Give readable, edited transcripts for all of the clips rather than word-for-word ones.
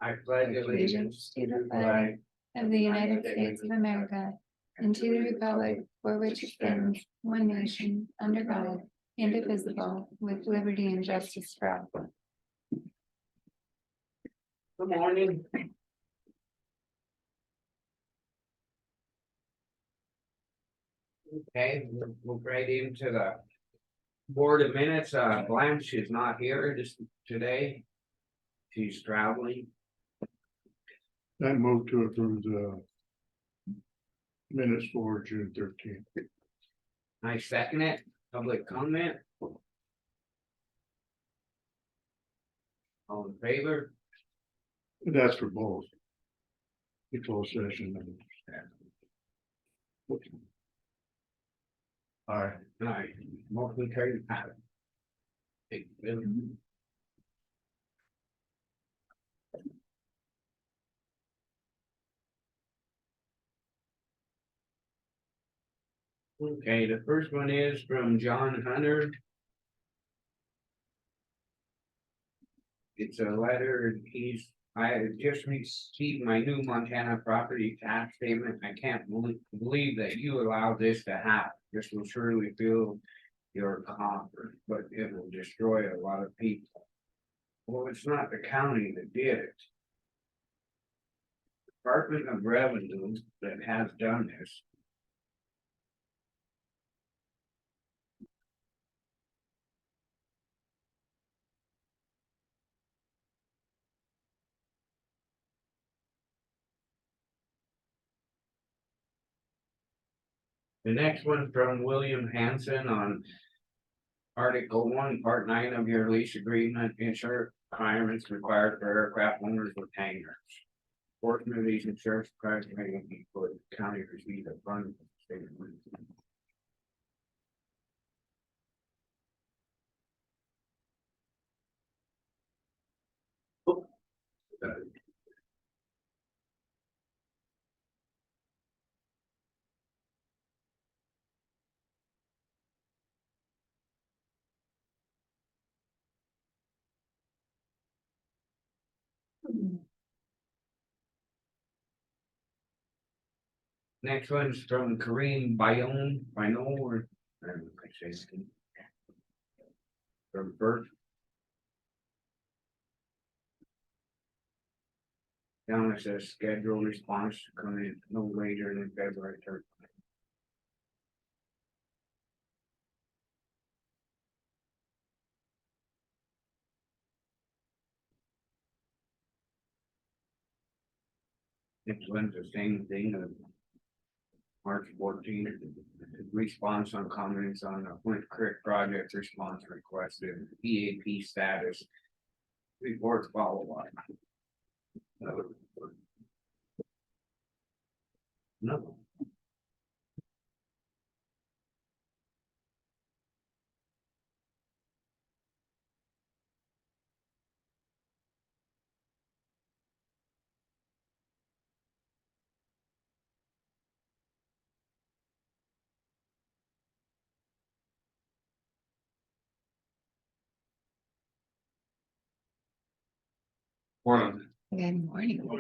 I pledge allegiance to the flag of the United States of America, and to the republic for which it stands, one nation, under God, indivisible, with liberty and justice for all. Good morning. Okay, we'll move right into the board of minutes. Blanche is not here today. She's traveling. I move to approve the minutes for June 13th. I second it. Public comment. All in favor? And that's for both. The closed session. All right. Alright, motion carried. Okay, the first one is from John Hunter. It's a letter, I just received my new Montana property tax statement. I can't believe that you allowed this to happen. This will surely fill your coffers, but it will destroy a lot of people. Well, it's not the county that did it. Department of Revenue that has done this. The next one from William Hanson on Article 1, Part 9 of your lease agreement, insurance requirements required for aircraft owners with hangars. Portion of these insurance requirements may be for the county receive a fund from the state. Next one's from Kareem Bayone, or I don't know if I say it. From Bert. Down it says schedule response to come in no later than February 3rd. Next one's the same thing of March 14th, response on comments on the Flint Creek project response requested, EAP status. Report follow up. No. Morning. Good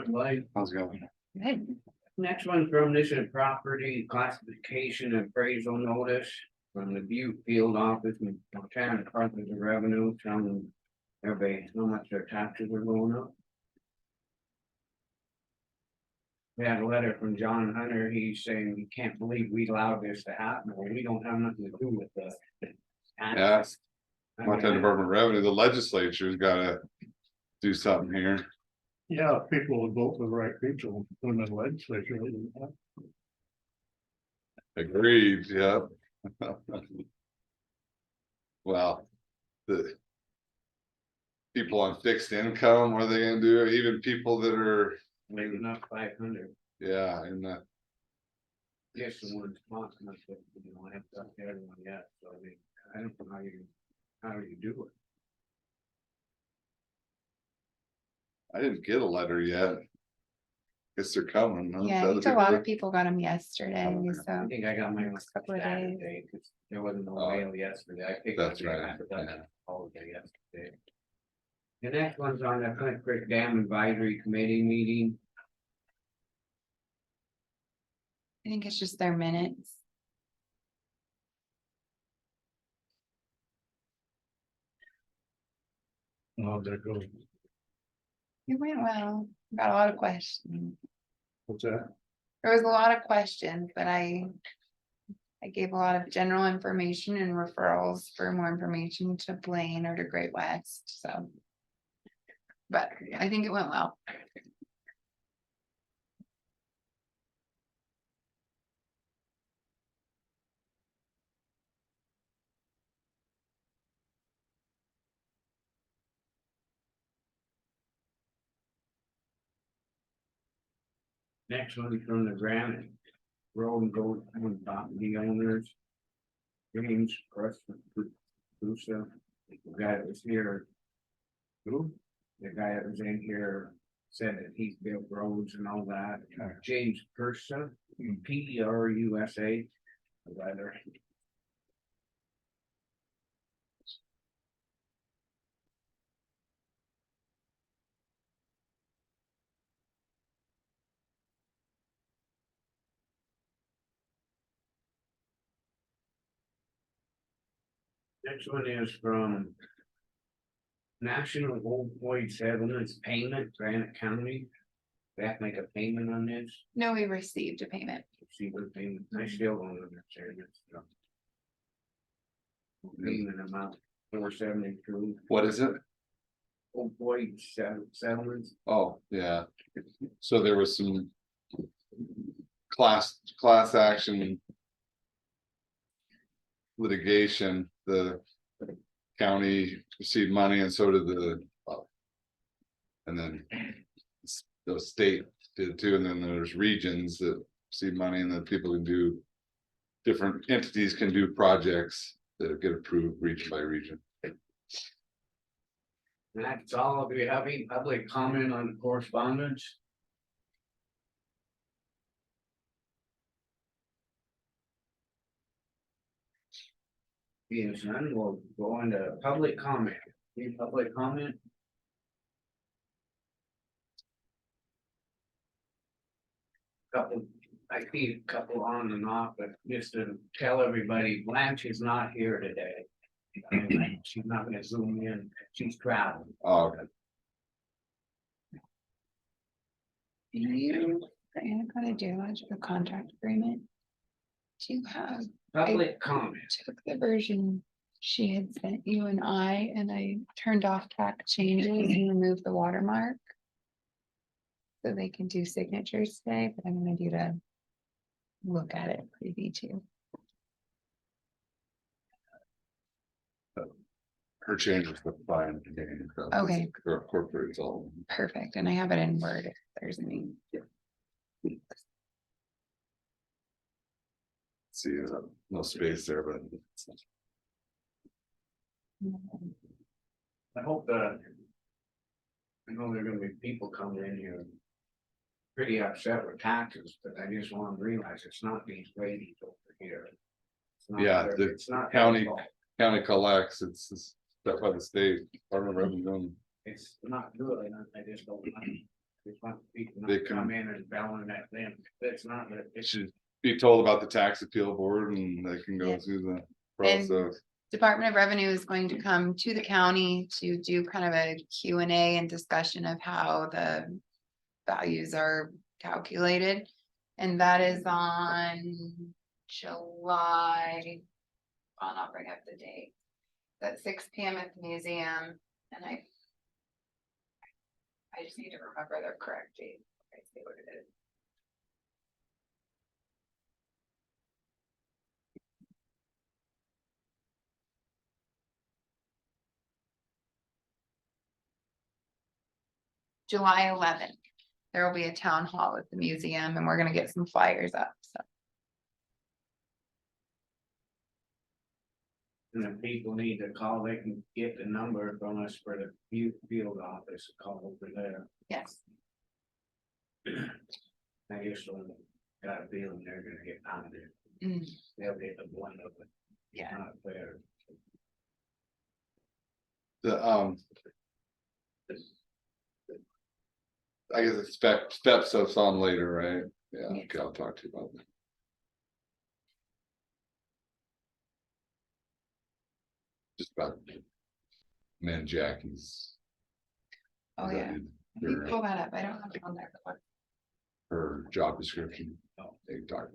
morning. How's it going? Good. Next one from this is property classification appraisal notice from the Butte Field Office in Montana Department of Revenue telling everybody how much their taxes are going up. We had a letter from John Hunter. He's saying he can't believe we allowed this to happen. Well, we don't have nothing to do with this. Yeah, Montana Department of Revenue, the legislature's gotta do something here. Yeah, people would vote for the right people, put them in the legislature. Agreed, yeah. Well, the people on fixed income, what are they gonna do? Even people that are, Maybe not 500. yeah, in the, Yes, the one response must have, I haven't got to everyone yet, so I mean, I don't know how you do it. I didn't get a letter yet. Guess they're coming. huh? Yeah, I think a lot of people got them yesterday, I so. think I got my next couple of days. Saturday, cause there wasn't no Oh, mail yesterday, I picked that's up right, after that yeah. holiday yesterday. The next one's on the Flint Creek Dam Advisory Committee meeting. I think it's just their minutes. How'd that go? It went well, got a lot of questions. What's that? There was a lot of questions, but I gave a lot of general information and referrals for more information to Blaine or to Great West, so. But I think it went well. Next one from the Granite Road and Gold on property owners. James Preston, Crusoe, the guy that was here. Who? The guy that was in here said that he's built roads and all that. James Persa, P-E-R-U-S-A. Rather. Next one is from National Opioid Settlements Payment, Granite County. They have to make a payment on this. No, we received a payment. See what payment, I still don't understand this. Payment amount 472. What is it? Opioid settlements. Oh, yeah. So there was some. Class action. Litigation, the county received money and so did the. And then. The state did too, and then there's regions that receive money and then people can do. Different entities can do projects that get approved region by region. That's all. Do you have any public comment on correspondence? Being none, we'll go into public comment. Any public comment? Couple, I see a couple on and off, but just to tell everybody, Blanche is not here today. She's not gonna zoom in, she's traveling. Oh, Do you, Diana, gotta do a contract agreement? Do you have, Public comment. took the version she had sent you and I turned off track changes and removed the watermark. So they can do signatures today, but I'm gonna do to look at it preview too. her change was the fine. Okay. Corporate all. Perfect, and I have it in Word if there's any. See, no space there, but. I hope that. I know there are gonna be people coming in here. Pretty upset with taxes, but I just want to realize it's not these ladies over here. It's not Yeah, their- the it's not county- their fault. County collects, it's set by the state, Department of Revenue. It's not good, and I just don't like. Just want people They not can- come in and bellowing at them, it's not, that It it's should be told about the tax appeal board and they can go Yeah. through the process. Department of Revenue is going to come to the county to do kind of a Q&A and discussion of how the values are calculated. And that is on July. I'll bring up the date. At 6 p.m. at the museum, and I just need to remember the correct date. I see what it is. July 11th, there will be a town hall at the museum and we're gonna get some flyers up, so. And if people need to call, they can get the number from us for the field office, call over there. Yes, I just got a feeling they're gonna get pounded. Mm. They'll get the one of it. yeah, Not fair. The I guess it's step stuff's on later, right? Yeah, Yes. okay, I'll talk to you about that. Just about. Man, Jackie's. Oh, yeah. Let me pull that up. I don't have it on there. Her job description. They talk.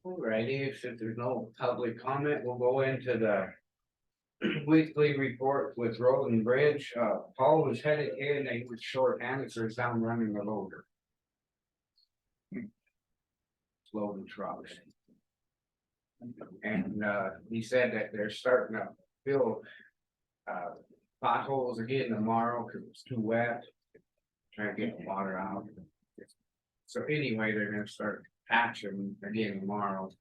Alrighty, if there's no public comment, we'll go into the. Weekly report with Road and Bridge, Paul was headed in, they were short-handed, so he's down running the loader. Loading trucks. And, he said that they're starting to fill. Potholes again tomorrow, cause it's too wet. Trying to get the water out. So anyway, they're gonna start patching again tomorrow.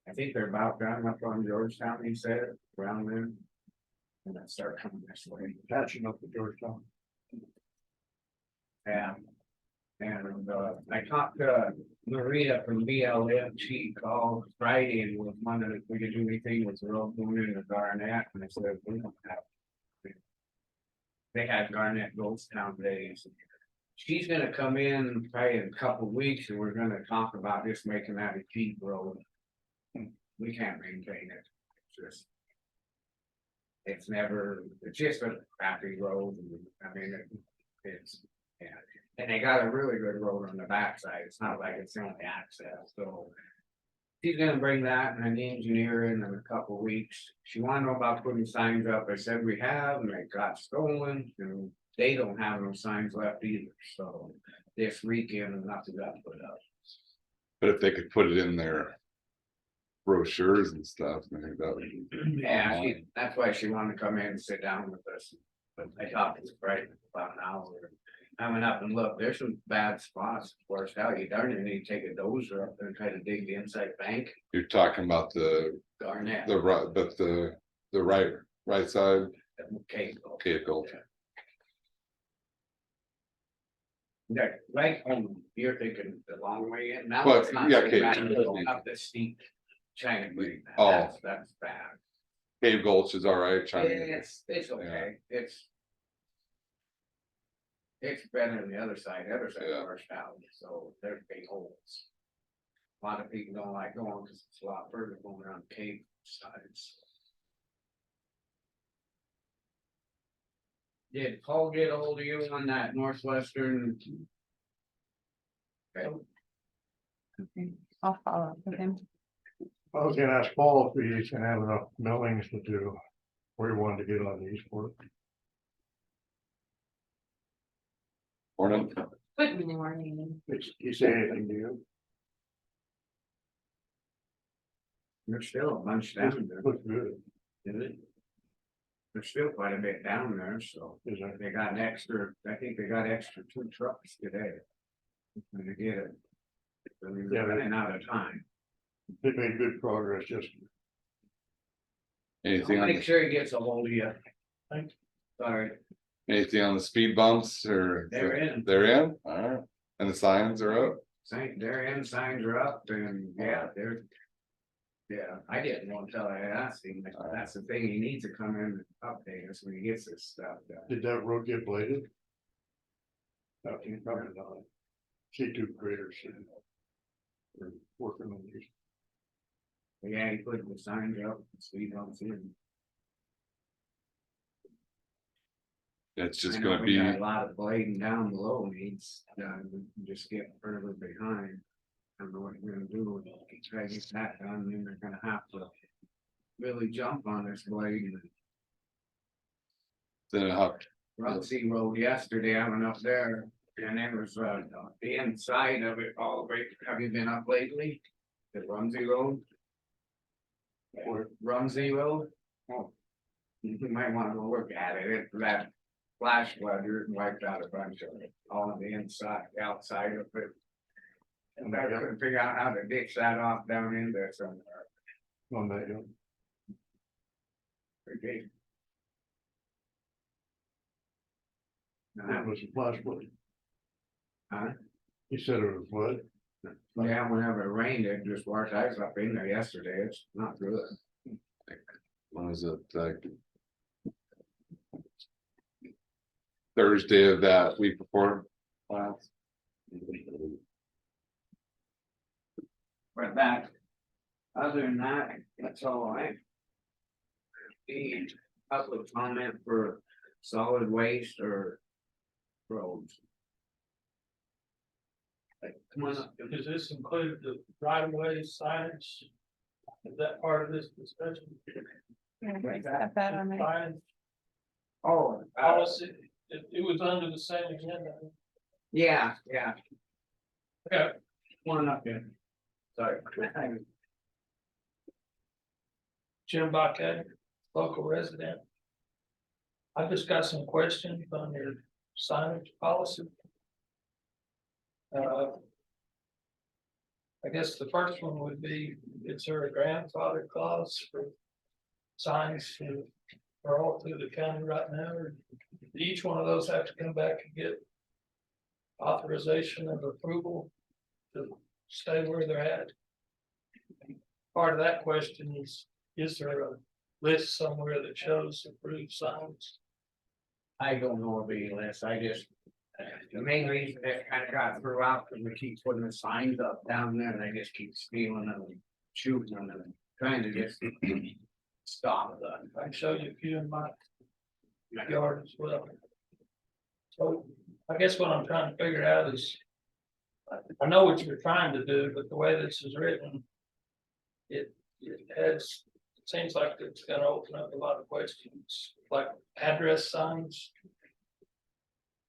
I think they're about done up on Georgetown, he said, around there. And then start coming this way. Patching up the Georgetown. Yeah. And I talked to Marita from BLM, she called Friday and was wondering if we could do anything with the road going into Garnett, and I said, we don't have. They had Garnett Ghost Town days. She's gonna come in probably in a couple of weeks and we're gonna talk about just making that a cheap road. We can't maintain it, it's just. It's never, it's just a crappy road, I mean, it's, yeah, and they got a really good road on the backside, it's not like it's the only access, so. She's gonna bring that and an engineer in a couple of weeks, she wanted to know about putting signs up, I said we have, and they got stolen, and they don't have no signs left either, so. This weekend, nothing got put up. But if they could put it in their. Brochures and stuff, maybe that would be. Yeah, that's why she wanted to come in and sit down with us, but I talked to Friday about an hour. I went up and looked, there's some bad spots, of course, how you darn it, need to take a dozer up there and try to dig the inside bank, You're talking about the Garnett. right, but the right side, Okay, Cape Gold. yeah, right, you're thinking the long way in, now But, it's not yeah, so Cape. bad, going up the steep. China Green, Oh. that's bad. Cave Gulch is all right, China. It's okay, it's. It's better than the other side Yeah. washed out, so there's big holes. A lot of people don't like going because it's a lot further going around cave sides. Did Paul get a hold of you on that northwestern? Okay. Okay, I'll follow up with him. I was gonna ask Paul if he's gonna have enough millings to do where he wanted to get on these for. Morning. Good morning. You say anything to you? There's still a bunch down there, Looks good, isn't it? There's still quite a bit down there, so is that? they got an extra, I think they got extra 2 trucks today. When they get it. I mean, Yeah, they're running out of time. They made good progress just. Anything I'll on, make sure he gets a hold of you. Thanks. Sorry, anything on the speed bumps or? they're in, They're in, alright, and the signs are up, they're in, signs are up and yeah, they're. Yeah, I didn't want to tell I asked him, but that's the thing, he needs to come in and update us when he gets this stuff done. Did that road get bladed? Okay, probably not. C2 graders. We're working on these. Yeah, he put the signs up, speed bumps in. it's just I know gonna we got be, a lot of blading down below needs, we can just get further behind. I don't know what we're gonna do, try to get that done, then they're gonna have to. Really jump on this blade and then I'll have Runcie Road yesterday, I went up there. And it was the inside of it all the way, have you been up lately? The Rumsey Road? Where? Rumsey Road? Oh. You might wanna go look at it, it's that flash flood, wiped out a bunch of it, all on the inside, the outside of it. And I couldn't figure out how to ditch that off down in there somewhere. On that, hill. Okay. That was a flash flood. Huh? He said it was flood. Yeah, whenever it rained, it just washed, I was up in there yesterday, it's not good. what is it, like Thursday of that week before last. Right back. Other than that, that's all I. Need public comment for solid waste or roads. Come on up. Does this include the right of way signage? Is that part of this discussion? Got that on there. Signage Oh, policy, it was under the same agenda. yeah. Okay. Come on up here. Sorry. Jim Buckhead, local resident. I've just got some questions on your signage policy. I guess the first one would be, is there a grandfather clause for signs that are all through the county right now? Or do each one of those have to come back and get authorization and approval to stay where they're at? Part of that question is there a list somewhere that shows approved signs? I don't know of any list, I just. The main reason that kind of got threw out, because we keep putting the signs up down there, and they just keep stealing them and shooting them and trying to just. Stop them. I can show you a few in my yard as well. So I guess what I'm trying to figure out is, I know what you're trying to do, but the way this is written, it seems like it's gonna open up a lot of questions, like address signs.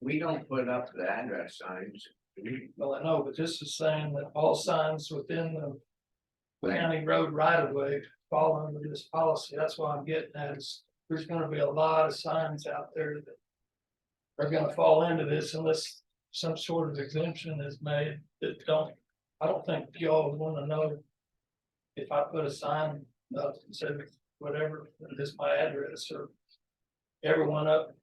We don't put up the address signs. Well, I know, but this is saying that all signs within the county road right of way fall under this policy. That's why I'm getting at is there's gonna be a lot of signs out there that are gonna fall into this unless some sort of exemption is made that I don't think y'all wanna know if I put a sign up and said whatever, this is my address, or everyone up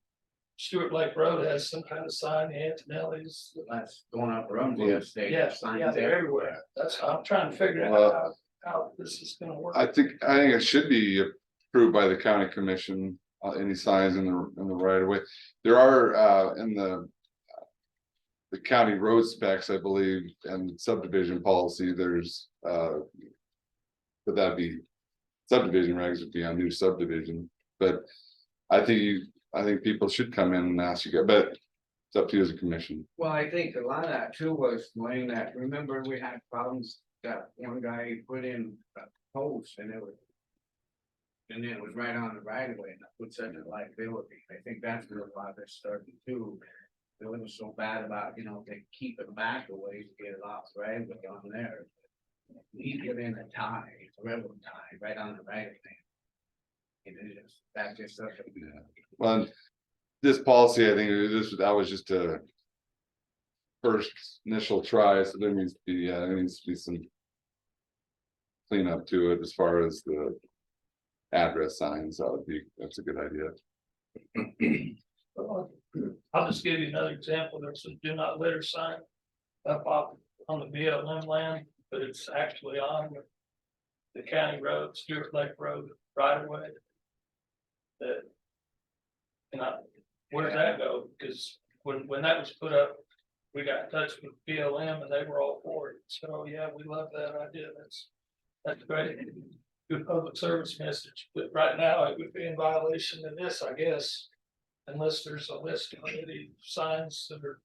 Stewart Lake Road has some kind of sign, the Antonelli's. That's going up Rumble Yeah. State. Yeah, Signs they're there. everywhere. That's how I'm trying to figure out Well, how this is gonna work. I think it should be approved by the county commission, any signs in the right of way. There are, in the county road specs, I believe, and subdivision policy, there's, but that'd be subdivision regs would be on new subdivision, but I think people should come in and ask you, but it's up to you as a commission. Well, I think a lot of that too was when that, remember we had problems that one guy put in a post and it was. And then it was right on the right of way and that put such a liability. I think that's where a lot of this started too. It was so bad about, they keep it back a ways to get it off right of way on there. We get in a tie, it's a railroad tie, right on the right of way. It is, that's just such a. Yeah. Well, this policy, I think that was just a first initial try, so there needs to be some cleanup to it as far as the address signs. That's a good idea. I'll just give you another example. There's a do not litter sign up on the BLM land, but it's actually on the county road, Stewart Lake Road, right away. Where does that go? Because when that was put up, we got in touch with BLM and they were all for it. So yeah, we love that idea. That's great. Good public service message, but right now it would be in violation of this, I guess. Unless there's a list of any signs that are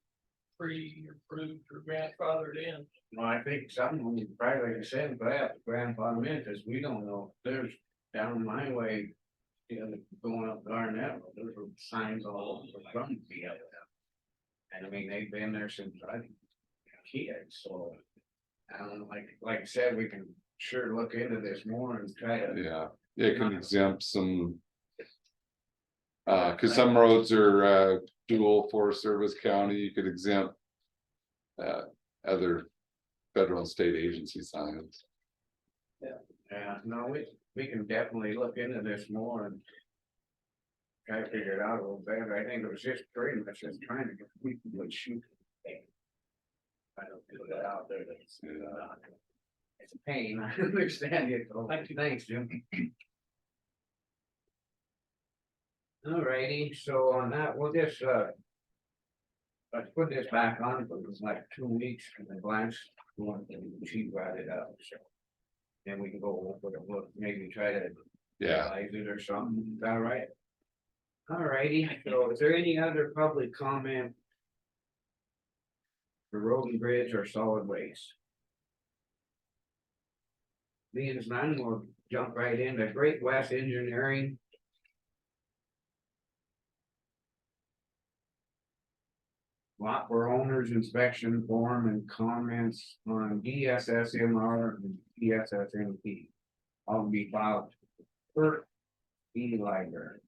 pre-approved or grandfathered in. Well, I think some of them, probably like you said, grandfather in, because we don't know, there's down my way. Going up Garnett, there's signs all over from BLM. And I mean, they've been there since I was a kid, so. I don't know, like I said, we can sure look into this more and try to. Yeah, it can exempt some. Cause some roads are dual Forest Service county, you could exempt. Other federal and state agency signs. Yeah, no, we can definitely look into this more and. Try to figure it out a little better. I think it was just pretty much just trying to get people to shoot. I don't do that out there. It's a pain. I understand it. Thank you. Thanks, Jim. Alrighty, so on that, we'll just let's put this back on, but it was like 2 weeks and the blanks, she brought it up, so. Then we can go over it, look, maybe try to Yeah, realize it or something, is that right? Alrighty, so is there any other public comment? For road and bridge or solid waste? Being as none, we'll jump right into Great West Engineering. Lot for owners inspection form and comments on DSSMR and DSSMP. I'll be filed for the library.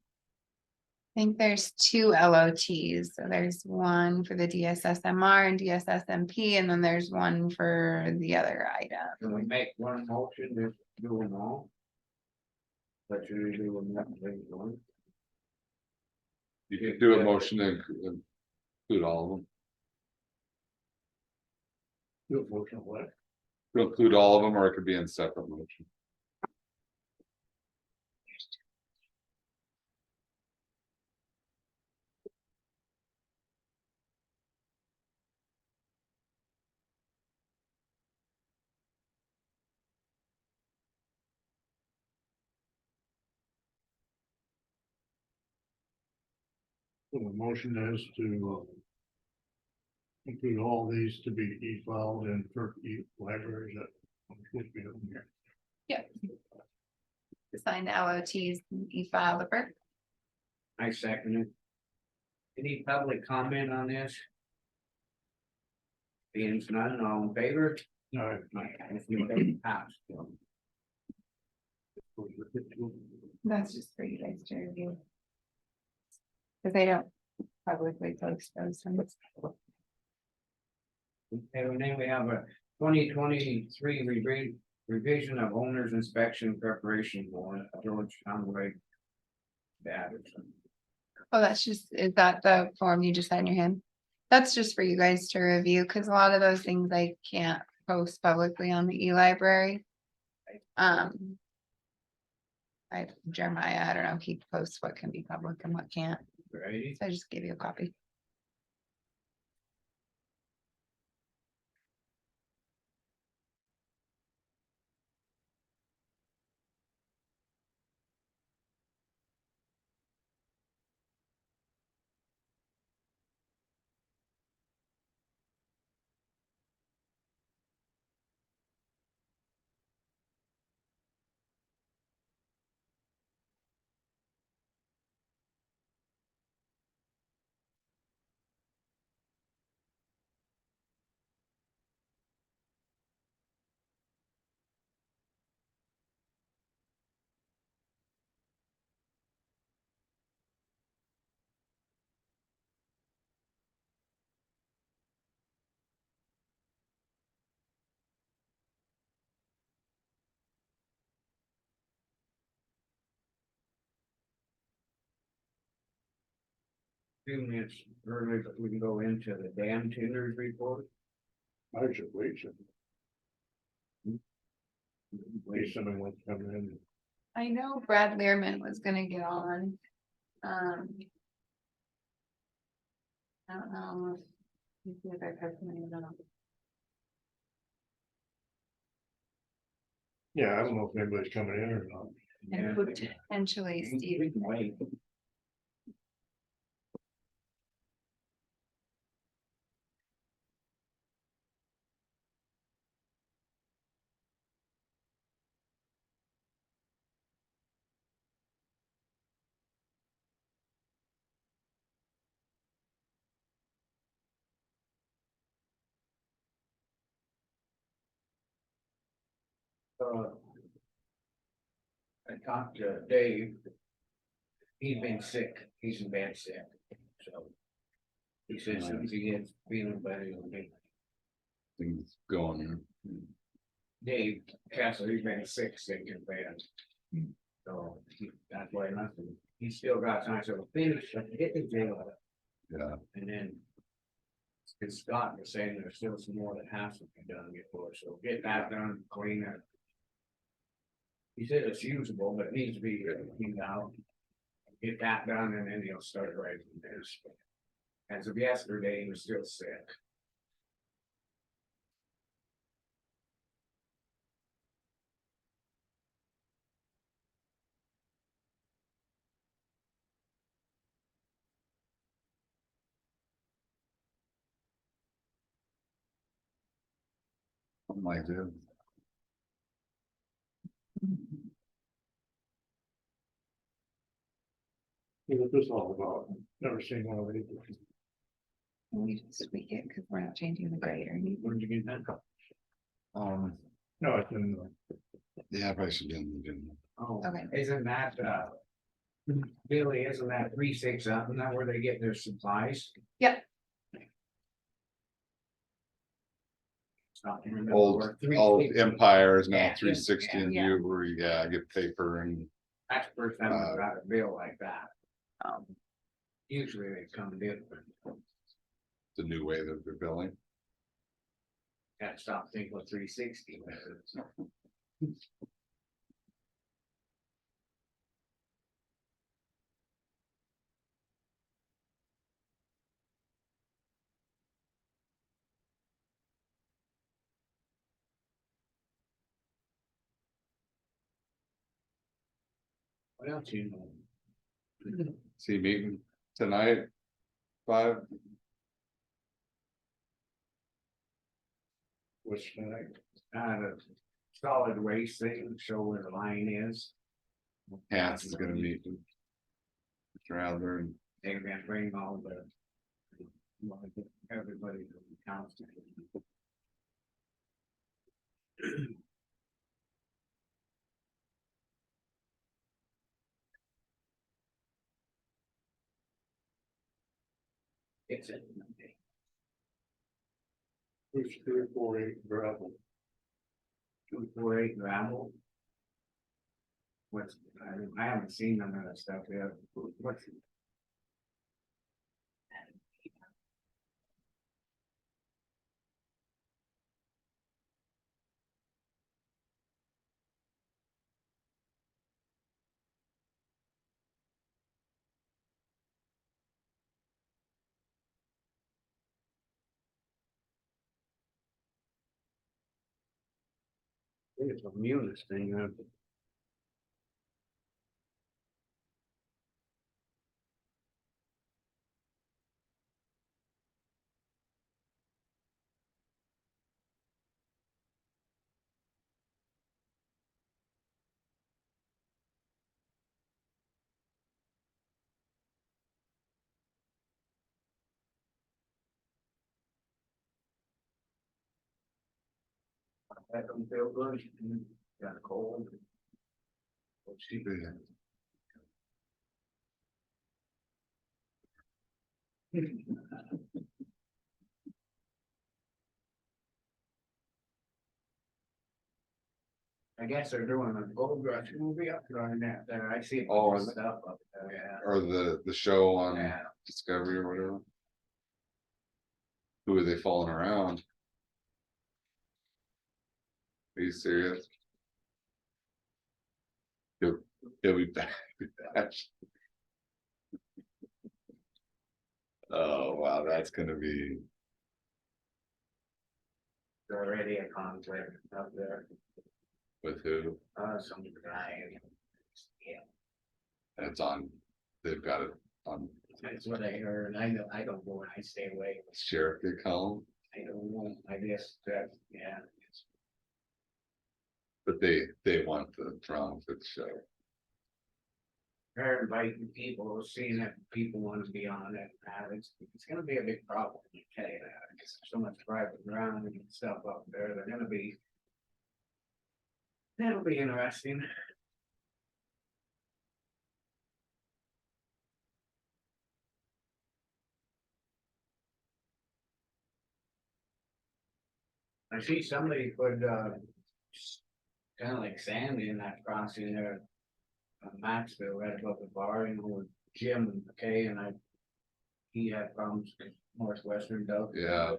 I think there's two LOTs, so there's one for the DSSMR and DSSMP, and then there's one for the other item. Can we make one motion to do them all? But should we do them one? you can do a motion to include all of them, Do a motion of what? to include all of them, or it could be in separate motion. So the motion is to. Include all these to be e-filed in for e-libraries that. Should be on here. Sign the LOTs, and e-file the perk. I second it. Any public comment on this? Being none, all in favor? No, If you can pass. That's just for you guys to review. Cause they don't publicly post those things. Okay, and then we have a 2023 revision of owner's inspection preparation for George Conway. Batterson. Oh, that's just, is that the form you just had in your hand? That's just for you guys to review, cause a lot of those things I can't post publicly on the e-library. Jeremiah, I don't know, he posts what can be public and what can't, Right? so I just gave you a copy. Few minutes early, but we can go into the dam tenders report. I should wait. Wait, someone wants to come in. I know Brad Learman was gonna get on. I don't know. If you guys have somebody or not. Yeah, I don't know if anybody's coming in or not. And potentially We Steve. can wait. I talked to Dave. He's been sick, he's in bed sick, so. He says as soon as he gets feeling better, he'll be. Things going. Dave Castle, he's been sick in bed. So that's why nothing, he's still got time, so finish, hit the jail, Yeah, and then. Cause Scott was saying there's still some more that has to be done before, so get that done, clean it. He said it's usable, but it needs to be cleaned out. Get that done and then he'll start writing this. As of yesterday, he was still sick. Something like that. What's this all about? Never seen one of these. We just tweak it because we're not changing the grade or anything. Where'd you get that? No, it's in, Yeah, I probably should get in. Oh, Okay. isn't that, Billy, isn't that 3-6 up, isn't that where they get their supplies? Yep. Something in the Old, or old 360. Empire is now Yeah, 360 in yeah. view where you, I get paper and That's the first time I got a bill like that. Um, Usually they come different. the new way that they're billing. Gotta stop thinking with 360. What else you know? See meeting tonight, 5, which, The solid waste thing, show where the line is. Hance is gonna meet with Mr. Adler and They're gonna bring all the. Everybody to the council. It's in. which 348 gravel. 248 gravel. What's, I haven't seen none of that stuff yet. What's? I think it's a munis thing, That don't feel good. Got a cold. Let's see. I guess they're doing a gold rush movie up there, I see. a bunch Oh, of is it? Stuff up there, or the show on yeah. Discovery or whatever. Who are they following around? Are you serious? He'll be back. Oh, wow, that's gonna be, There's already a conflict up there, with who? some guy. Yeah, It's on, they've got it on that's what I heard, I know, I don't go and I stay away, Sheriff they call them, I don't know, I guess that, yeah. but they want the drama for the show. They're inviting people, seeing if people want to be on it, it's gonna be a big problem, I tell you that, because there's so much private ground and stuff up there, they're gonna be. That'll be interesting. I see somebody put, kind of like sand in that crossing there. Maxville, right above the bar, you know, with Jim and McKay and he had problems with Northwestern Doug. Yeah.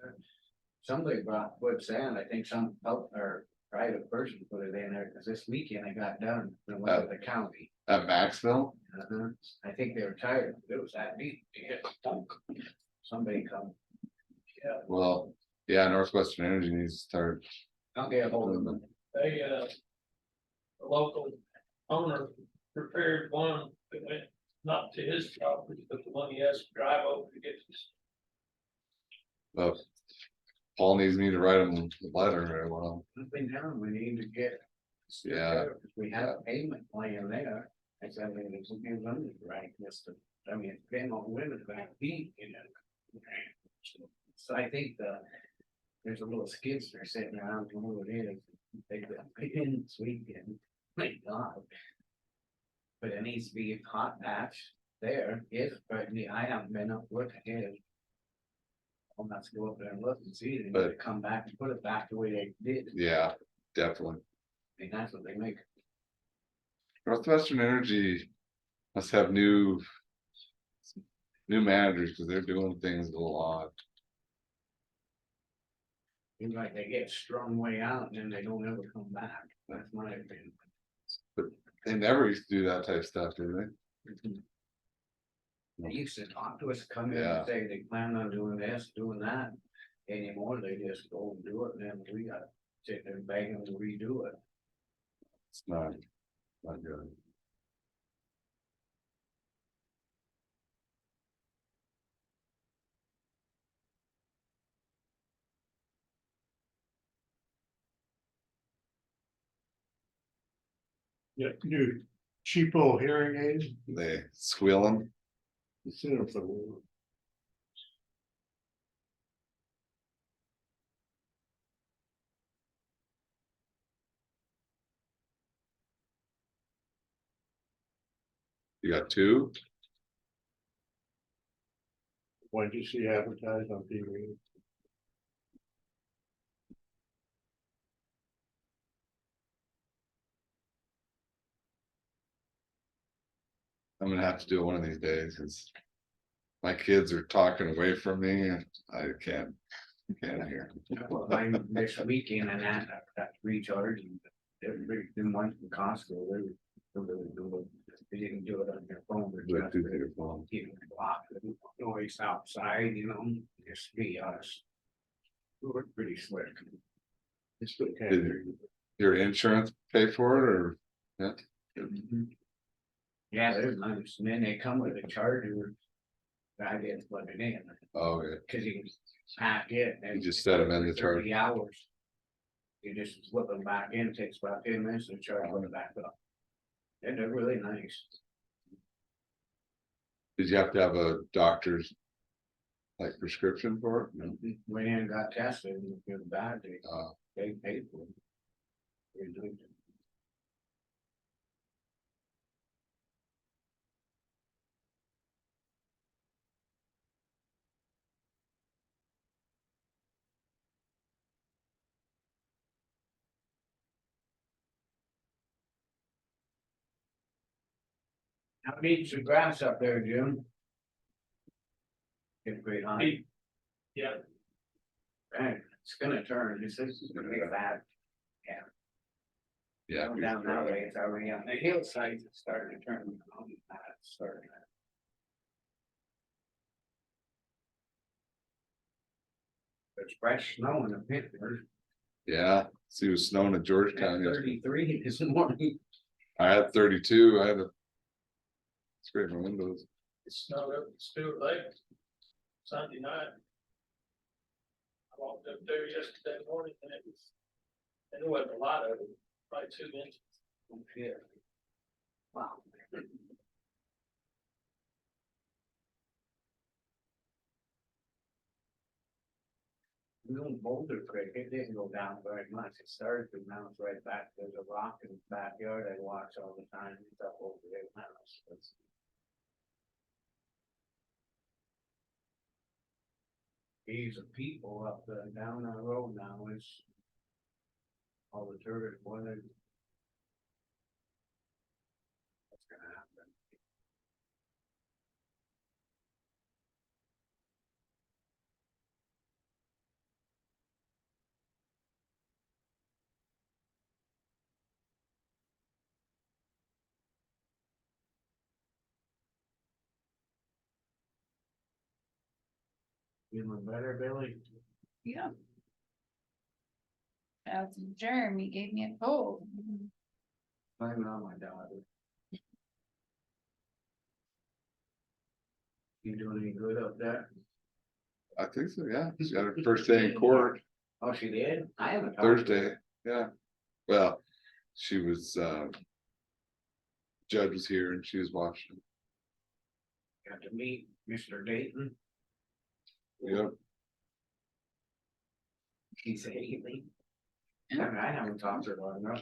Somebody put sand, I think some or private person put it in there, cause this weekend it got done, and it went to the county. At Maxville, I think they were tired, it was that deep. somebody come, Well, yeah, Northwestern Energy needs to start. I'll get a hold of them. They, the local owner prepared one that went not to his property, but the one he has to drive over to get his. Paul needs me to write him a letter, well, Nothing down, we need to get. Yeah. We have a payment plan there, I said, I mean, it's a good money, right, Mister, I mean, it's been on winter back deep, you know. So I think there's a little skidster sitting around, I don't know what it is, they put in this weekend, my God. But it needs to be a hot patch there, but I haven't been up looking at it. I'll have to go up there and look and see it, and But- come back and put it back the way they did, yeah, definitely. I mean, that's what they make. Northwestern Energy must have new managers, because they're doing things a little odd. Seems like they get strung way out and then they don't ever come back, that's my opinion. They never used to do that type of stuff, did they? They used to talk to us, come in Yeah. and say they plan on doing this, doing that. Anymore, they just go and do it, and then we gotta sit there and beg them to redo it. It's not good. Yeah, new cheapo hearing aids. They squealing. Consider for the- You got two? What did you see advertised on TV? I'm gonna have to do it one of these days, because my kids are talking away from me and I can't hear. Mine this weekend and that recharging, everybody didn't want from Costco, they didn't do it on their phone. But do their phone. Keep it blocked, noise outside, you know, just be us. We were pretty slick. It's still can't Did hear you. your insurance pay for it, or? Yeah, they're nice, and then they come with a charger. I didn't plug it in, Oh, yeah. cause you can pack it and. You just set 'em in the for charger. 30 hours. You just flip them back in, it takes about 10 minutes to charge them back up. And they're really nice. Did you have to have a doctor's like prescription for it? No? Went in and got tested, and it was bad, Uh, they paid for it. Very nice. How neat's the grass up there, Jim? It's great, huh? Yeah, Man, it's gonna turn, this is gonna be bad. yeah. Down that way, it's already on the hillside, it's starting to turn. It's starting. There's fresh snow in the Pittsburgh, Yeah, see, it was snowing in Georgetown yesterday. 33 this morning. I had 32, I had to. Scrape my windows. it's not up to Stewart Lake. Sunday night. I walked up there yesterday morning and there wasn't a lot of it, probably 2 inches. Oh, shit. Wow. Little Boulder Creek, it didn't go down very much, it started to bounce right back, there's a rock in the backyard I watch all the time, it's up over their house. These are people up down that road now, it's all the tourists, boy, what's gonna happen? Feeling better, Billy? Yeah. As Jeremy gave me a cold. I'm not my daughter. You doing any good up there? I think so, yeah. She got her first day in court Oh, she did? I haven't. talked to her. Thursday, yeah. Well, she was, judge was here and she was watching. Got to meet Mr. Dayton. Yep. He said anything. I haven't talked to her about enough.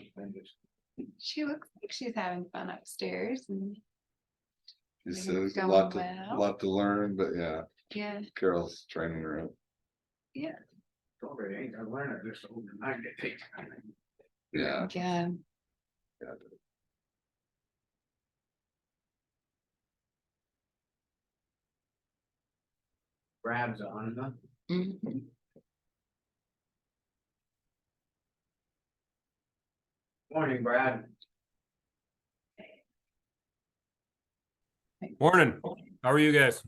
She looks like she's having fun upstairs and He Everything's says a going lot well. lot to learn, but yeah, yeah, Carol's training her up. Told her, ain't gonna learn it this overnight. It takes time. Yeah. yeah. Yeah. Brad's on, huh? Mhm. Morning, Brad. Morning. How are you guys?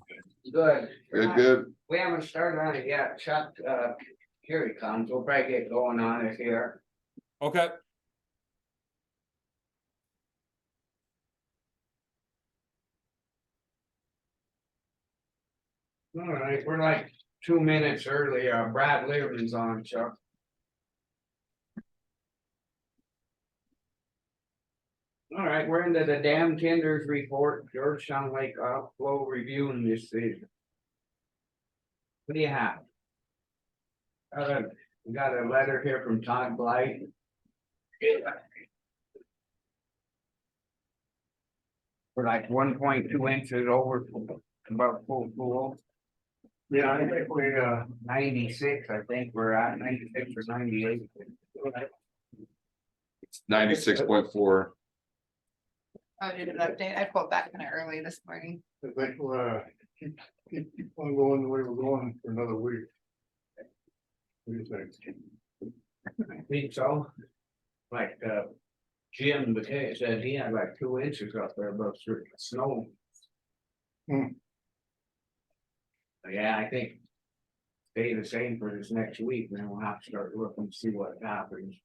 Good. Good. We haven't started on it yet. Chuck, here he comes. We'll probably get going on it here. Okay. All right, we're like 2 minutes early. Brad Learman's on, Chuck. All right, we're into the dam tenders report, Georgetown Lake outflow review and decision. What do you have? We got a letter here from Todd Blight. We're like 1.2 inches over about full pool. Yeah, I think we, 96, I think we're at 96 or 98. 96.4. Oh, did an update. I pulled back kind of early this morning. I think, keep on going the way we're going for another week. What do you think? I think so. Like, Jim McKay said he had like 2 inches up there above snow. Hmm. Yeah, I think stay the same for this next week, then we'll have to start looking to see what happens.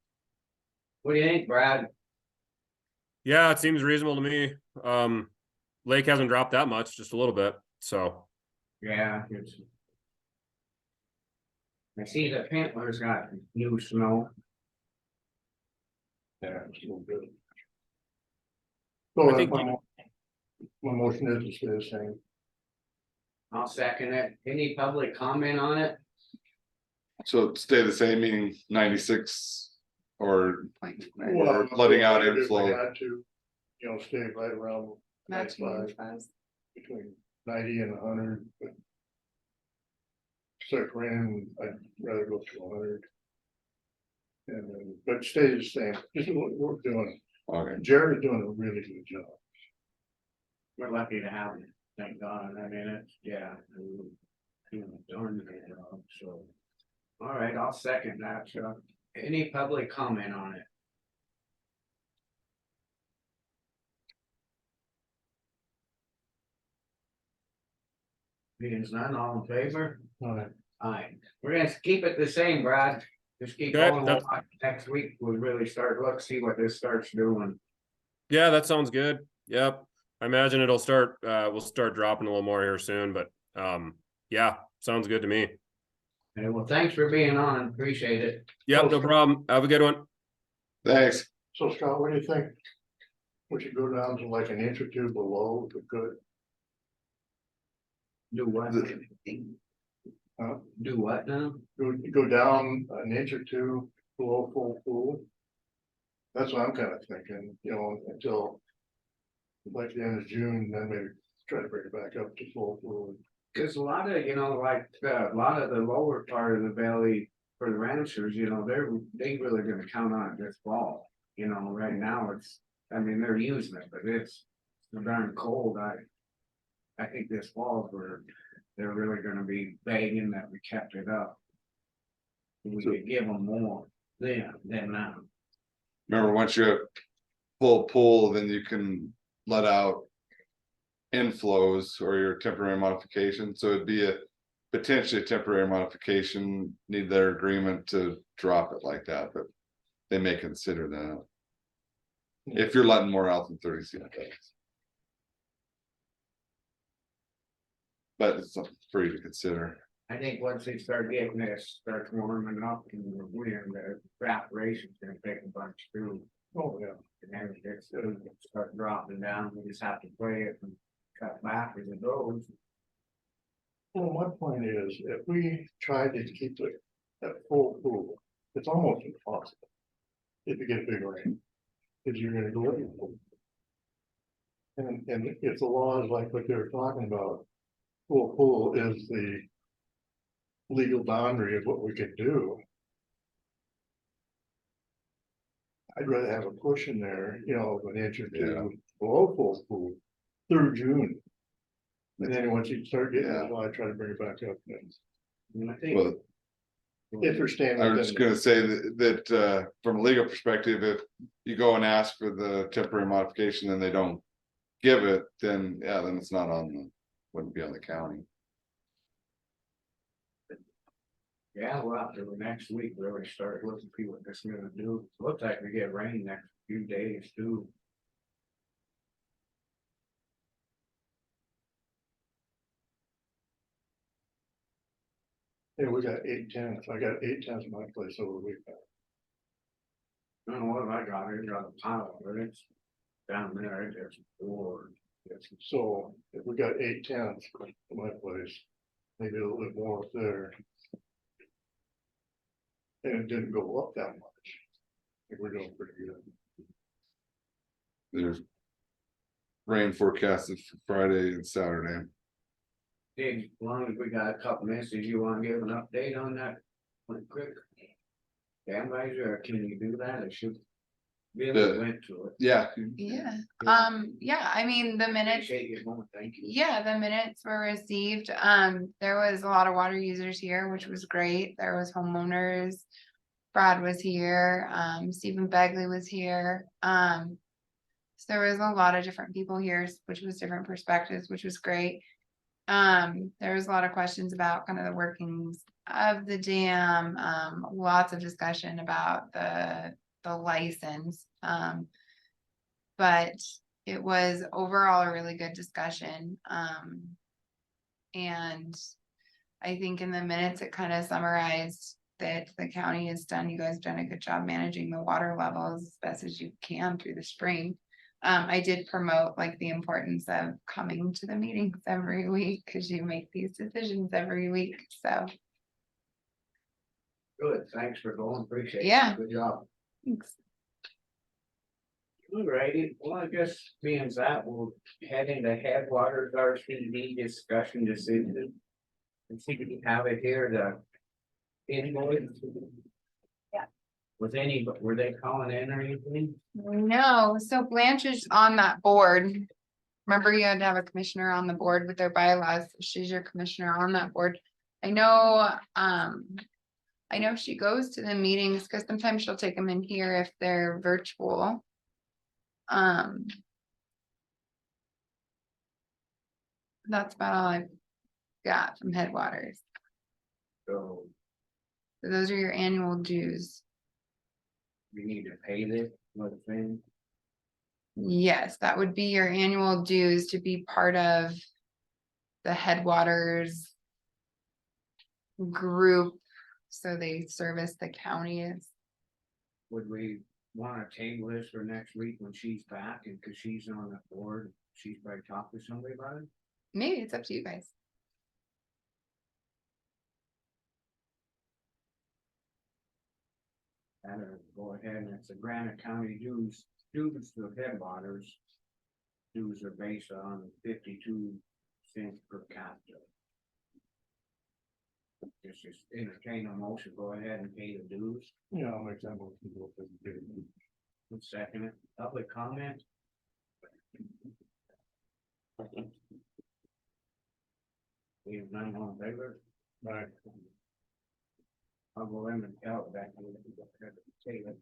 What do you think, Brad? Yeah, it seems reasonable to me. Lake hasn't dropped that much, just a little bit. So Yeah, it's. I see the Pentler's got new snow. Yeah, it's still good. So I think my motion is to stay the same. I'll second it. Any public comment on it? So stay the same, meaning 96 or Point. Well, letting out if we inflow. had to, stay right around Matching 95, infos. between 90 and 100, but. Start raining, I'd rather go to 100. And then, but stay the same, this is what we're doing, Okay. Jared's doing a really good job. We're lucky to have it, thank God. I mean, it's, yeah. Darn good job, so. All right, I'll second that, Chuck. Any public comment on it? Being none, all in favor? All right. Aye. We're gonna keep it the same, Brad. Just keep Okay, going. that's- Next week, we'll really start, see what this starts doing. yeah, that sounds good. Yep. I imagine it'll start we'll start dropping a little more here soon, but yeah, sounds good to me. Okay, well, thanks for being on. Appreciate it. Yep, no problem. Have a good one. Thanks. So Scott, what do you think? We should go down to like an inch or two below if we could. Do what? Huh? Do what now? Go down an inch or two below full pool. That's what I'm kind of thinking, until. Like the end of June, then maybe try to bring it back up to full pool. Cause a lot of, like, a lot of the lower part of the valley for the ranchers, they really gonna count on it this fall. Right now they're using it, but it's so darn cold. I think this fall they're really gonna be begging that we kept it up. We could give them more then than now. Remember, once you have full pool, then you can let out inflows or your temporary modification. So it'd be potentially a temporary modification, need their agreement to drop it like that, but they may consider that. If you're letting more out than 30 CFS. But it's something for you to consider. I think once they start getting this, starts warming up and the wind, the evaporation's gonna take a bunch too. Oh, yeah. And then it's gonna start dropping down, we just have to play it and cut back as it goes. Well, my point is, if we try to keep it at full pool, it's almost impossible. If you get big rain, because you're gonna go over. And if the law is like what they were talking about, full pool is the legal boundary of what we could do. I'd rather have a push in there, you know, an inch or two below full pool through June. And then once you start getting that, well, I try to bring it back up. And I think. Well, If they're standing. I was within just gonna say that from a legal perspective, if you go and ask for the temporary modification and they don't give it, then yeah, then it's not on the, wouldn't be on the county. Yeah, well, after the next week, really start looking, see what this is gonna do. Looks like we get rain next few days too. Yeah, we got 8/10. I got 8/10 in my place over the weekend. I don't know what I got, I got a pile, but it's down there, it's just bored. So if we got 8/10 in my place, maybe a little bit more up there. And it didn't go up that much. I think we're doing pretty good. There's rain forecasted for Friday and Saturday. Hey, as long as we got a couple minutes, you wanna give an update on that? One quick. Guys, or can you do that, or should? Billy went to it. Yeah, Yeah, yeah, I mean, the minutes, Appreciate you going, thank you. yeah, the minutes were received. There was a lot of water users here, which was great. There was homeowners. Brad was here, Stephen Begley was here. So there was a lot of different people here, which was different perspectives, which was great. There was a lot of questions about kind of the workings of the dam, lots of discussion about the license. But it was overall a really good discussion. And I think in the minutes, it kind of summarized that the county has done, you guys have done a good job managing the water levels as best as you can through the spring. I did promote like the importance of coming to the meetings every week because you make these decisions every week, so. Good, thanks for going, appreciate it. Yeah. Good job. Thanks. Alrighty, well, I guess being that, we'll head into Headwaters RCD discussion decision. And see if we can have it here, the invoice. Yeah. Was any, but were they calling in or anything? No, so Blanche is on that board. Remember, you had to have a commissioner on the board with their bylaws. She's your commissioner on that board. I know she goes to the meetings because sometimes she'll take them in here if they're virtual. That's about all I've got from Headwaters. So So those are your annual dues. we need to pay this, what thing? Yes, that would be your annual dues to be part of the Headwaters group. So they service the counties. Would we wanna table this for next week when she's back and cause she's on the board, she's probably talked to somebody about it? Maybe it's up to you guys. And go ahead, and it's a Granite County dues to Headwaters. Dues are based on 52 cents per capita. Just entertain a motion, go ahead and pay the dues. Yeah, I'll make that motion. Go for it. One second, public comment. We have none on favor. Right. I'll go in and count that. Say that.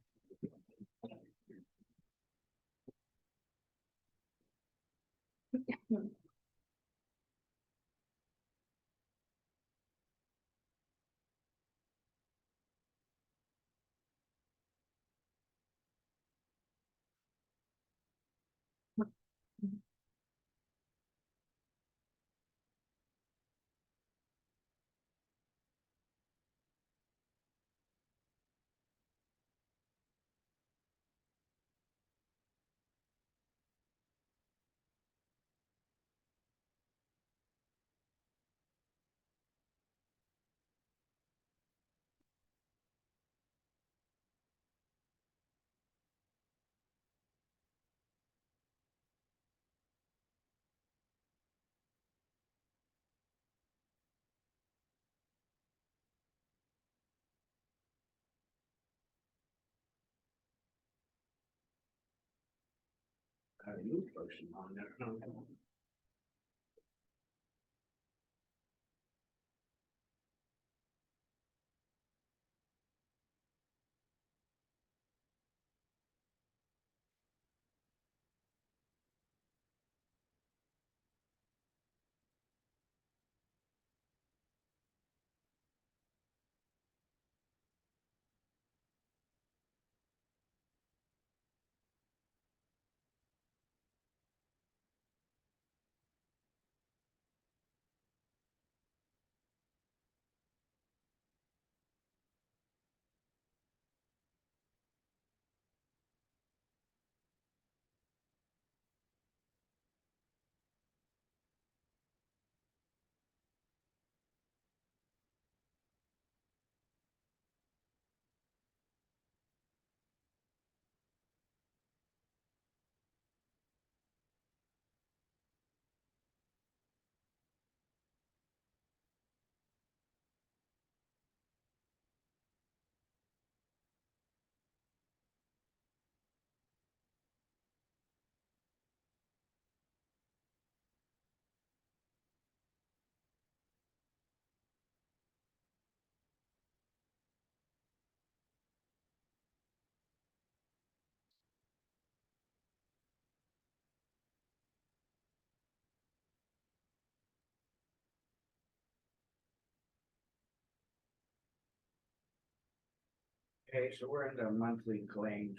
a new person on there. Okay, so we're in the monthly claims.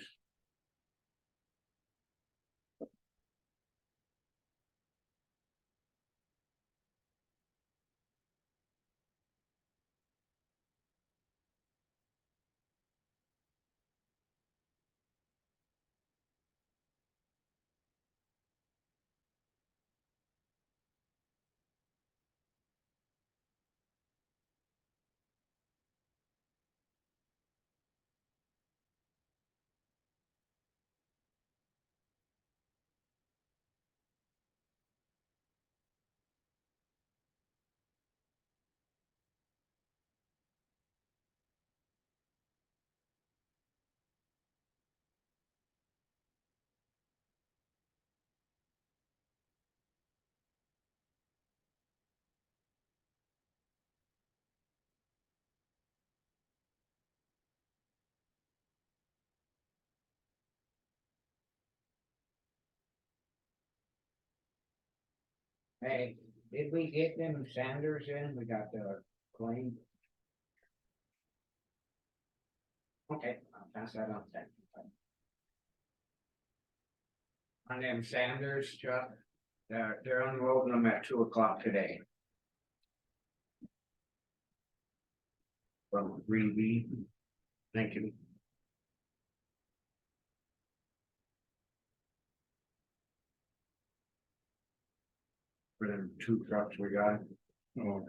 Hey, did we get them Sanders in? We got the claim. Okay, I'll pass that on then. On them Sanders, Chuck, they're unloading them at 2 o'clock today. From Green Bee. Thank you. For them 2 trucks we got. Okay.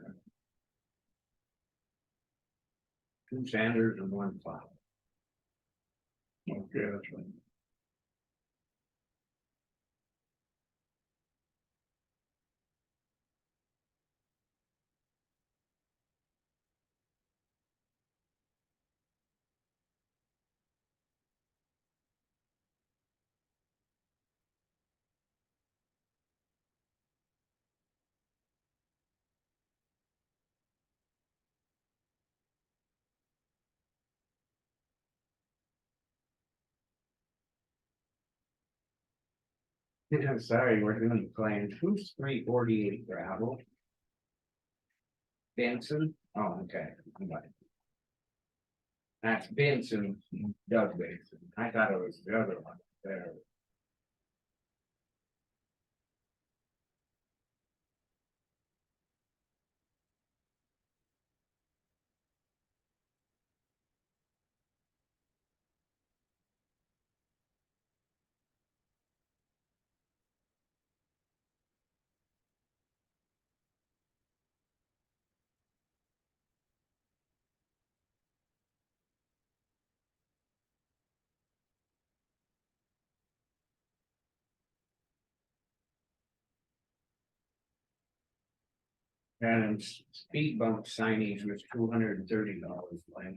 2 Sanders and 1 plow. Okay, that's right. I'm sorry, we're doing claims. Who's 348 gravel? Benson? Oh, okay. I'm like, that's Benson, Doug Benson. I thought it was the other one there. And speed bump signage was $230, like.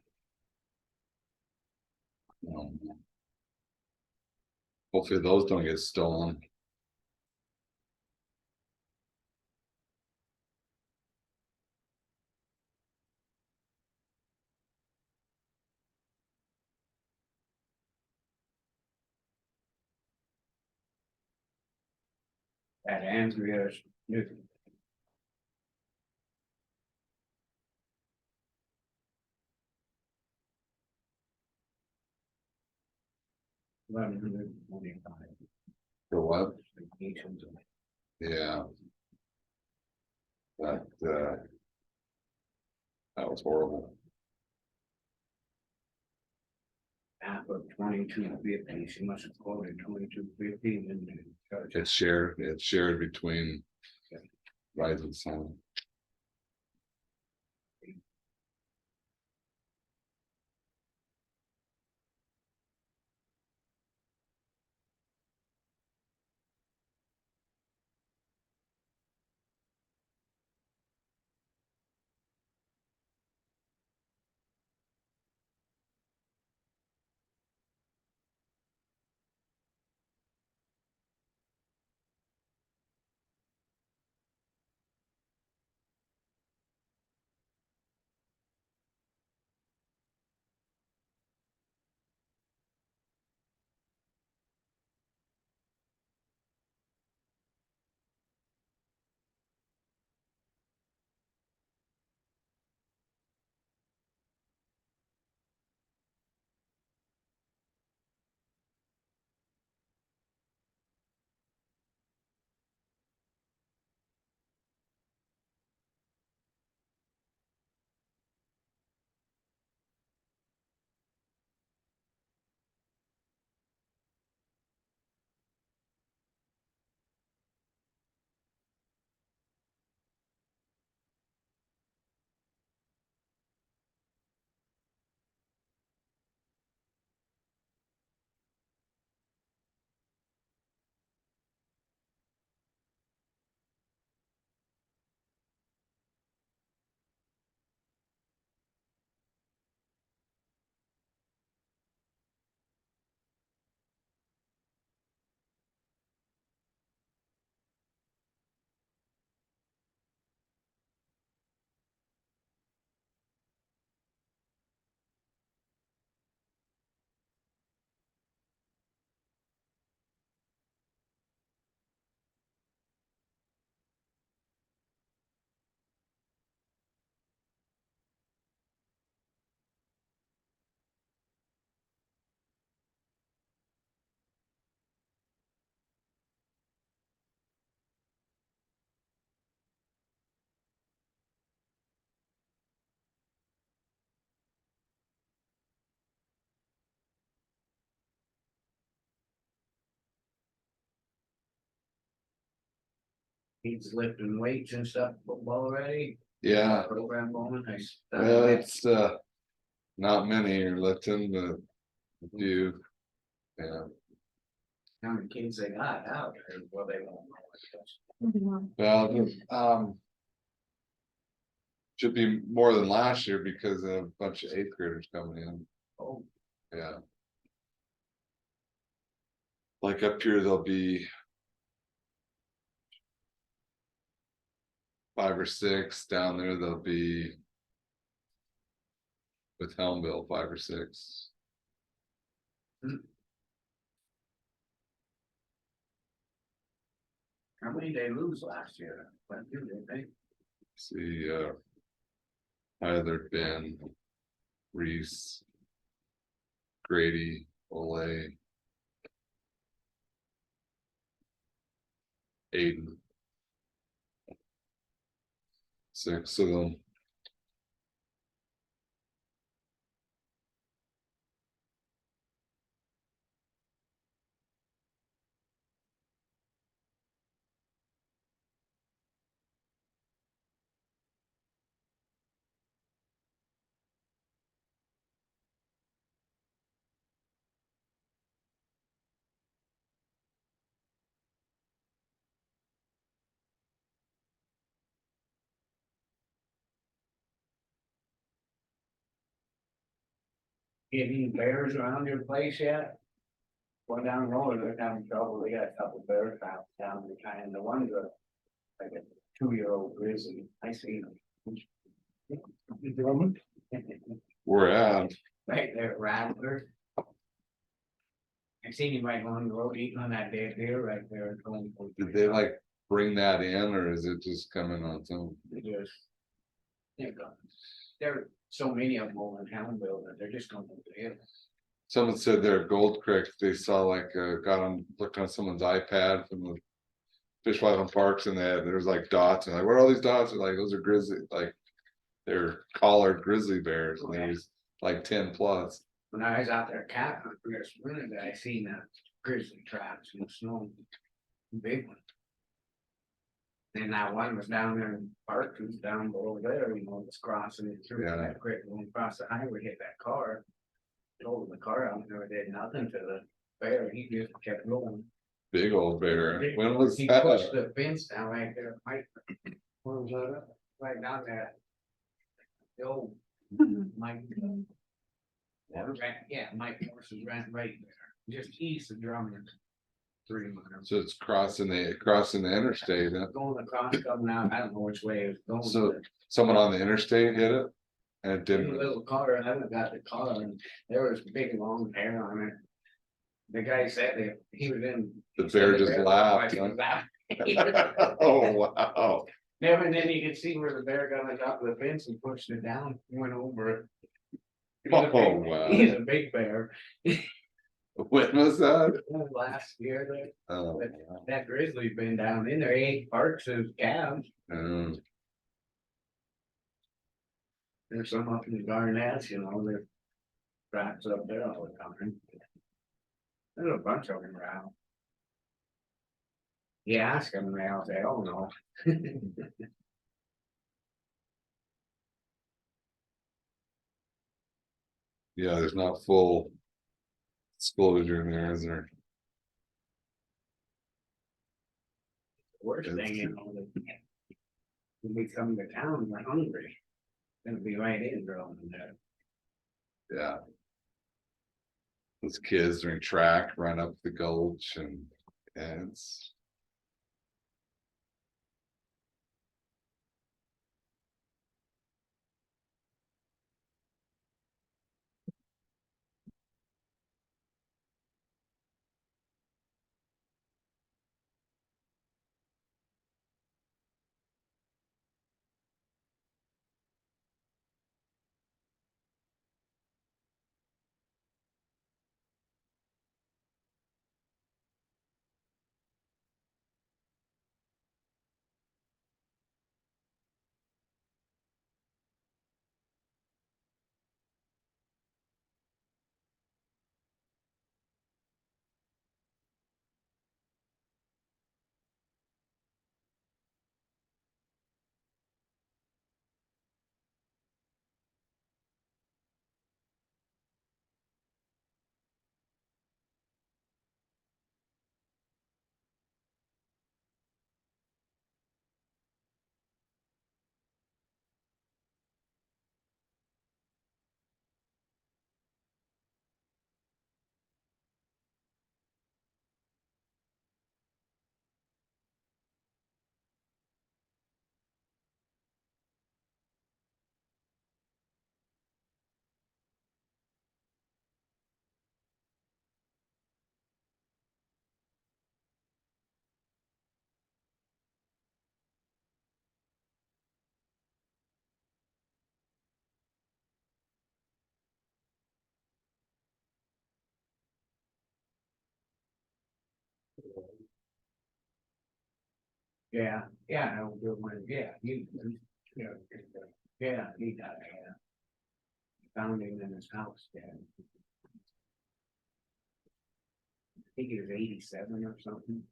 Hopefully those don't get stolen. At Andrea's. New- 1125. For what? Vacations. Yeah. That was horrible. Half of 2250, she must have quoted 2250 and then. It's shared between. Rise and Sun. He's lifting weights and stuff already. Yeah, Program going, it's not many are lifting, but a few. Yeah, How many kids they got out there, well, they won't. well, should be more than last year because a bunch of eighth graders coming in, Oh, yeah. Like up here, there'll be 5 or 6, down there there'll be. With Helmville, 5 or 6. how many they lose last year? What do they think? See, Tyler, Ben, Reese, Grady, Ole, Aiden. 6 of them. Get any bears around your place yet? Going down the road, they're having trouble, they got a couple bears out down the kind, the one's like a 2-year-old grizzly, I see them. We're at, Right there, Rattler. I seen him right along the road eating on that dead deer right there. did they like bring that in, or is it just coming on its own? Just. There are so many of them over in Townville that they're just going to the hill. Someone said there at Gold Creek, they saw like, looked on someone's iPad from the Fish Wildlife and Parks, and there was like dots, and like, what are all these dots? And like, those are grizzly, like, they're collared grizzly bears, and there's like 10 plus. When I was out there cat hunting this winter, I seen that grizzly traps in the snow. Big one. And that one was down there in Park, who's down below there, you know, it's crossing it through Yeah. that creek, going across the highway, hit that car. Told the car out there, did nothing to the bear, he just kept going. Big old bear. When was He that? pushed the fence down right there, right, Where was that at? right down there. The old Mike. Yeah, Mike Morris's ran right there, just east of Drummond. 3 miles. So it's crossing the interstate, huh? Going across, coming out, I don't know which way it was So going. someone on the interstate hit it? And it In a didn't, little car, I haven't got the car, and there was big long hair on it. The guy said that he was in. the bear just laughed. He huh? was laughing. Oh, wow. Never, and then you could see where the bear got on top of the fence and pushed it down, went over it. He's a Oh, big- wow. He's a big bear. When was that? Last year, Oh, that grizzly's been down in there, he ate parts of calves. wow. There's some up in the Garnets, you know, there's tracks up there all the time. There's a bunch of them around. You ask them, and they'll say, oh no. Yeah, there's not full disclosure in there, is there? Worst thing, you know, that when we come to town, we're hungry. Gonna be right in growing there. Yeah. Those kids during track run up the gulch and it's. Yeah, yeah, I was good one, yeah, yeah, yeah, he died, yeah. Found him in his house, yeah. I think he was 87 or something.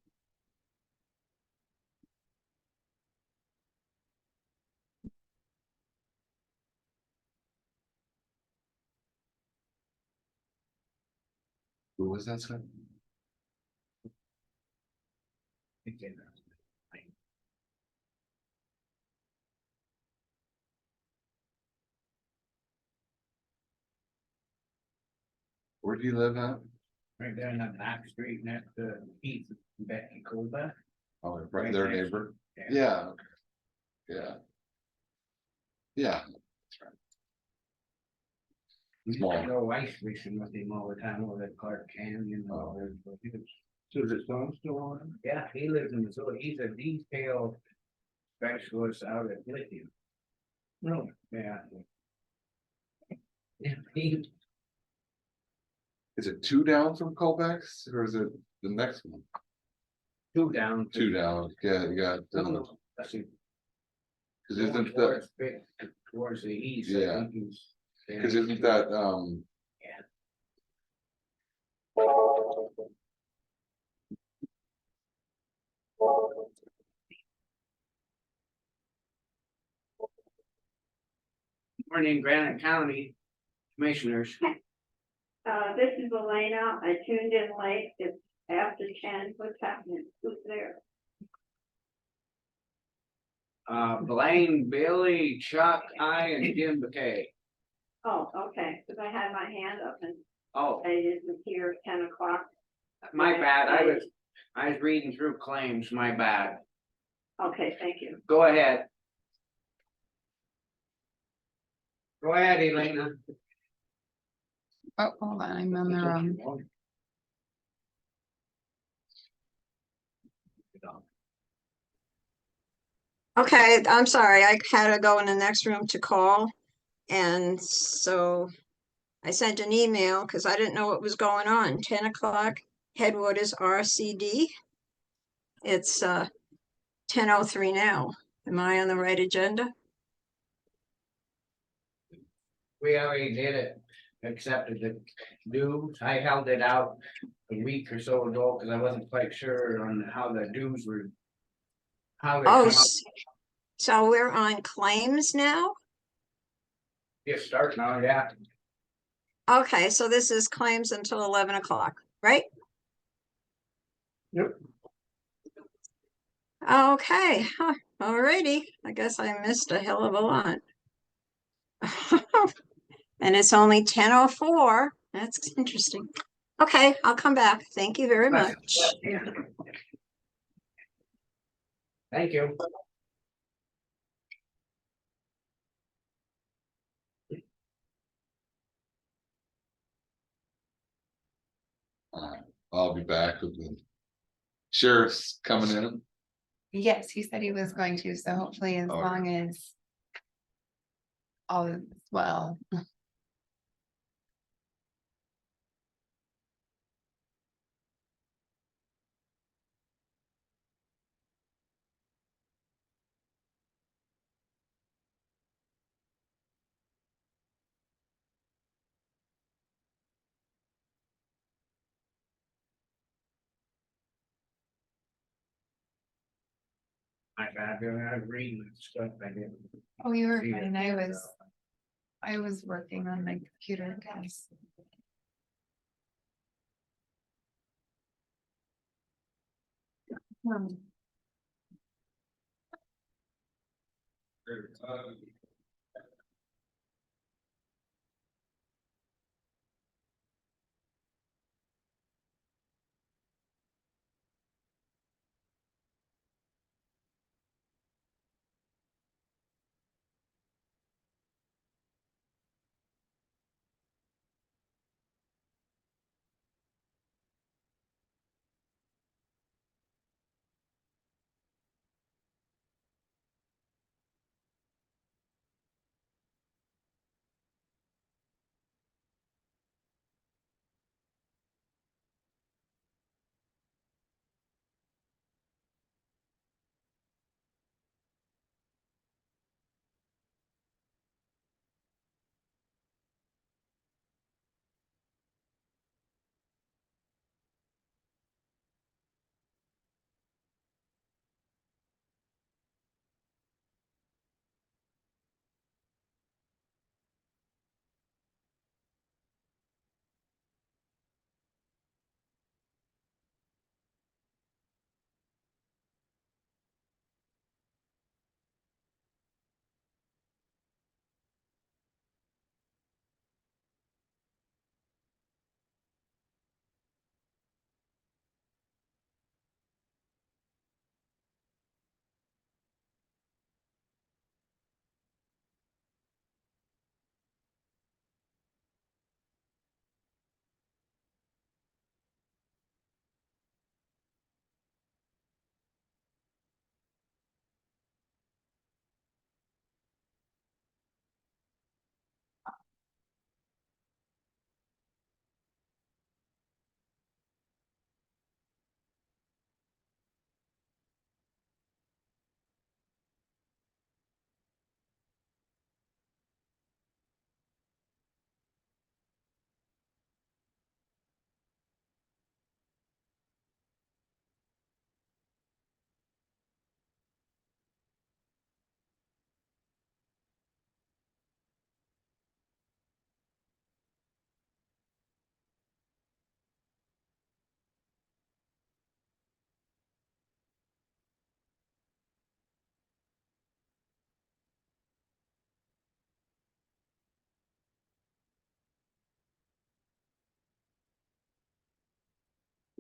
Who was that, son? It's in Where do you live at? Right there in that back street next to Keith and Becky Colback. Oh, right Right there, next. neighbor. Yeah. Yeah, okay. Yeah. Yeah. That's right. We used Small. to go ice fishing with him all the time over at Clark Canyon. Oh. He was So his son still on? Yeah, he lives in Missouri. He's a detail specialist out at Lithium. No. Yeah. Yeah, he, Is it two down from Colbeck's or is it the next one? two down. Two down, yeah, you got, No, no, that's it. cause Going isn't that, towards the east. I Yeah. think he's- cause isn't that, Morning, Granite County Commissioners. This is Elena. I tuned in late. It's after 10. What's happening? Who's there? Blaine, Billy, Chuck, I, and Jim McKay. Oh, okay, because I had my hand up and Oh, I didn't hear 10 o'clock. my bad. I was reading through claims, my bad. Okay, thank you. Go ahead. Go ahead, Elena. Oh, hold on, I'm on the wrong. Okay, I'm sorry, I had to go in the next room to call. And so I sent an email because I didn't know what was going on. 10 o'clock, Headwaters RCD. It's 10:03 now. Am I on the right agenda? We already did it, accepted the dues. I held it out a week or so ago because I wasn't quite sure on how the dues were. How they Oh, come up. so we're on claims now? Just start now, yeah. Okay, so this is claims until 11 o'clock, right? Yep. Okay, alrighty. I guess I missed a hell of a lot. And it's only 10:04. That's interesting. Okay, I'll come back. Thank you very much. Thank you. I'll be back with the sheriff's coming in. Yes, he said he was going to, so hopefully as Okay. long as all is well. My bad, I was reading stuff I didn't. Oh, you were see it. fine. I was working on my computer, guys.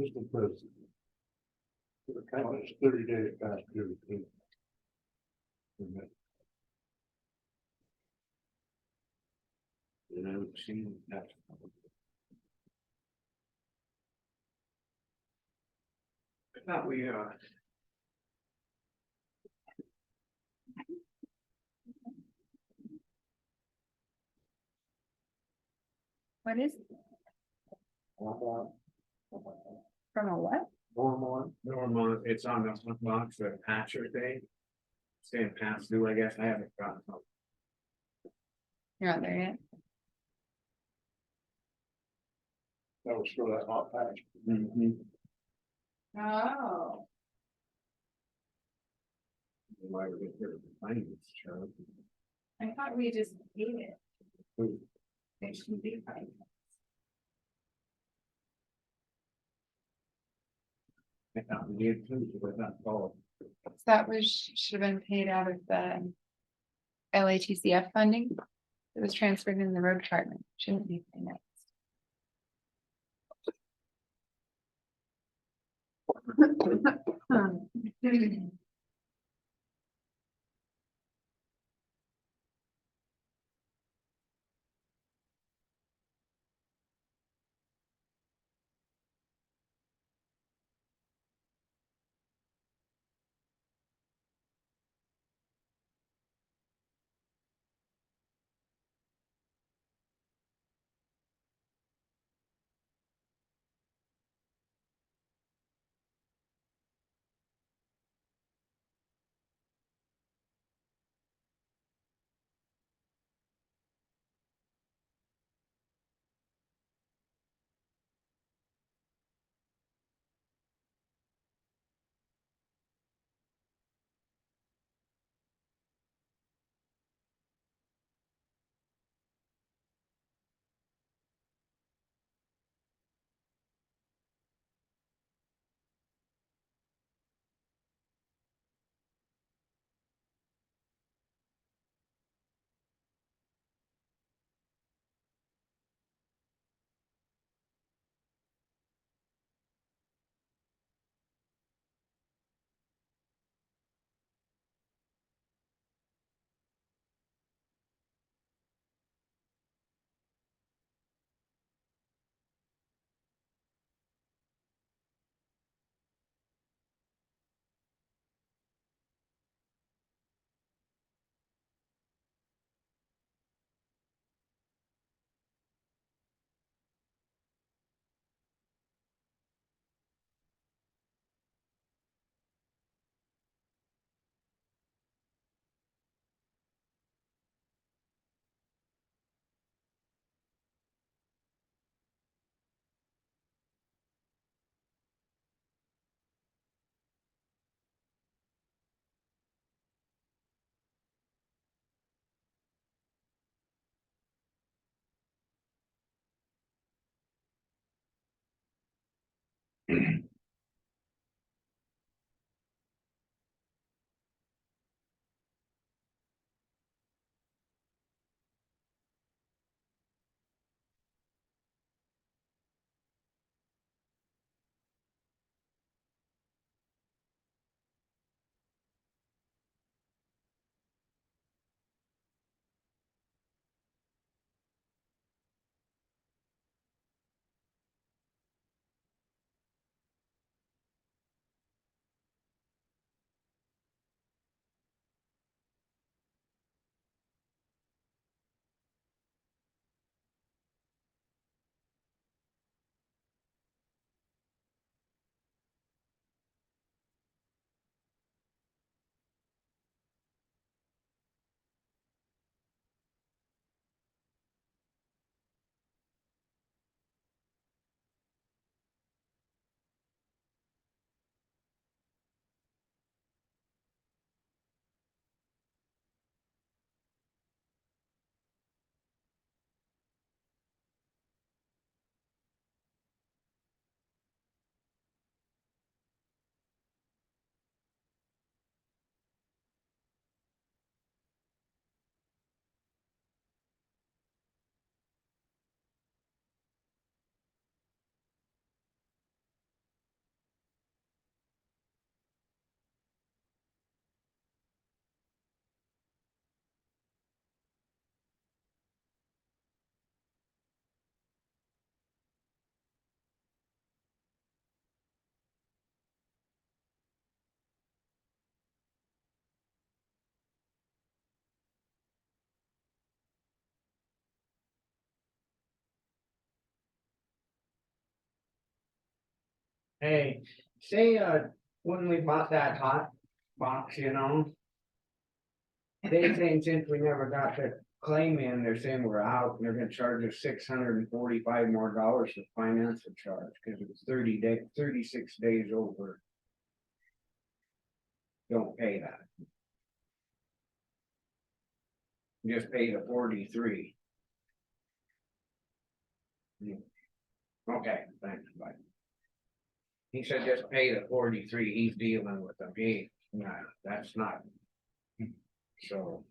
Just because. The account is 30 days past due. too. You know, see, that's. I thought we, What is, from a what? Normal, it's on the front box, the Patcher Day. Saying past due, I guess, I haven't gotten home. You're not there yet? That was for that hot patch. Oh. Why would it hurt the finance, Charlie? I thought we just paid it. Who? It should be fine. I thought we did too, so it's not called. That was, should have been paid out of the LATCF funding. It was transferred in the road department, shouldn't be financed. Hey, say, when we bought that hot box, you know. They saying since we never got the claim in, they're saying we're out, and they're gonna charge us $645 more for finance and charge, cause it was 36 days over. Don't pay that. Just pay the 43. Okay, thanks, bye. He said just pay the 43, he's dealing with them, no, that's not. So.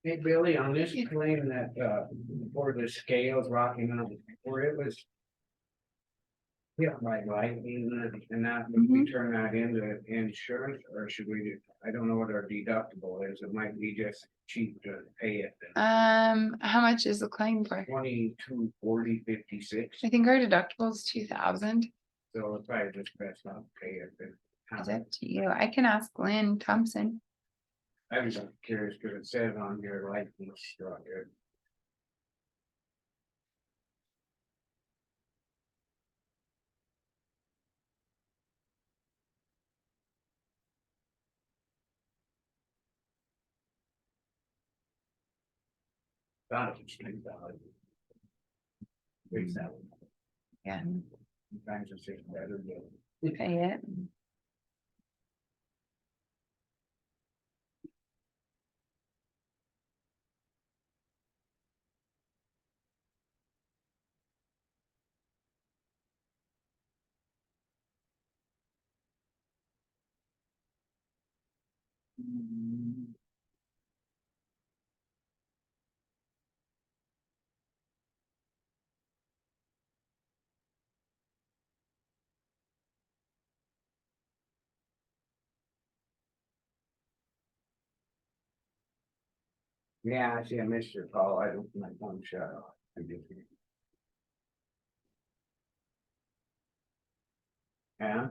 Hey, Billy, on this claim that, for the scales rocking up, where it was. Yeah, by lightning and that, would we turn that into insurance, or should we, I don't know what our deductible is, it might be just cheap to pay it. How much is the claim for? 22, 40, 56, I think our deductible is 2,000. so it's probably just best not to pay it. It's up to you. I can ask Lynn Thompson. I was curious, because it says on your license struck it. Thought it was $3. $3,000. Yeah, Sometimes it's just better to. pay it. Yeah, I see I missed your call. I don't, my phone shut off. I did. Yeah.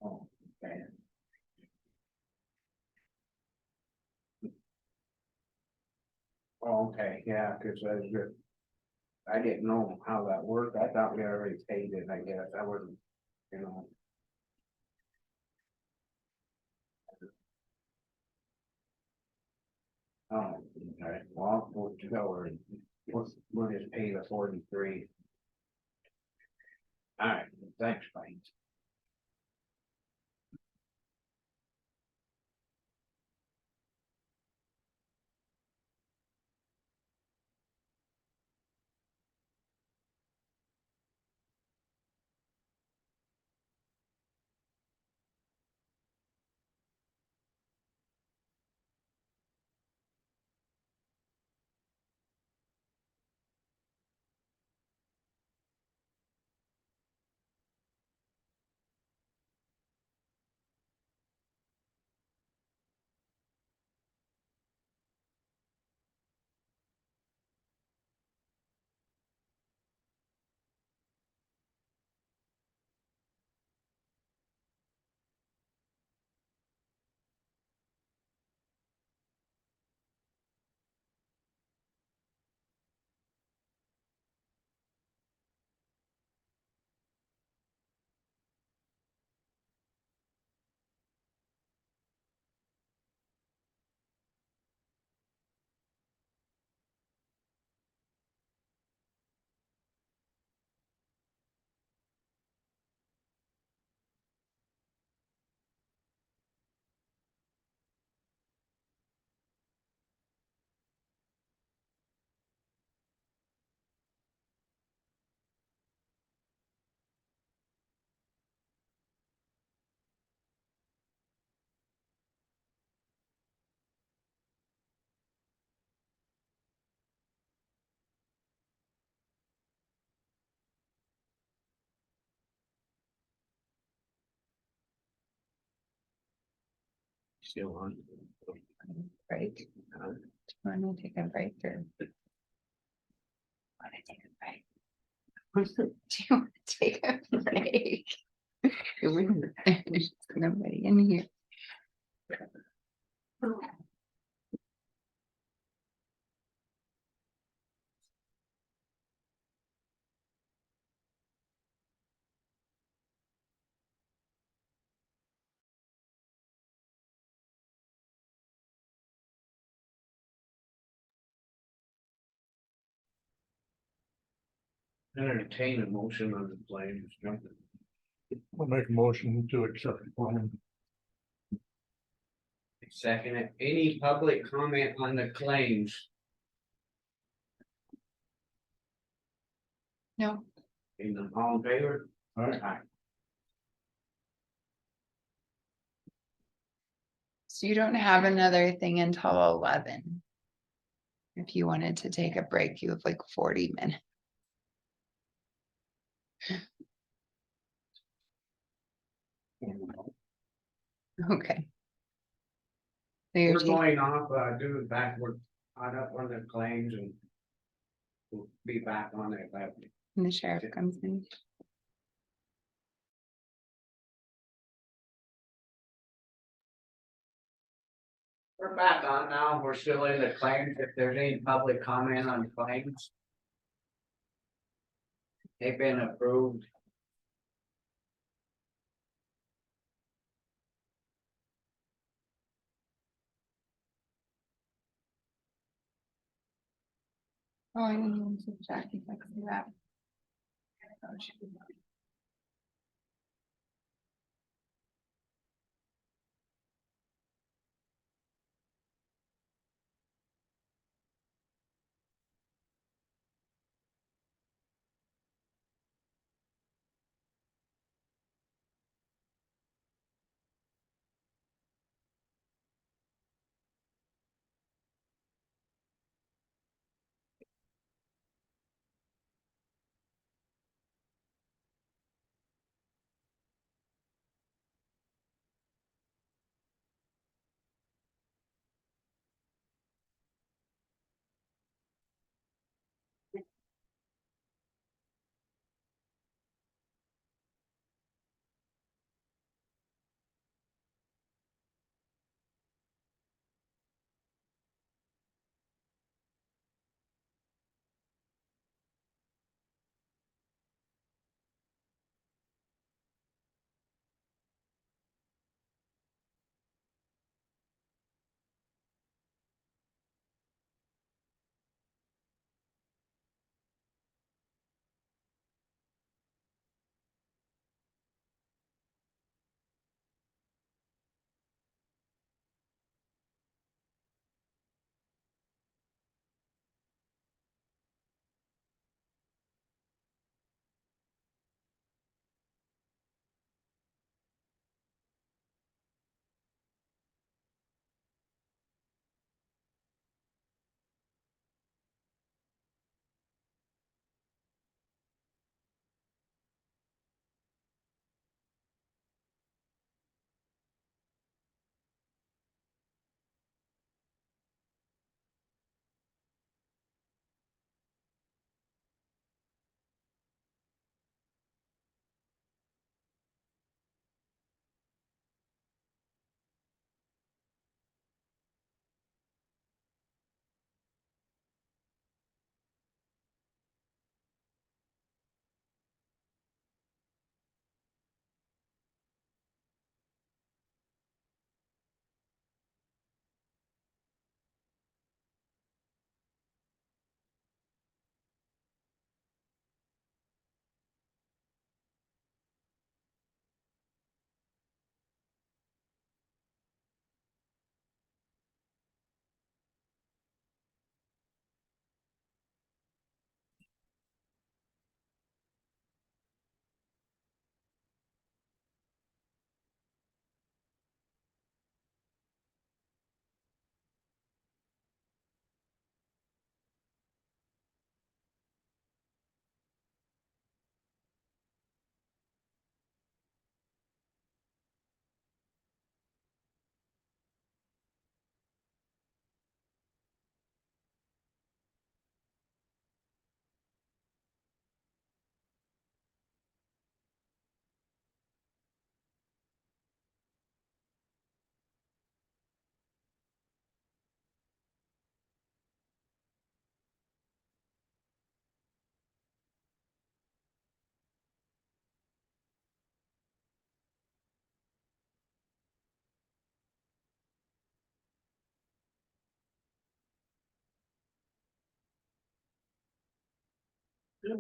Oh, okay. Oh, okay, yeah, cause I was good. I didn't know how that worked. I thought we already paid it, I guess. I wasn't, you know. Oh, okay, well, we'll go, we'll just pay the 43. All right, thanks, Mike. Still on. Break. Want to take a break or? Want to take a break? Do you want to take a break? There's nobody in here. Entertain a motion on the claims, jumping. I'll make a motion to accept the plan. Second, it. Any public comment on the claims? No, In all in favor? All right, Aye. so you don't have another thing until 11. If you wanted to take a break, you have like 40 minutes. Okay. So you're We're taking, going off, doing backward, on up on the claims and. We'll be back on it, but the sheriff comes in. we're back on now. We're still in the claims. If there's any public comment on claims. They've been approved. Oh, I didn't even see Jackie texting that. Oh, she did not.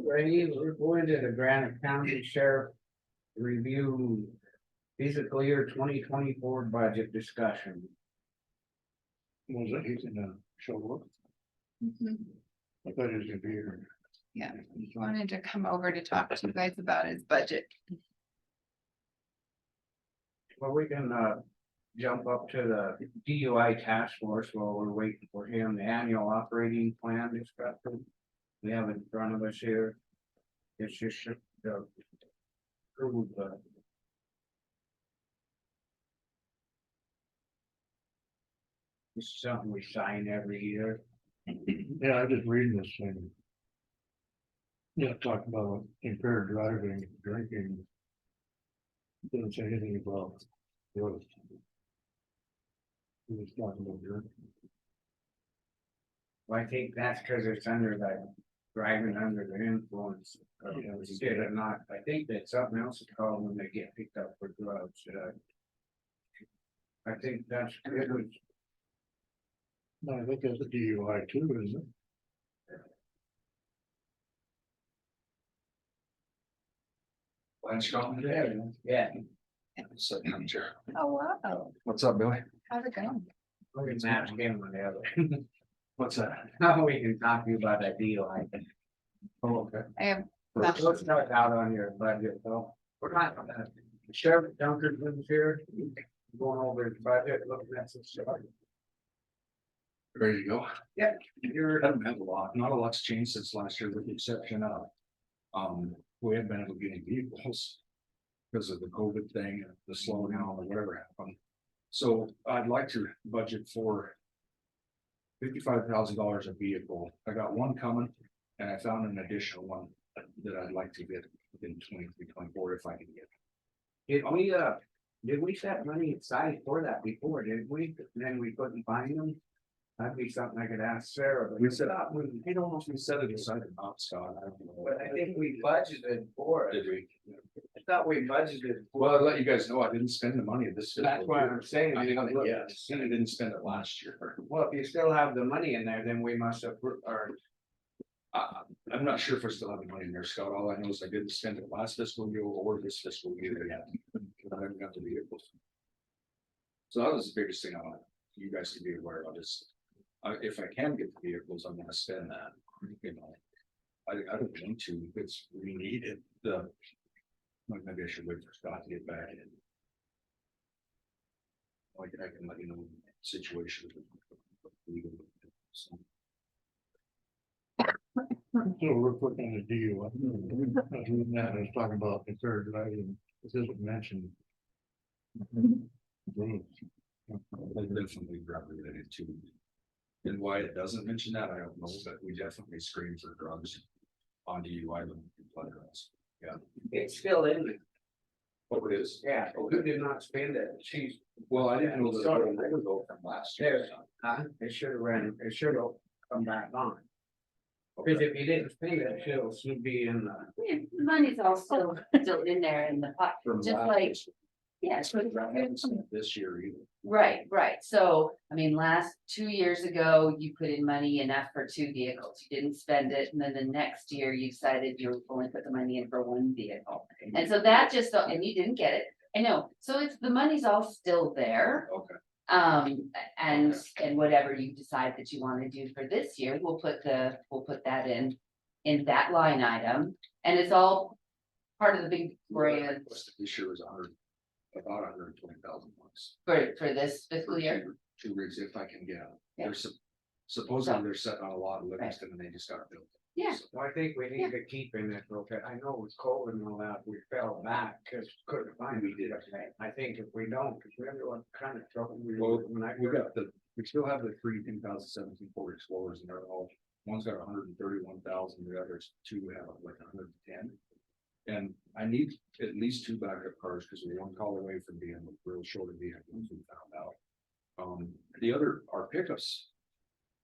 Ready, we're going to the Granite County Sheriff review fiscal year 2024 budget discussion. Was it, he's gonna show up? Mhm. I thought he was gonna be here. Yeah, he wanted to come over to talk to you guys about his budget. Well, we can jump up to the DUI task force while we're waiting for him, the annual operating plan discussion. We have it in front of us here. It's just approve, it's something we sign every year. Yeah, I just reading this thing. Yeah, talk about impaired driving, drinking. Didn't say anything about. Drugs. He was talking about drinking. Well, I think that's because it's under the driving under the influence. Instead of not, I think that something else is called when they get picked up for drugs. I think that's, it was, No, I think that's a DUI too, isn't it? Yeah. Oh, wow. What's up, Billy? How's it going? Look at Matt's game on the other. What's that? Now we can talk to you about that deal, I think. Oh, okay. I have, Let's start out on your budget, though. We're not, Sheriff Dunker's been here, going over his budget, looking at some stuff. Ready to go? You're, Haven't had a lot, not a lot's changed since last year with the exception of. We haven't been able to get any vehicles. Because of the COVID thing, and the slowdown or whatever happened. So I'd like to budget for. $55,000 a vehicle. I got one coming and I found an additional one that I'd like to get within 23-24 if I can get. did we set money aside for that before, did we? Then we couldn't find them? That'd be something I could ask Sarah, but We said, I don't know if we set it aside or not, Scott. I don't know. but I think we budgeted for it. Did we? I thought we budgeted. Well, I'll let you guys know, I didn't spend the money this. That's fiscal what year. I'm saying. I didn't, yes, and I didn't spend it last year. Well, if you still have the money in there, then we must have, or, I'm not sure if I still have the money in there, Scott. All I know is I didn't spend it last fiscal year or this fiscal year yet. I haven't got the vehicles. So that was the biggest thing I want you guys to be aware of is, if I can get the vehicles, I'm gonna spend that, you know. I don't want to, if it's we needed the. Maybe I should wait for Scott to get back in. I can let you know the situation. So, So we're putting a deal. I was reading that, I was talking about the third, right, and this isn't mentioned. I definitely drug related too. And why it doesn't mention that, I don't know, but we definitely screen for drugs on DUI. Blood drugs. Yeah, it's still in there. oh, it is. Yeah, who did not spend it? She's, Well, I didn't know that. I would go from last year. it should have ran, it should have come back on. Because if you didn't spend it, she'll should be in the. Yeah, money's all still in there in the pot, From just last like, year. yeah, so- I haven't seen it this year either. right, so, I mean, 2 years ago, you put in money enough for 2 vehicles, you didn't spend it, and then the next year you decided you were going to put the money in for 1 vehicle. And so that just, and you didn't get it, I know, so it's, the money's all still there. Okay. And whatever you decide that you wanna do for this year, we'll put that in that line item, and it's all part of the big brand This year was about 120,000 bucks. for this fiscal year. 2 rigs if I can get them. Yeah. They're supposedly they're setting on a lot of Livingston and they just got built. Yeah. Well, I think we need to keep in it, okay, I know it was cold and all that, we fell back, cause couldn't find it. I think if we don't, cause remember what kind of trouble we Well, were when I. We got we still have the 3 2017 Ford Explorers and they're all, one's got 131,000, the others 2 have like 110. And I need at least 2 backup cars because we're 1 call away from being real short of vehicles, we found out. The other, our pickups,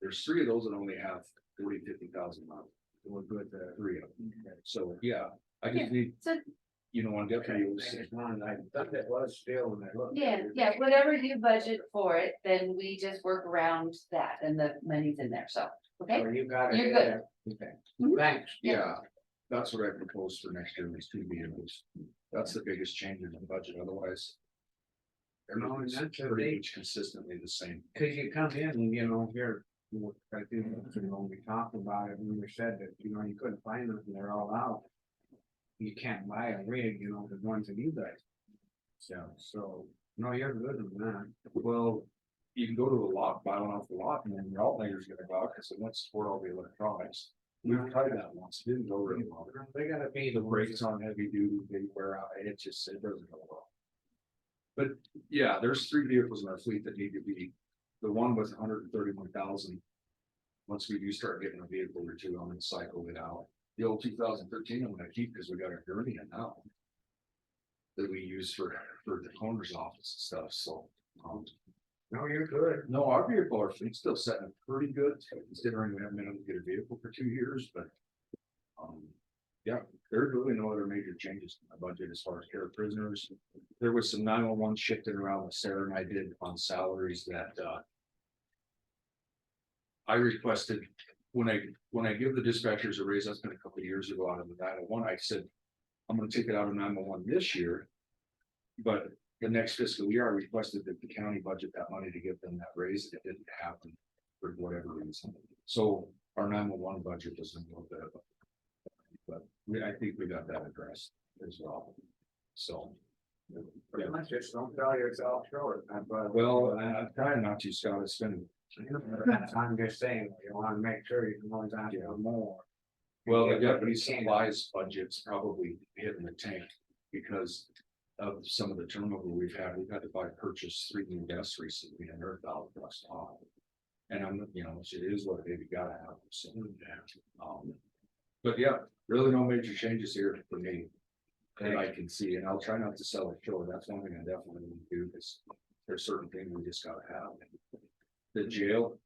there's 3 of those that only have 50,000 miles. We're good, 3 of them. So, yeah, I just need, So, on deputy. There's one, I thought it was still when I looked. yeah, whatever you budget for it, then we just work around that and the money's in there, so, okay? So you got it. You're in good. there. Okay, Mhm. thanks. Yeah, that's what I proposed for next year, is 2 vehicles. That's the biggest change in the budget, otherwise. No, and Everything's that's a pretty big- much consistently the same. Cause you come in, and here, I think, we talked about it, and we said that, you couldn't find them, and they're all out. You can't buy a rig, the ones that you guys. So, no, you're good on that. Well, you can go to a lot, buy one off the lot, and then your alternator's gonna go out, cause it wants to support all the electronics. We've tried that once, it didn't go really well. They gotta be The brakes on heavy duty, they wear out, it doesn't go well. But, yeah, there's 3 vehicles in our fleet that need to be, the one with 131,000. Once we do start getting a vehicle or 2, I'm gonna cycle it out. The old 2013, I'm gonna keep, because we got a gurney in now. That we use for the coroner's office and stuff, so. No, you're good. No, our vehicle, our fleet's still setting pretty good, considering we haven't been able to get a vehicle for 2 years, but. Yeah, there's really no other major changes in my budget as far as care of prisoners. There was some 911 shifting around with Sarah and I did on salaries that, I requested, when I give the dispatchers a raise, that's been a couple of years ago out of the 911, I said, I'm gonna take it out of 911 this year. But the next fiscal year, I requested that the county budget that money to give them that raise, it didn't happen for whatever reason. So our 911 budget doesn't go there. But I think we got that addressed as well, so. Pretty much just don't sell yourself short. Well, I'm trying not to, Scott, it's been. I'm just saying, you wanna make sure you can always ask for more. Well, the Yeah, deputy but you can't. supplies budget's probably hitting the tank because of some of the turnover we've had. We've had to purchase 3 new desks recently and they're $1,000 off. And I'm, you know, it is what it is, you gotta have. So, but yeah, really no major changes here for me that I can see, and I'll try not to sell it short. That's one thing I definitely need to do, because there's certain things we just gotta have. The jail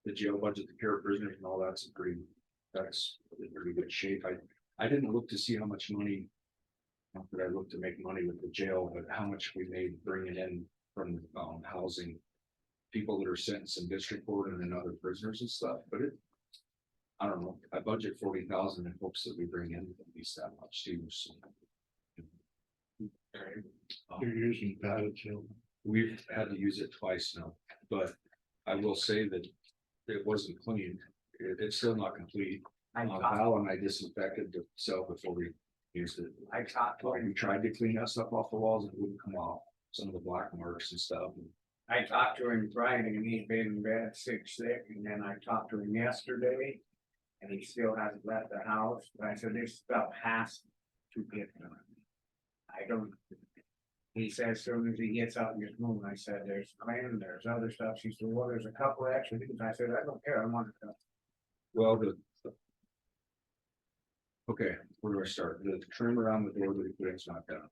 budget, the care of prisoners and all that's that's in pretty good shape. I didn't look to see how much money. Not that I looked to make money with the jail, but how much we made bringing in from housing. People that are sentenced in district court and then other prisoners and stuff, but I don't know, I budget 40,000 in hopes that we bring in at least that much too, so. You're using padded jail. We've had to use it twice now, but I will say that it wasn't clean. It's still not complete. Val and I disinfected the cell before we used it. I talked to him, We tried to clean that stuff off the walls and it wouldn't come off, some of the black marks and stuff. I talked to him Friday and he's been in bed sick, and then I talked to him yesterday. And he still hasn't left the house, but I said, this stuff has to get done. I don't. He said, as soon as he gets out and gets moving, I said, there's cleaning, there's other stuff. She said, well, there's a couple of extra things. I said, I don't care, I want it done. Well, okay, where do I start? The trim around the door that he put in's not done.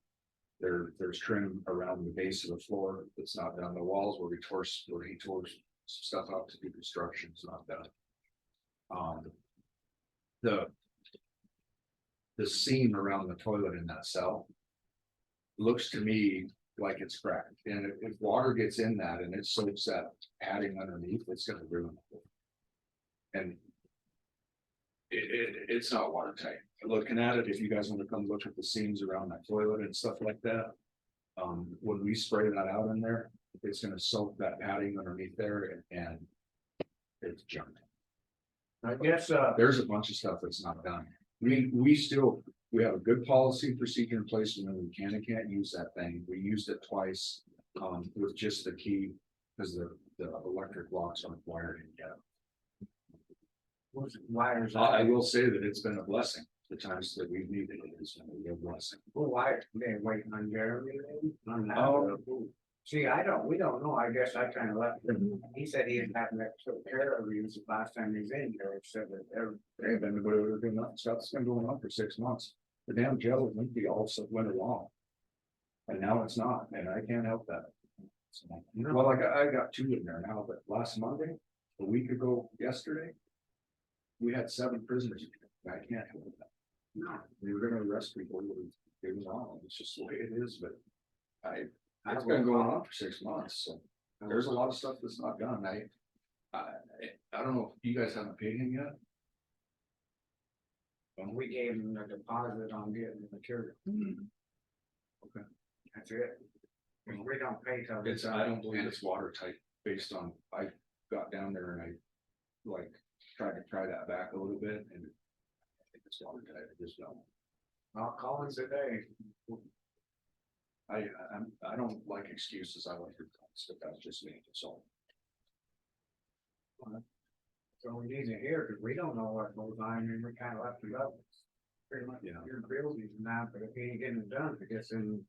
There's trim around the base of the floor that's not done. The walls where he tore some stuff out to do construction is not done. The seam around the toilet in that cell looks to me like it's cracked, and if water gets in that and it soaks that padding underneath, it's gonna ruin it. And it's not watertight. Looking at it, if you guys want to come look at the seams around that toilet and stuff like that, when we spray that out in there, it's gonna soak that padding underneath there and it's junk. I guess, There's a bunch of stuff that's not done. We have a good policy procedure in place when we can and can't use that thing. We used it twice, with just the key, because the electric locks aren't wired in yet. wires. I will say that it's been a blessing. The times that we've needed it has been a real blessing. Well, why, they waiting on Jeremy then? On that? Oh. See, we don't know, I guess I kind of left him, he said he didn't have that took care of you the last time he was in here, said that Hey, then it would have been nothing. Stuff's been going on for 6 months. The damn jail was empty all of went along. And now it's not, and I can't help that. So, well, I got 2 in there now, but last Monday, a week ago, yesterday. We had 7 prisoners. I can't help that. No, they were gonna arrest people. It was wrong. It's just the way it is, but it's been going on for 6 months, so there's a lot of stuff that's not done. I don't know if you guys haven't paid him yet. we gave him the deposit on getting the material. Okay. That's it. If we don't pay till. I don't believe it's watertight based on, I got down there and I tried to pry that back a little bit and I think it's watertight. I just don't. I'll call him today. I don't like excuses. I like your thoughts, but that's just me, so. So we need to hear, because we don't know what goes on, and we kind of left it up. Pretty much, Yeah. your building and that, but if he ain't getting it done, I guess in.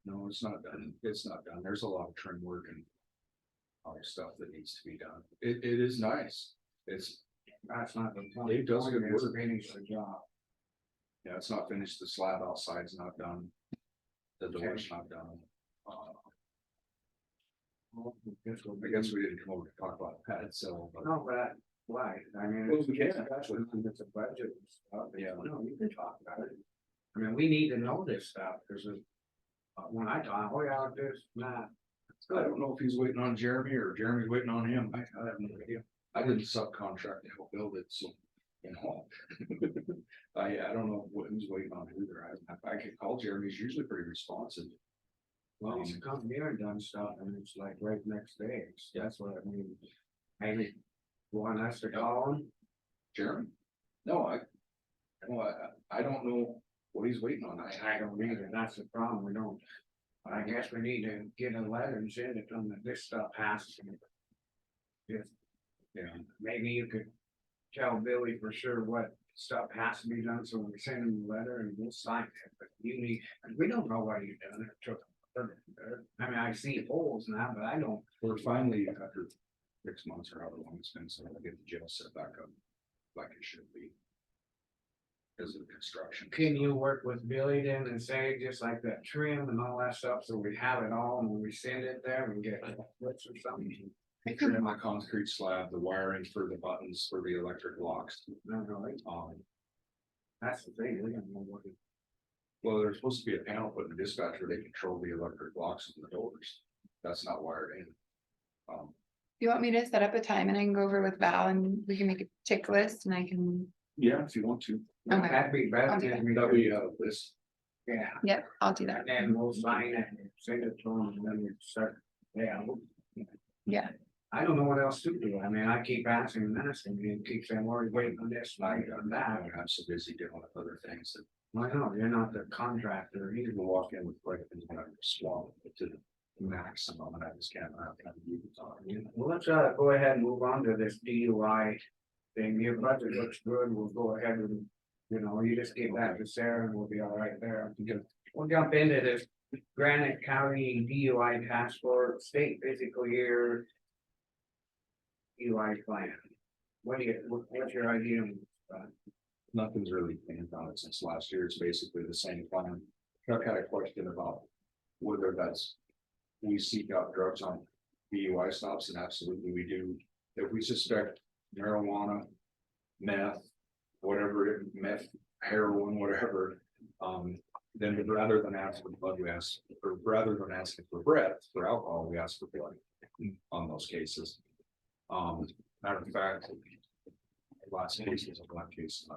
No, it's not done. It's not done. There's a lot of trim work and other stuff that needs to be done. It is nice. That's not the point. Dave does good The point is work. finish the job. Yeah, it's not finished. The slab outside's not done. The door's not done. I guess we didn't come over to talk about that, so. But No, but why? I mean. Well, we can. It's a budget and stuff. Yeah. No, you can talk about it. I mean, we need to know this stuff, because when I talk, oh yeah, this, that. I don't know if he's waiting on Jeremy or Jeremy's waiting on him. I have no idea. I didn't subcontract to help build it, so, you know. I don't know what who's waiting on who there. I could call Jeremy, he's usually pretty responsive. Well, he's come here and done stuff and it's like right next day. That's what I mean. Maybe want us to call him? Jeremy? No, I don't know what he's waiting on. I don't either. That's the problem. We don't. I guess we need to get a letter and send it to them that this stuff has to. If, Yeah, maybe you could tell Billy for sure what stuff has to be done, so we send him a letter and we'll sign it, but you need, and we don't know what he's done. It took. I mean, I see holes now, but I don't. we're finally after 6 months or however long it's been, so I get the jail set back up like it should be. Because of the construction. Can you work with Billy then and say just like that trim and all that stuff, so we have it all and when we send it there, we get clips or something? Trim my concrete slab, the wiring for the buttons for the electric locks. No, really. That's the thing, we don't know what it. Well, there's supposed to be a panel put in the dispatch where they control the electric locks and the doors. That's not wired in. You want me to set up a time and I can go over with Val and we can make a tick list and I can, Yeah, if you want to. Okay. That'd be better. I'll do that. than we That'll do. be this. Yeah, yep, I'll do that. and then we'll sign it and send it to them and then we start, yeah. Yeah. I don't know what else to do. I mean, I keep asking and asking, and keep saying, we're waiting on this, like on that. I'm so busy doing other things that I know, you're not the contractor you either. can walk in with like when I swallow it to the maximum and I just can't have time to use it on. Well, let's go ahead and move on to this DUI thing. Your budget looks good. We'll go ahead and, you just give that to Sarah and we'll be all right there. We'll jump into this Granite County DUI Task Force State Physical Year DUI plan. What's your idea? Nothing's really changed on it since last year. It's basically the same plan. Chuck had a question about whether we seek out drugs on DUI stops, and absolutely we do. If we suspect marijuana, meth, meth, heroin, whatever, then rather than ask for blood, rather than asking for breath, for alcohol, we ask for blood on those cases. Matter of fact, last case was a black case,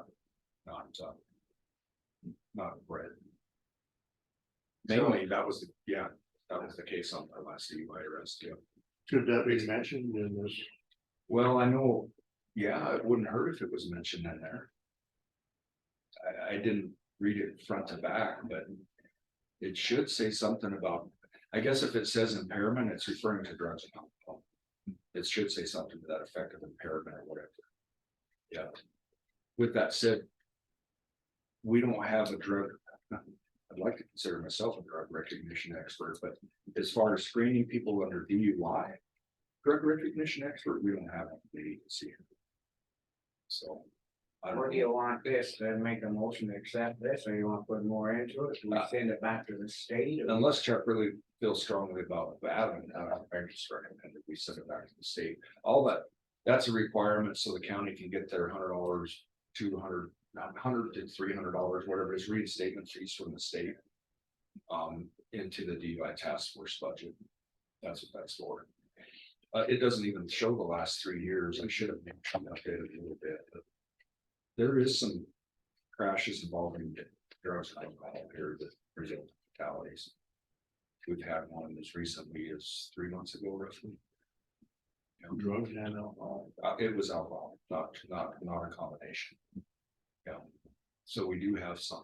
not bread. Mainly, that was the case on our last DUI arrest, yeah. Should that be mentioned in this? Well, I know, yeah, it wouldn't hurt if it was mentioned in there. I didn't read it front to back, but it should say something about, I guess if it says impairment, it's referring to drugs and alcohol. It should say something to that effect of impairment or whatever. Yeah. With that said, we don't have a drug. I'd like to consider myself a drug recognition expert, but as far as screening people under DUI, drug recognition expert, we don't have the agency. So. Or do you want this to make a motion to accept this, or you want to put more into it? We send it back to the state? Or- Unless Chuck really feels strongly about that, and I just recommend that we send it back to the state. All that's a requirement so the county can get their $100, $200, $100 to $300, whatever it is, reinstatement fees from the state. Into the DUI task force budget. That's what that's for. It doesn't even show the last 3 years. I should have updated a little bit, but there is some crashes involving drugs and alcohol here that result in fatalities. We've had one as recently as 3 months ago, roughly. Drugs and alcohol. It was alcohol, not a combination. Yeah, so we do have some.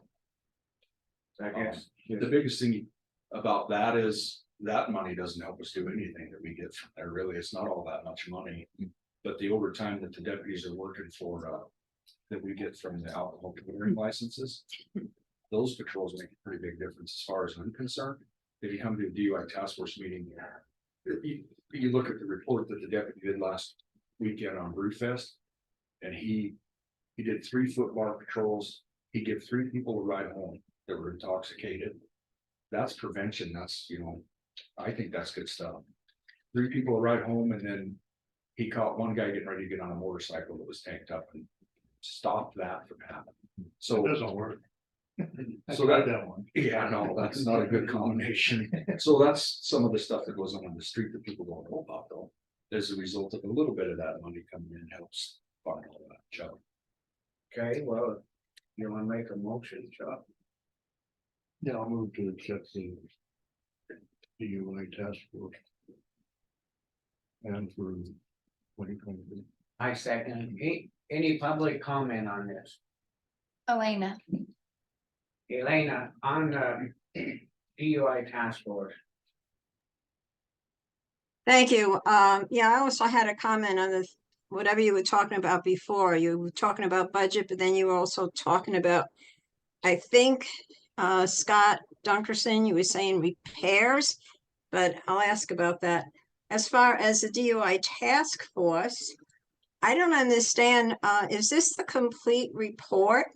I guess. The biggest thing about that is that money doesn't help us do anything that we get from there. Really, it's not all that much money. But the overtime that the deputies are working for, that we get from the alcohol clearing licenses, those patrols make a pretty big difference as far as I'm concerned. If you come to a DUI task force meeting, you look at the report that the deputy did last weekend on Brewfest, and he did 3 football patrols. He gave 3 people a ride home that were intoxicated. That's prevention. That's, I think that's good stuff. 3 people a ride home, and then he caught one guy getting ready to get on a motorcycle that was tanked up and stopped that from happening. So It doesn't work. So that one. Yeah, no, that's not a good combination. So that's some of the stuff that goes on the street that people don't know about, though. As a result of a little bit of that money coming in helps fund all that job. Okay, well, You wanna make a motion, Chuck? Yeah, I'll move to accept the DUI task force. And for 2023. I second. Any public comment on this? Elena, Elena, on the DUI task force. Thank you. Yeah, I also had a comment on this, whatever you were talking about before. You were talking about budget, but then you were also talking about, I think, Scott Dunkerson, you were saying repairs, but I'll ask about that. As far as the DUI task force, I don't understand, is this the complete report?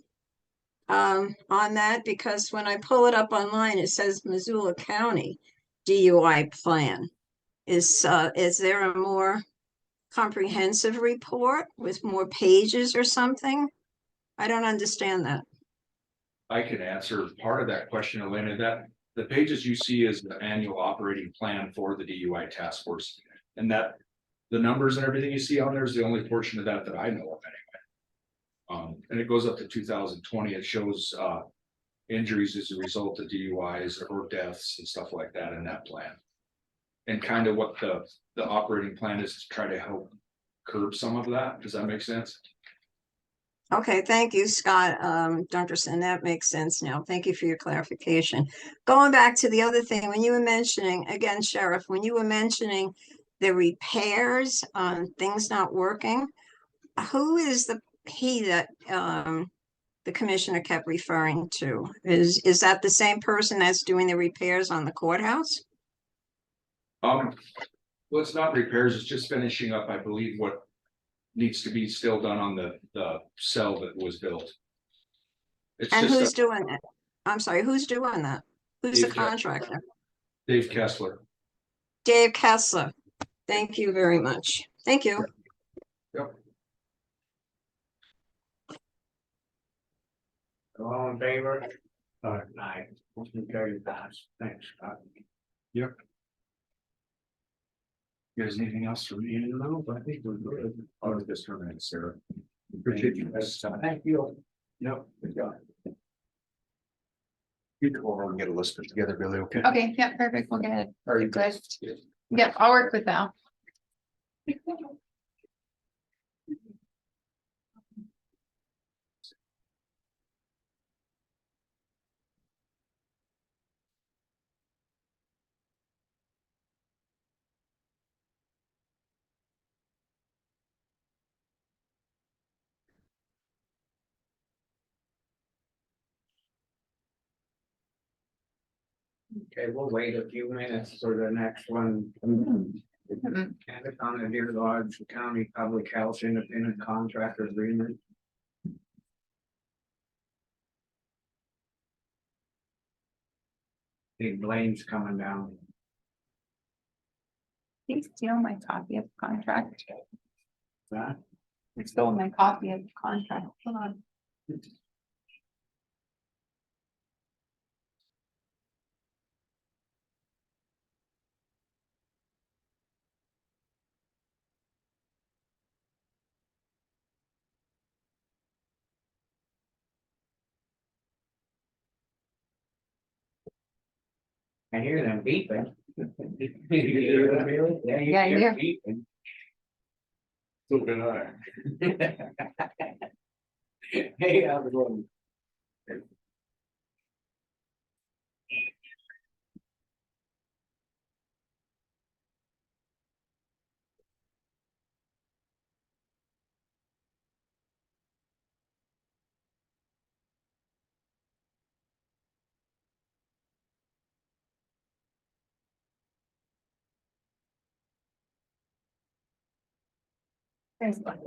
On that, because when I pull it up online, it says Missoula County DUI plan. Is there a more comprehensive report with more pages or something? I don't understand that. I can answer part of that question, Elena, that the pages you see is the annual operating plan for the DUI task force. And that the numbers and everything you see on there is the only portion of that that I know of anyway. And it goes up to 2020. It shows injuries as a result of DUIs or deaths and stuff like that in that plan. And kind of what the operating plan is to try to help curb some of that. Does that make sense? Okay, thank you, Scott Dunkerson. That makes sense now. Thank you for your clarification. Going back to the other thing, when you were mentioning, again, Sheriff, when you were mentioning the repairs on things not working, who is he that the commissioner kept referring to? Is that the same person that's doing the repairs on the courthouse? Well, it's not repairs, it's just finishing up, I believe, what needs to be still done on the cell that was built. It's And just who's doing it? I'm sorry, who's doing that? Who's the Dave Kessler. contractor? Dave Kessler. Dave Kessler. Thank you very much. Thank you. Yep. All in favor? Aye. Aye. Motion carried pass. Thanks, Scott. You guys, anything else from me? No, I think we're good. I'll just turn it, Sarah. Appreciate you guys. Thank you. Yep. You go over and get a list put together, Billy, okay? okay, yeah, perfect, we'll get it. Are you Good. Yep, I'll work with Val. Okay, we'll wait a few minutes for the next one. Mhm. Anaconda Deer Lodge County Public Health Independent Contractor Agreement. Big Blaine's coming down. He steal my copy of the contract. That, He stole my copy of the contract. Hold on. I hear them beeping. Yeah, you Yeah, hear yeah. beeping. So can I. Hey, how's it going? There's one.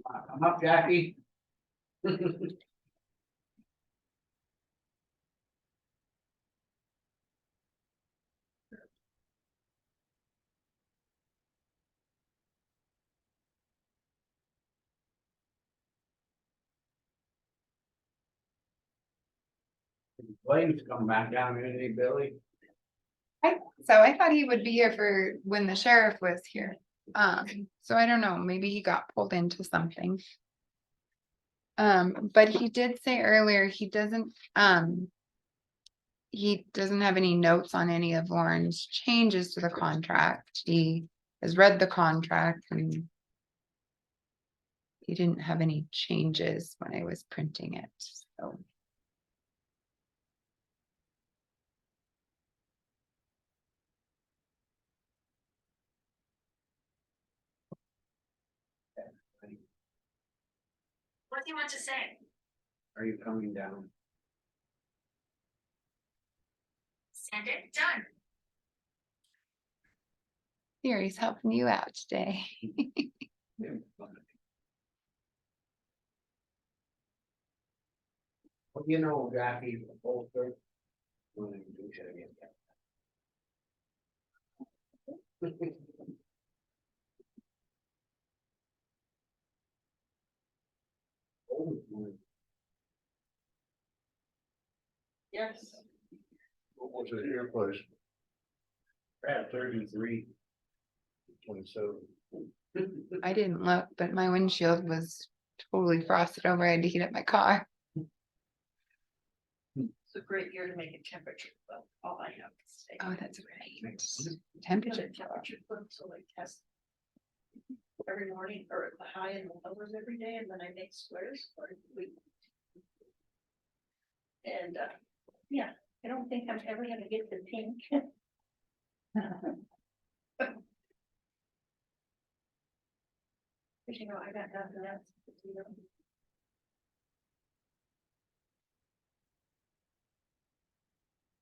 I'm up, Jackie. Blaine's come back down, isn't he, Billy? So I thought he would be here for when the sheriff was here. So I don't know, maybe he got pulled into something. But he did say earlier, he doesn't have any notes on any of Lauren's changes to the contract. He has read the contract and he didn't have any changes when I was printing it, so. What do you want to say? Are you coming down? Send it, done. Here, he's helping you out today. Well, you know, Jackie, the whole thing. We're gonna do it again. Yes. What was it, your place? At 33. 27. I didn't look, but my windshield was totally frosted over. I had to heat up my car. It's a great year to make a temperature, but all I have to say. Oh, that's right. Put a Temperature. temperature book, so I test every morning, or the high and the lowers every day, and then I make squares for the week. And, yeah, I don't think I'm ever gonna get the pink. But you know, I got nothing else to do.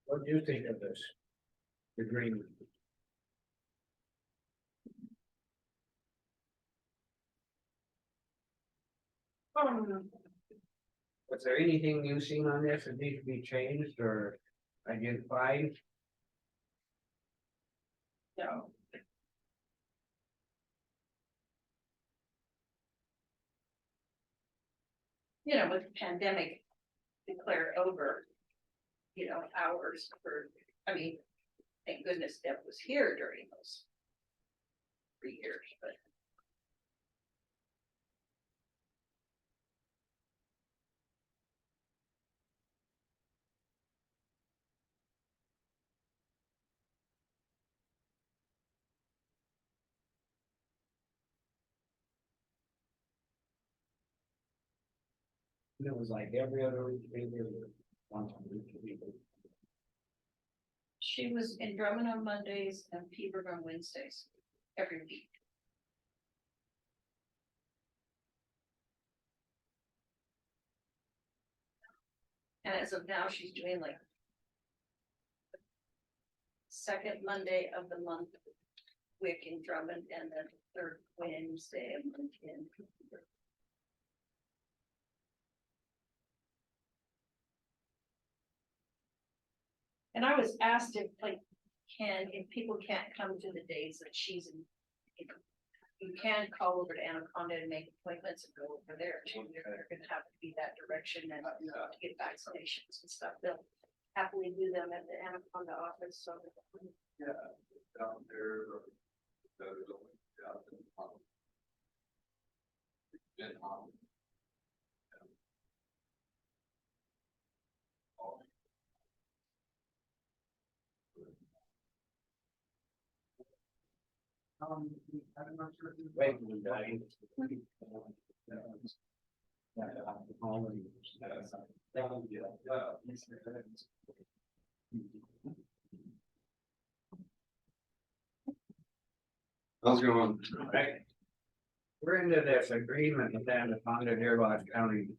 What do you think of this? Agreement. Was there anything you've seen on this that needs to be changed or identified? No. You know, with the pandemic declared over, you know, hours for, I mean, thank goodness Deb was here during those 3 years, but. It was like every other week, maybe once a week. She was in Drummond on Mondays and Peterborough on Wednesdays, every week. And as of now, she's doing like second Monday of the month, Wick in Drummond, and then third Wednesday of the month in Peterborough. And I was asked if like, if people can't come to the days that she's in. You can call over to Anaconda and make appointments and go over there too. They're gonna have to be that direction and to get vaccinations and stuff. They'll happily do them at the Anaconda office, so. Yeah, down there. Wait, guys. How's it going? Right. We're into this agreement with Anaconda Dearborn County.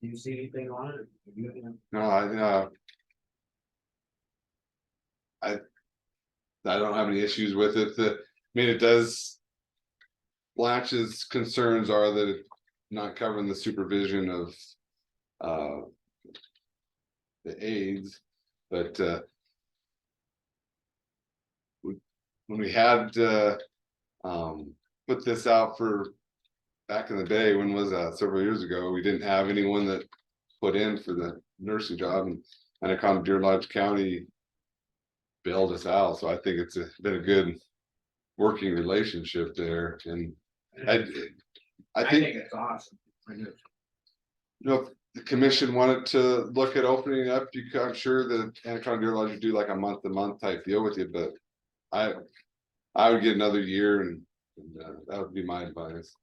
Do you see anything on it? No, I don't have any issues with it. I mean, it does. Blanche's concerns are that it's not covering the supervision of the aides, but when we had put this out for back in the day, when was that? Several years ago, we didn't have anyone that put in for the nursing job, and Anaconda Deer Lodge County bailed us out. So I think it's been a good working relationship there, and I think it's awesome. you know, if the commission wanted to look at opening up, I'm sure that Anaconda Deer Lodge would do like a month-to-month type deal with you, but I would get another year, and that would be my advice.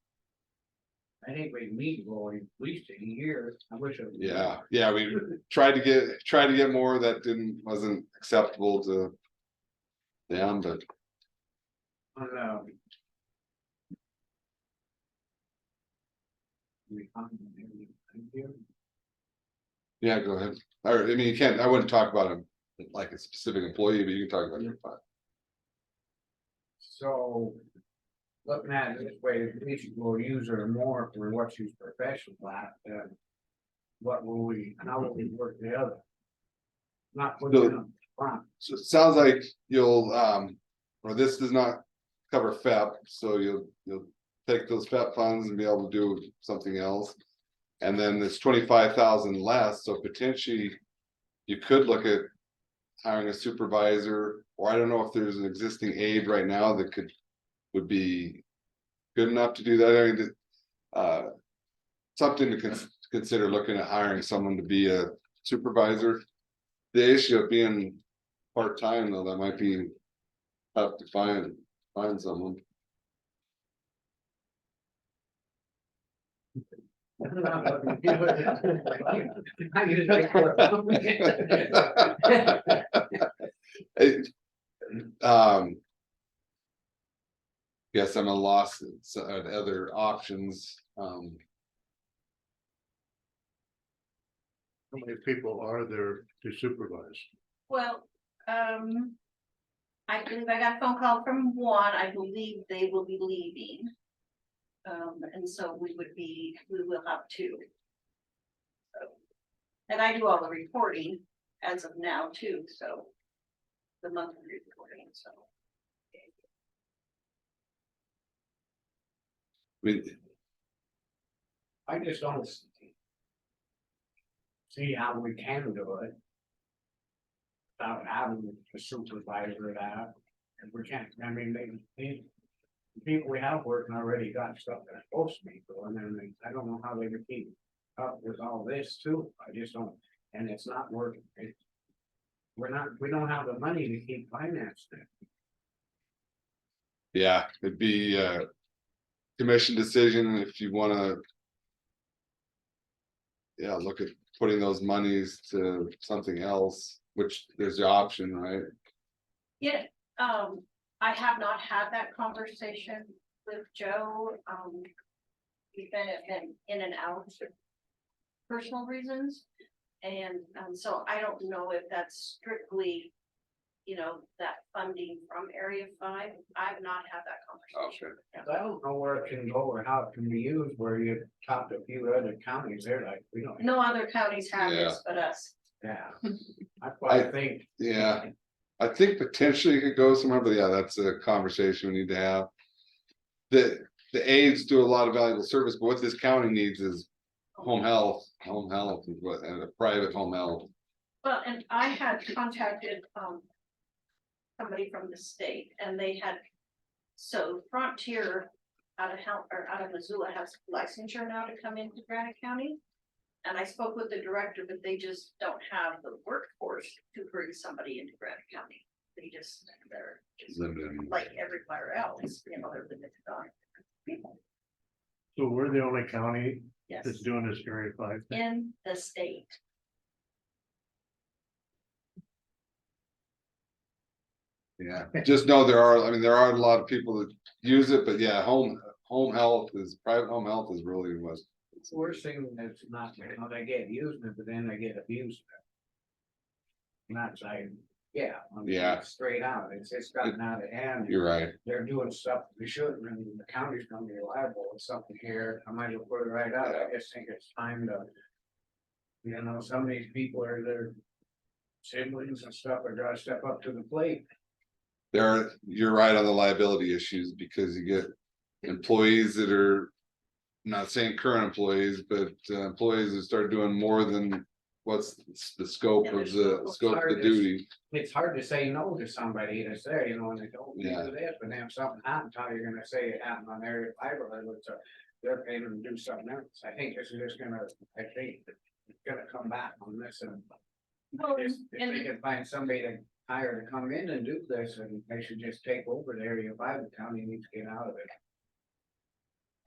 I think we need to go at least a year. I wish it. Yeah, we tried to get more that wasn't acceptable to them, but yeah, go ahead. Or I mean, you can't. I wouldn't talk about him like a specific employee, but you can talk about your file. So, looking at it this way, at least we'll use her more for what she's professional at, and how will we work together? Not putting it up front. So it sounds like you'll or this does not cover FEP, so you'll take those FEP funds and be able to do something else. And then there's 25,000 less, so potentially you could look at hiring a supervisor, or I don't know if there's an existing aide right now that would be good enough to do that. I mean, something to consider looking at hiring someone to be a supervisor. The issue of being part-time though, that might be tough to find someone. Guess I'm a loss at other options. How many people are there to supervise? Well, I believe I got a phone call from one. I believe they will be leaving. And so we will have two. So, and I do all the reporting as of now too, so the monthly reporting, so. I just don't see how we can do it without having a supervisor that, and we can't, I mean, the people we have working already got stuff that's supposed to be doing, and I don't know how they would keep up with all this too. I just don't, and it's not working. We don't have the money to keep financing it. Yeah, it'd be a commission decision if you wanna. Yeah, look at putting those monies to something else, which there's the option, right? Yeah, I have not had that conversation with Joe. We've been in and out for personal reasons. And so I don't know if that's strictly, that funding from Area 5. I've not had that conversation. I don't know where it can go or how it can be used, where you talk to a few other counties, they're like, we don't. No other counties have this but us. Yeah, that's what I think. Yeah. I think potentially it could go somewhere, but yeah, that's a conversation we need to have. The aides do a lot of valuable service, but what this county needs is home health is what, and a private home health. Well, and I had contacted, somebody from the state and they had, so Frontier out of health, or out of Missoula has licensure now to come into Granite County. And I spoke with the director, but they just don't have the workforce to bring somebody into Granite County. They're just Limited. like everywhere else, you know, they're limited on people. So we're the only county Yes, that's doing this area 5 thing. in the state. Yeah, just know there are a lot of people that use it, but yeah, private home health is really what's. Worst thing is not, you know, they get using it, but then they get abused. And that's like, yeah. I mean, Yeah. Straight out, it's gotten out of hand. You're right. They're doing stuff they shouldn't, and the county's gonna be liable with something here, I might as well put it right out, I just think it's time to. You know, some of these people are their siblings and stuff are gotta step up to the plate. You're right on the liability issues because you get employees that are. Not saying current employees, but employees that start doing more than what's the scope Yeah, of there's the no scope of the hardest. duty. It's hard to say no to somebody that's there, you know, when they don't Yeah. do this, but then if something happens, how you're gonna say it happened on their livelihood, so. They're paying them to do something else, I think this is just gonna, it's gonna come back on this and. Well, If they and can find somebody to hire to come in and do this, and they should just take over the area by the county needs to get out of it.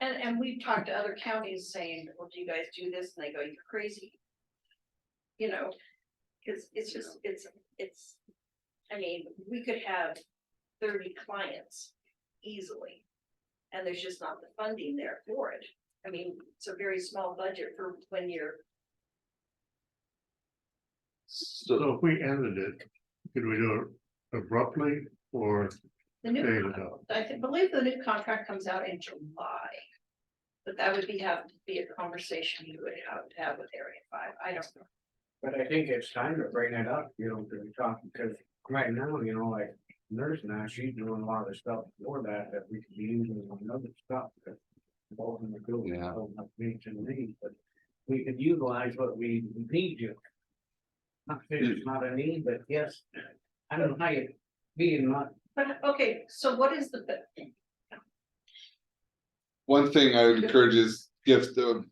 And we've talked to other counties saying, well, do you guys do this? And they go, you're crazy. You know, cause it's just, it's, I mean, we could have 30 clients easily. And there's just not the funding there for it. I mean, it's a very small budget for when you're, So if we ended it, could we do it abruptly or the new, phase it out? believe the new contract comes out in July. But that would have to be a conversation you would have to have with Area 5. I don't know. But I think it's time to bring it up, you know, to be talking, because right now, you know, like nurse now, she's doing a lot of stuff for that we could be using on other stuff. That both in the building, Yeah. don't have to meet in need, but we could utilize what we need to. Not that it's not a need, but yes, I don't know how you being not. But, okay, so what is the, One thing I would encourage is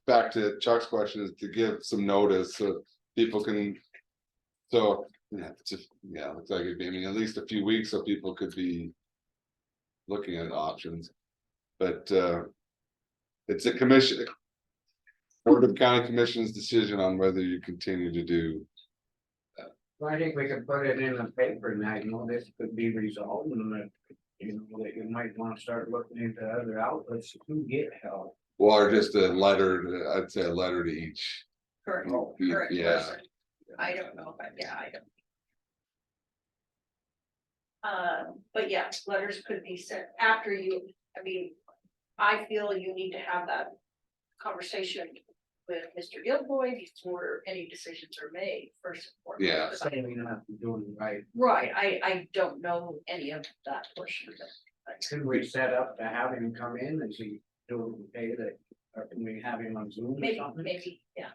back to Chuck's question is to give some notice so people can. So, yeah, looks like it'd be, I mean, at least a few weeks so people could be. Looking at options, but it's a commission. Board of County Commission's decision on whether you continue to do. I think we could put it in the paper now, you know, this could be resolved and that, you know, that you might wanna start looking into other outlets to get help. Well, or just a letter, I'd say a letter to each. current Yeah. person? I don't know, but yeah, I don't. But yeah, letters could be sent after you, I mean, I feel you need to have that conversation with Mr. Gilboy before any decisions are made, first and foremost. Yeah. But I- Saying we don't have to do it right. Right, I don't know any of that portion of it. but- Can we set up to have him come in and see, do we pay that, or can we have him on Zoom or Maybe, something? yeah,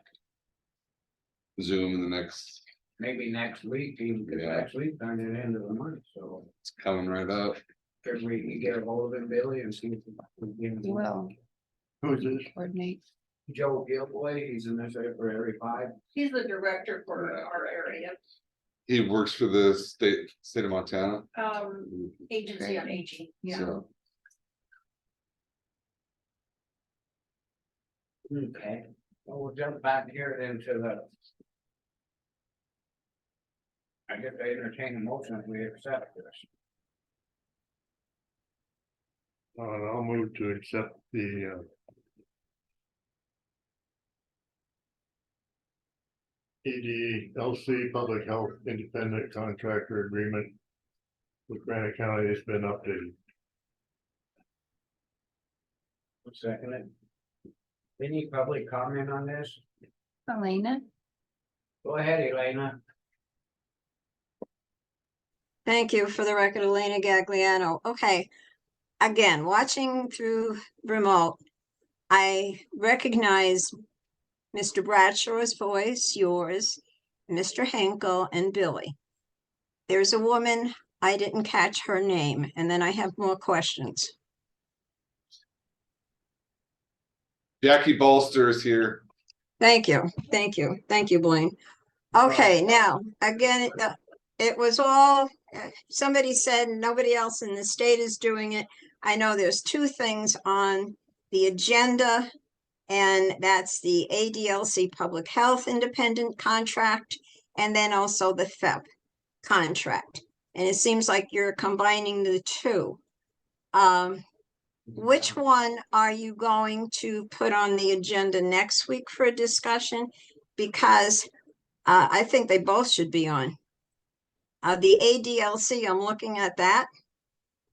Zoom in the next, Maybe next week, even, because Yeah. next week turn it into the month, so. it's coming right up. Could we get a hold of him, Billy, and see if we can. We will Who's this? coordinate. Joe Gilboy, he's in this for Area 5. he's the director for our area, He works for the state of Montana. agency on aging. Yeah. So, Okay, well, we'll jump back here into the. I guess I entertain a motion if we accept this. I'll move to accept the EDLC Public Health Independent Contractor Agreement with Granite County has been updated. Second it. Any public comment on this? Elena? Go ahead, Elena. Thank you. For the record, Elena Gagliano. Okay. Again, watching through remote, I recognize Mr. Bradshaw's voice, yours, Mr. Henkel, and Billy. There's a woman, I didn't catch her name, and then I have more questions. Jackie Bolster is here. Thank you, thank you, thank you, Blaine. Okay, now, again, it was all, somebody said nobody else in the state is doing it. I know there's two things on the agenda, and that's the ADLC Public Health Independent Contract, and then also the FEP contract. And it seems like you're combining the two. Which one are you going to put on the agenda next week for a discussion? Because I think they both should be on. The ADLC, I'm looking at that.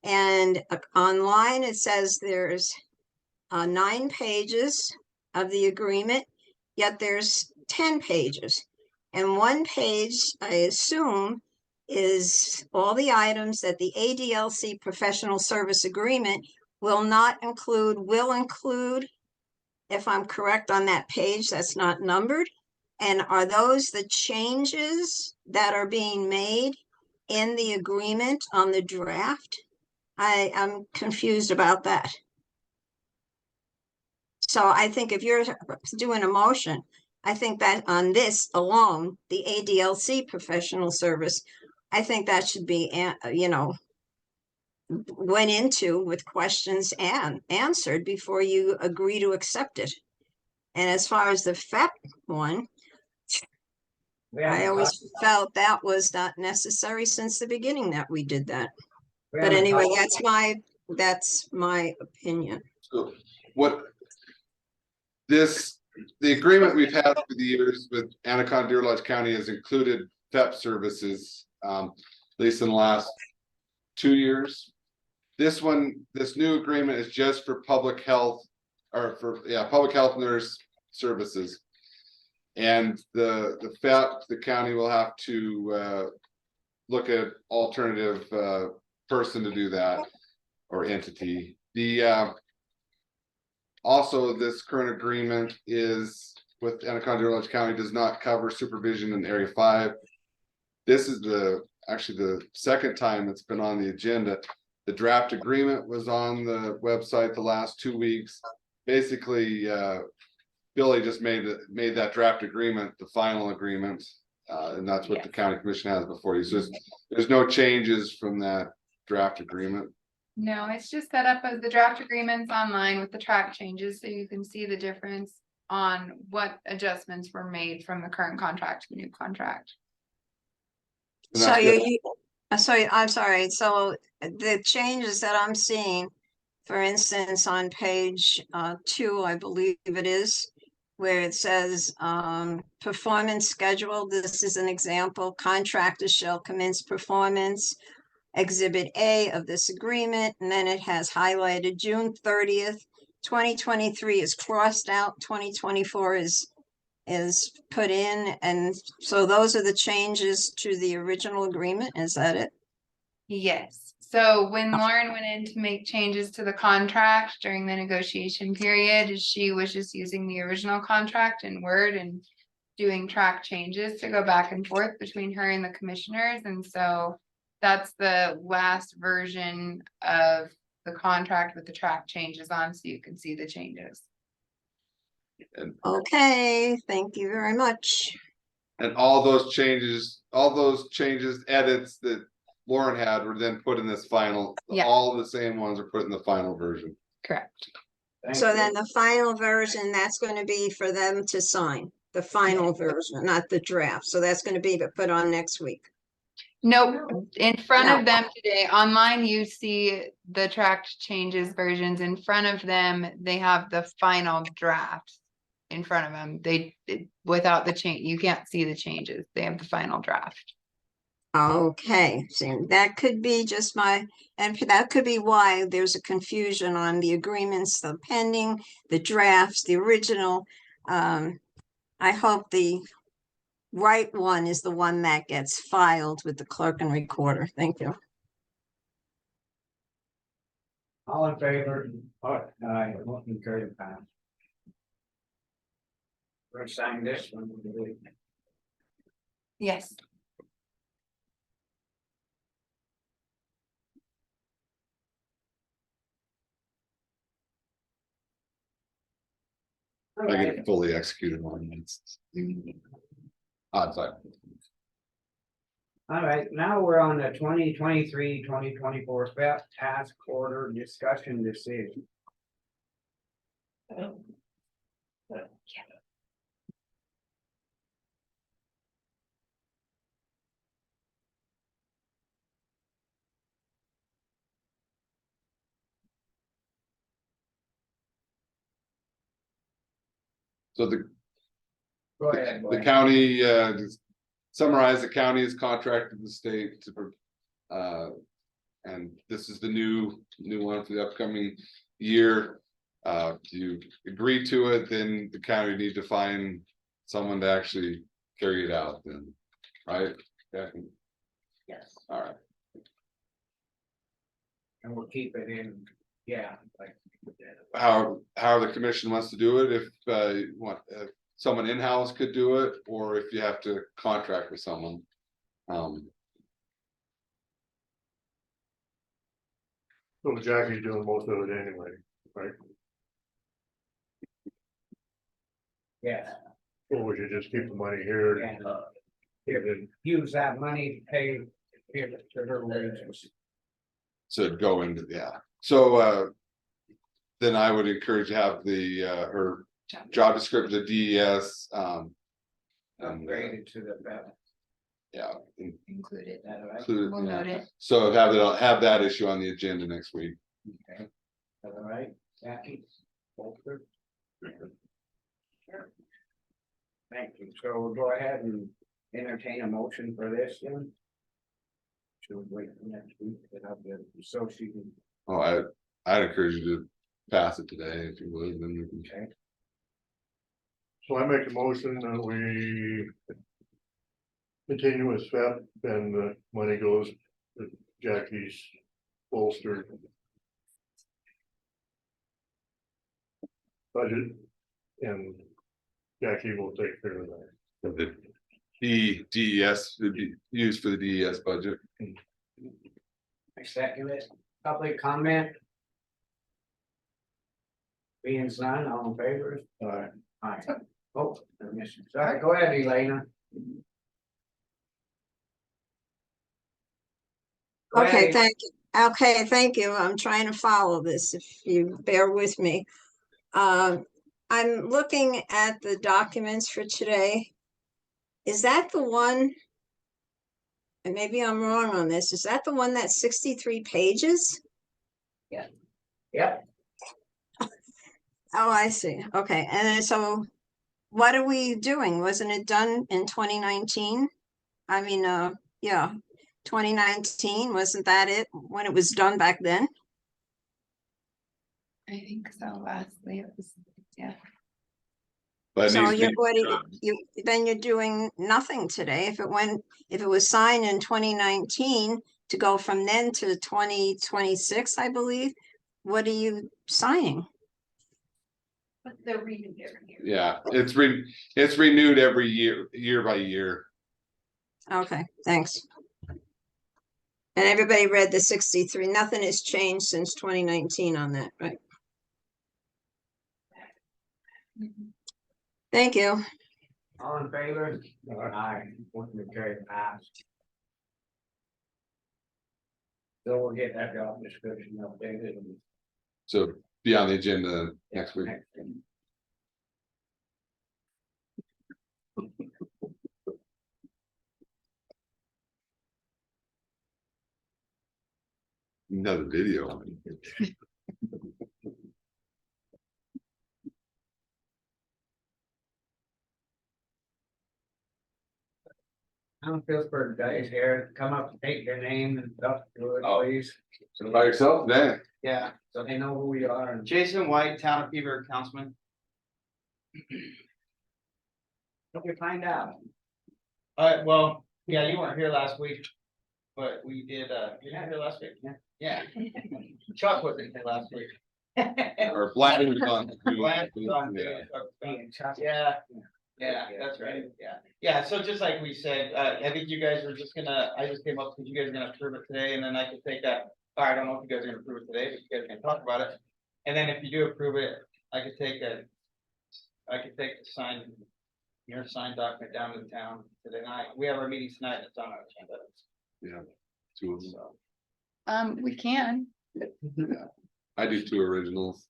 And online it says there's 9 pages of the agreement, yet there's 10 pages. And 1 page, I assume, is all the items that the ADLC professional service agreement will include, if I'm correct on that page, that's not numbered. And are those the changes that are being made in the agreement on the draft? I'm confused about that. So I think if you're doing a motion, I think that on this alone, the ADLC professional service, I think that should be, went into with questions and answered before you agree to accept it. And as far as the FEP one, I always felt that was not necessary since the beginning that we did that. But anyway, that's my opinion. So the agreement we've had over the years with Anaconda Deer Lodge County has included PEP services, at least in the last 2 years. This new agreement is just for public health, or public health nurse services. And the FEP, the county will have to look at alternative person to do that, or entity. Also, this current agreement is with Anaconda Deer Lodge County, does not cover supervision in Area 5. This is actually the second time it's been on the agenda. The draft agreement was on the website the last 2 weeks. Basically, Billy just made that draft agreement the final agreement, and that's what the county commission has before you. So there's no changes from that draft agreement. No, it's just set up as the draft agreements online with the track changes, so you can see the difference on what adjustments were made from the current contract to the new contract. So I'm sorry. So the changes that I'm seeing, for instance, on page 2, I believe it is, where it says performance schedule. This is an example. Contractors shall commence performance. Exhibit A of this agreement, and then it has highlighted June 30th, 2023 is crossed out, 2024 is put in, and so those are the changes to the original agreement. Is that it? Yes. So when Lauren went in to make changes to the contract during the negotiation period, she was just using the original contract in Word and doing track changes to go back and forth between her and the commissioners, and so that's the last version of the contract with the track changes on, so you can see the changes. Okay, thank you very much. And all those changes, edits that Lauren had were then put in this final. Yeah. All the same ones are put in the final version. Correct. So then the final version, that's going to be for them to sign, the final version, not the draft. So that's going to be put on next week. Nope, in front of them today, online, you see the tracked changes versions. In front of them, they have the final draft in front of them. Without the change, you can't see the changes. They have the final draft. Okay, so that could be just and that could be why there's a confusion on the agreements, the pending, the drafts, the original. I hope the right one is the one that gets filed with the clerk and recorder. Thank you. All in favor? Aye, motion carried, pass. We're gonna sign this one. Yes. All I get right. it fully executed on it's. Odds are. All right, now we're on the 2023-2024 FEP task order discussion decision. So the Go ahead. go The ahead. county, just summarize, the county has contracted the state to. And this is the new one for the upcoming year. If you agree to it, then the county need to find someone to actually carry it out then, right? Yeah, Yes. all right. And we'll keep it in, yeah, like. How the commission wants to do it, if you want, someone in-house could do it, or if you have to contract with someone. So Jackie's doing most of it anyway, right? Yeah. Or we should just keep the money here? Yeah. Use that money to pay to her wages. So go into, yeah, so then I would encourage to have the her job description, the DES. And Upgraded to the better. yeah, Included. That all right? include, We'll yeah. note it. So have that issue on the agenda next week. Okay. That all right, Jackie? Bolter? Sure. Thank you, so we'll go ahead and entertain a motion for this then. Should we wait for next week to have the associated, Oh, I'd encourage you to pass it today if you would, then we can. okay? So I make a motion that we continue with FEP and the money goes to Jackie's bolster budget, and Jackie will take care of that. The DES would be used for the DES budget. I second it, public comment? Being none, all in favor? Aye. Oh, I missed it. Sorry, go ahead, Elena. Go Okay, ahead. thank you. Okay, thank you. I'm trying to follow this, if you bear with me. I'm looking at the documents for today. Is that the one? And maybe I'm wrong on this. Is that the one that's 63 pages? Yep, Oh, I see. Okay, and then so what are we doing? Wasn't it done in 2019? I mean, yeah, 2019, wasn't that it when it was done back then? I think so, lastly, it was, yeah. But it So needs to you're, be what, done. then you're doing nothing today. If it was signed in 2019 to go from then to 2026, I believe, what are you signing? But they're reading every year. Yeah, it's renewed every year by year. Okay, thanks. And everybody read the 63, nothing has changed since 2019 on that, right? Thank you. all in favor? Aye, motion carried, passed. So we'll get that job description updated and. So be on the agenda next week. Another video. Pittsburgh guys here, come up and take their name and stuff, do it, please. So by yourself, Dan? Yeah, so they know who we are and. Jason White, Town of Beaver, Councilman. Hope we find out. Well, yeah, you weren't here last week, but we did, you weren't here last week? Yeah. Chuck wasn't here last week. Or Blanton was on. Blanton was on, Yeah. Yeah, yeah, that's right, yeah. Yeah, so just like we said, I think you guys were just gonna, I just came up because you guys are gonna approve it today, and then I could take that. I don't know if you guys are gonna approve it today, but you guys can talk about it. And then if you do approve it, I could take the sign, your signed document down to the town today night. We have our meeting tonight, it's on our agenda. Yeah, two of them. We can. I do two originals.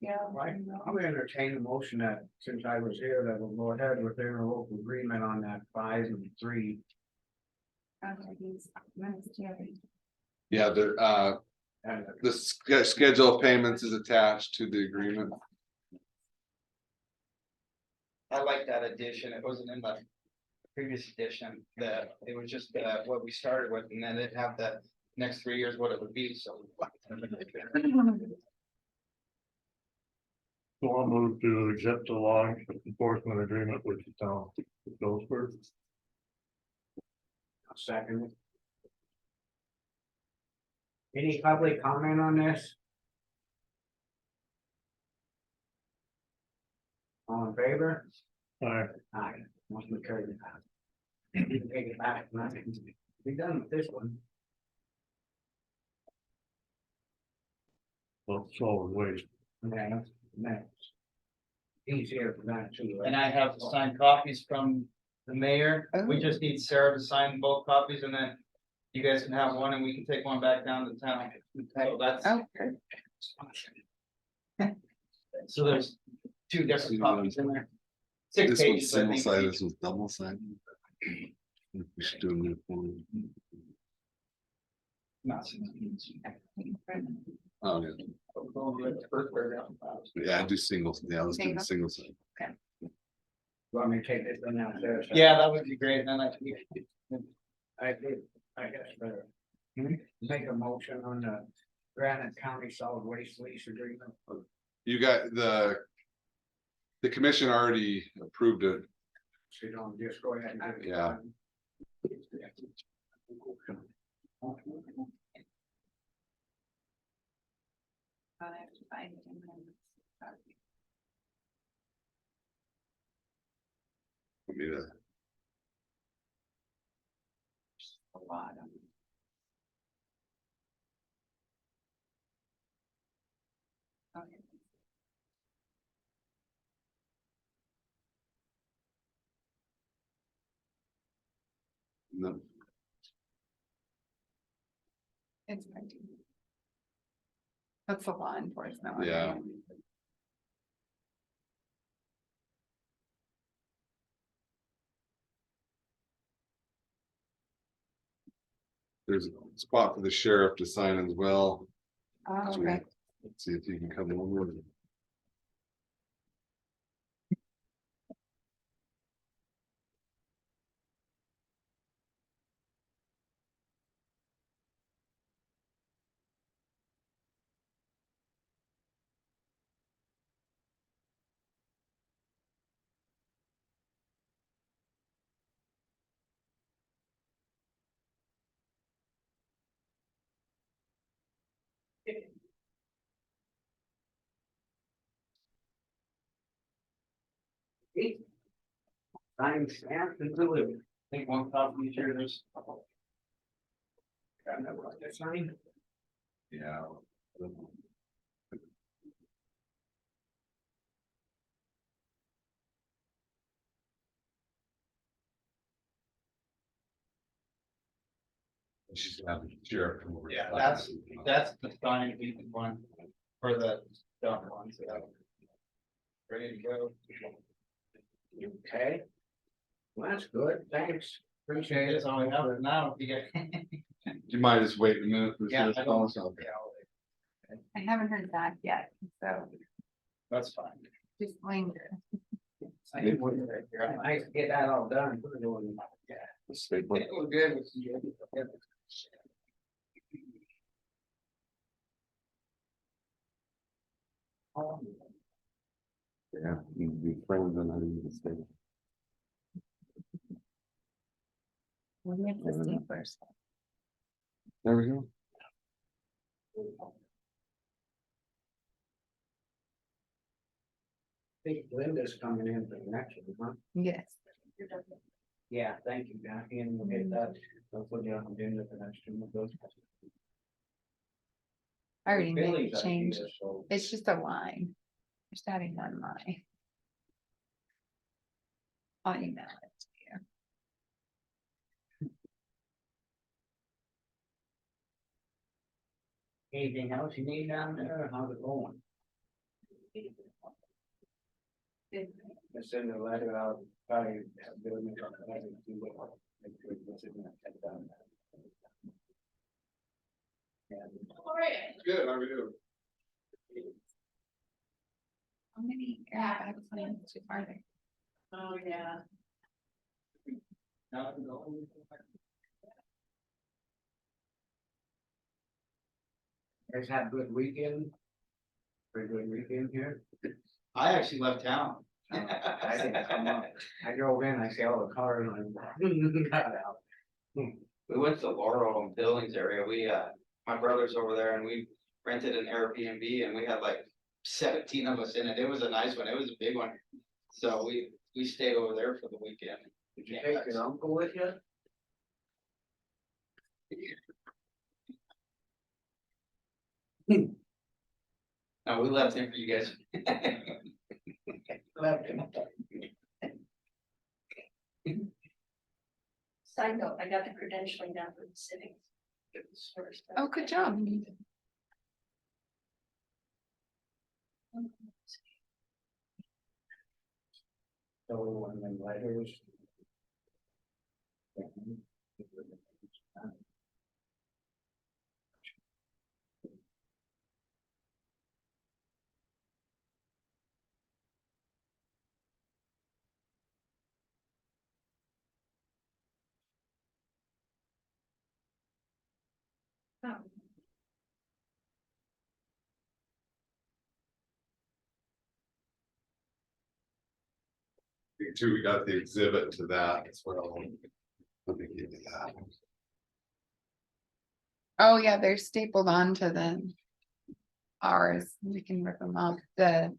Yeah. Right, I'm gonna entertain a motion that, since I was here, that we'll go ahead with their local agreement on that 5 and 3. Yeah, And the schedule of payments is attached to the agreement. I like that addition. It wasn't in the previous edition, that it was just what we started with, and then it'd have the next 3 years what it would be, so. So I'll move to accept the law enforcement agreement with the town of Phillipsburg. second. Any public comment on this? All in favor? Aye. Aye, motion carried. You can take it back, nothing. Be done with this one. Well, solid waste. Okay, next. Easier for that too. And I have signed copies from the mayor. We just need Sarah to sign both copies, and then you guys can have one, and we can take one back down to town. So that's, Oh, so there's 2 different copies in there. 6 This one's pages, I single think. side, this one's double side. We should do a new one. Not- Oh, yeah. First paragraph. Yeah, I do singles. Yeah, let's do the Single? single side. Want me to take this one downstairs? Yeah, that would be great, and then I can. I did, I guess better. Make a motion on the Granite County Solid Waste Lease Agreement. You got the commission already approved it. So you don't just go ahead and. do it. Yeah. I have to find it in my- Want me to- a lot of. Okay. No, It's printing. That's the law enforcement. one, Yeah. right? there's a spot for the sheriff to sign as well. Oh, So okay. Let's see if you can come over. Signed, stamped, and delivered. Take one copy here, there's. Got that right, that's signed. Yeah. She's gonna have the sheriff come over. Yeah, that's the signed one for the dump one, so. Ready to go. Okay. Well, that's good, thanks, appreciate it. That's all we have for now. If you get. You might just wait a minute. for Yeah, sheriff's I call, don't. so- I haven't heard back yet, so That's fine. just linger. I didn't want to- Nice to get that all done. We're doing- Let's stay put. We're good. Yeah, you be friends and I need to stay. Where's the staplers? There we go. I think Linda's coming in for the next one, huh? Yes. Yeah, thank you, Jackie, and we'll get that, I'll put you on the agenda for next one with those. I already made Billy's the idea, change. so- It's just a line. Just adding one line. I'll email it to you. Anything else you need down there, or how's it going? I send a letter out, probably have Bill make a letter to you, make sure it gets in there, take it down. And Good, how are you? How many airbags went too far there? Oh, yeah. now I can go. Guys have a good weekend? Pretty good weekend here? I actually left town. I didn't come up. I drove in, I see all the cars and I got out. We went to Laurel and Billings area. We, my brother's over there and we rented an Airbnb and we had like 17 of us in it. It was a nice one. It was a big one. So we stayed over there for the weekend. Did you take your uncle with you? No, we left him for you guys. Left him. Side note, I got the credentialing down for the city. It was first. Oh, good job. So, and then letters. Too, we got the exhibit to that as well. Let me give you that. Oh, yeah, they're stapled onto the ours. We can rip them off. The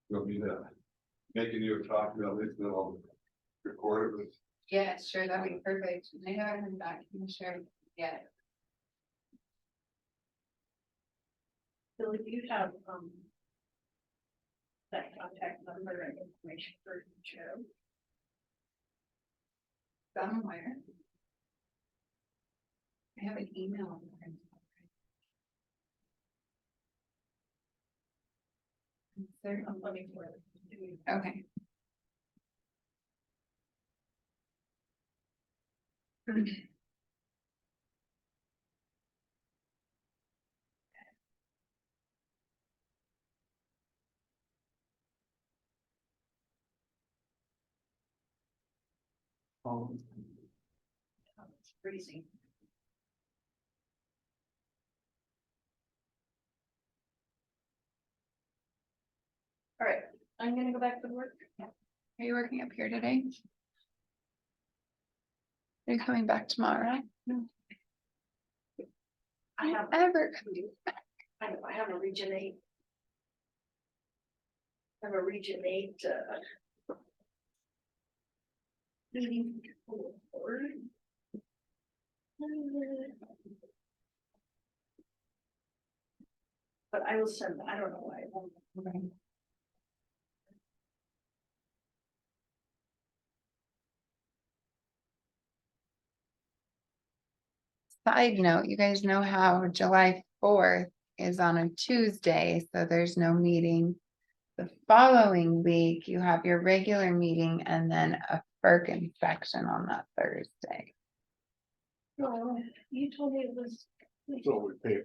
You'll be making you a copy of it, then I'll record it with. yeah, sure, that'd be perfect. I haven't been back. Can you share? Yeah. So if you have, that contact number and information for Joe. Somewhere. I have an email. I'm looking for it. Okay. It's freezing. All right, I'm gonna go back to work. Are you working up here today? Are you coming back tomorrow? I have, Ever. I know, I have a region 8. I have a region 8, meeting. Forward. But I will send, I don't know why. I won't. Side note, you guys know how July 4th is on a Tuesday, so there's no meeting. The following week, you have your regular meeting and then a FERC inspection on that Thursday. No, you told me it was. So we pay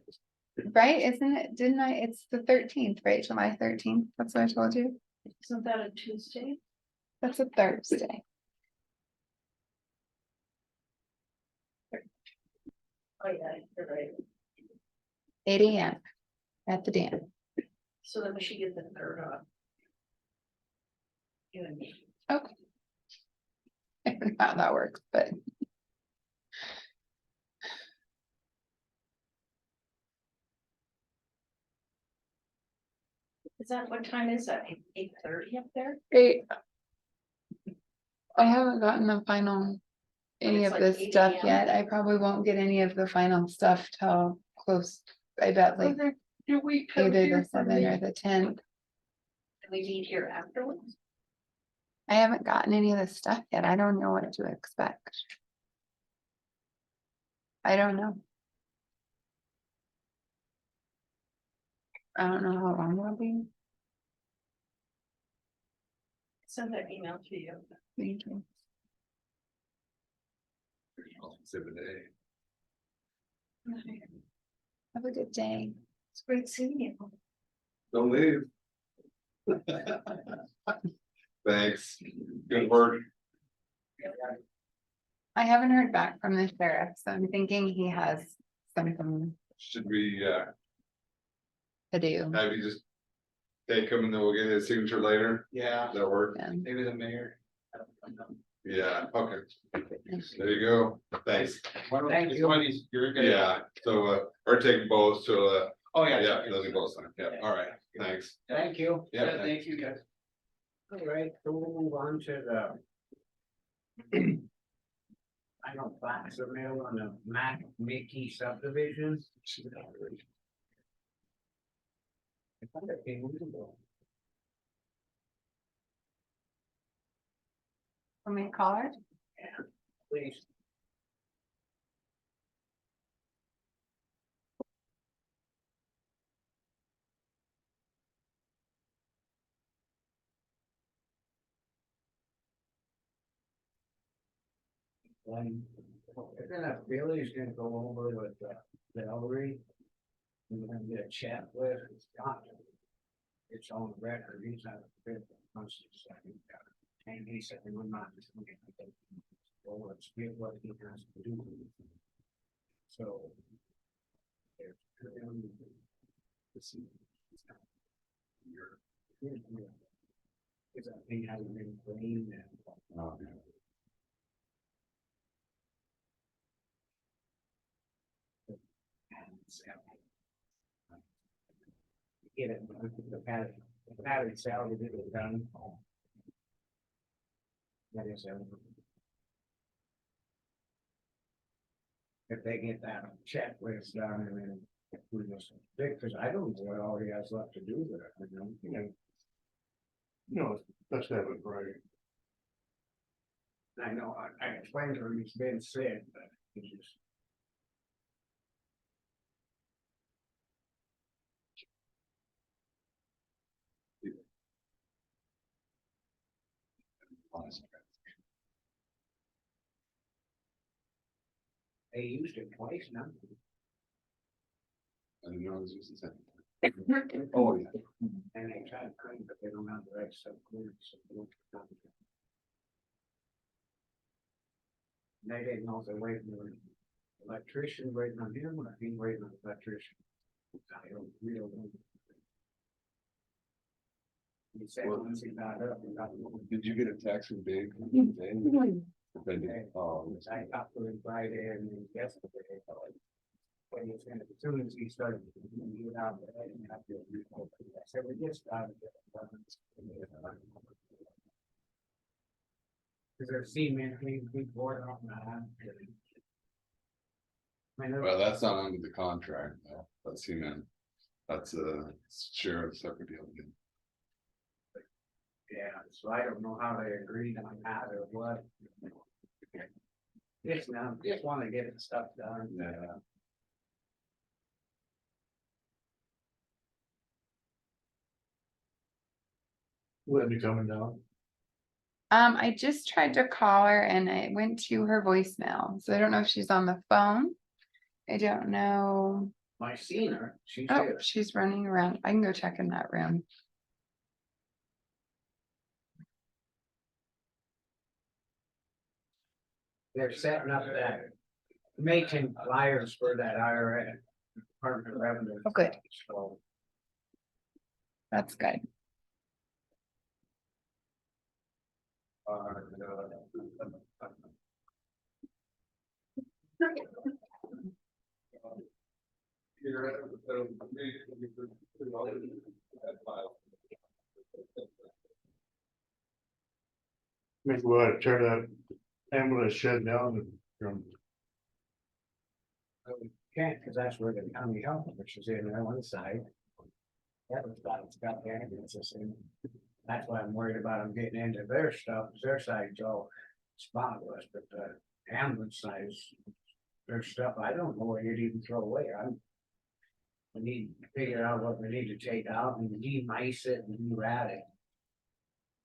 Right, isn't it? Didn't I? It's the 13th, right? July 13th. That's what I told you. Isn't that a Tuesday? That's a Thursday. Oh, yeah, you're right. 8 AM at the dam. So then we should get the third on. You and me. Okay. I don't know how that works, but Is that, what time is that? 8:30 up there? great. I haven't gotten the final, any It's of like this 8 stuff AM? yet. I probably won't get any of the final stuff till close. I bet like Do we come either here the for 7th or me? the 10th. Can we meet here afterwards? I haven't gotten any of this stuff yet. I don't know what to expect. I don't know. I don't know how long it'll be. Send that email to you. Thank you. Exhibit A. Have a good day. It's great seeing you. Don't leave. Thanks. Good work. I haven't heard back from the sheriff, so I'm thinking he has something Should we, to do. have you just take him and then we'll get his signature later? Yeah, Does that work? And maybe the mayor. Yeah, okay. There you go. Thanks. Thank you. You're good. Yeah, so, or take both, so, Oh, yeah. yeah, those are both signed. Yeah, all right, thanks. Thank you. Yeah, Thank you, guys. All right, so we'll move on to the. I don't fax the mail on the Mac Mickey subdivision. I thought it came with the- Want me to call her? Please. Billy's gonna go over with Valerie. We're gonna get a chat with, it's got. It's on record, he's not. And he said, we're not just. Well, let's get what he has to do. So. Is that thing hasn't been cleaned and. Oh, Get it, the pattern salad, it was done. That is everything. If they get that checklist done and then we just, because I don't know what all he has left to do there, you know. No, let's have it right. I know, I explained to him, he's been sick, but he just. They used it twice now. I didn't know it was using that. Oh, yeah. And they tried to clean, but they don't have the right stuff clean, so they don't get done. They didn't know if they're waiting on the electrician, waiting on him, or he waiting on the electrician. I don't really know. He said once he got up, he got. Did you get a text from Big? Oh, I talked to him Friday and yesterday. When he was gonna, as soon as he started, he went out there and I feel. I said, we just started. Cause I've seen many things before on that. I know. well, that's not under the contract, though. That's him. That's a sheriff separate deal. Yeah, so I don't know how they agreed on that or what. Just now, just wanna get the stuff done. Yeah. Will it be coming down? I just tried to call her and I went to her voicemail, so I don't know if she's on the phone. I don't know. I seen her, she's Oh, here. she's running around. I can go check in that room. They're setting up that, making flyers for that IRS, Department of Revenue. Oh, good. So, That's good. Maybe we ought to tear that ambulance shed down and from can't, cause that's where the county health, which is in there one side. That was about, it's got the ambulances in. That's why I'm worried about them getting into their stuff, 'cause their side's all spotless, but the ambulance side is. There's stuff I don't know where you'd even throw away, we need to figure out what we need to take out and de-mice it and de-rat it.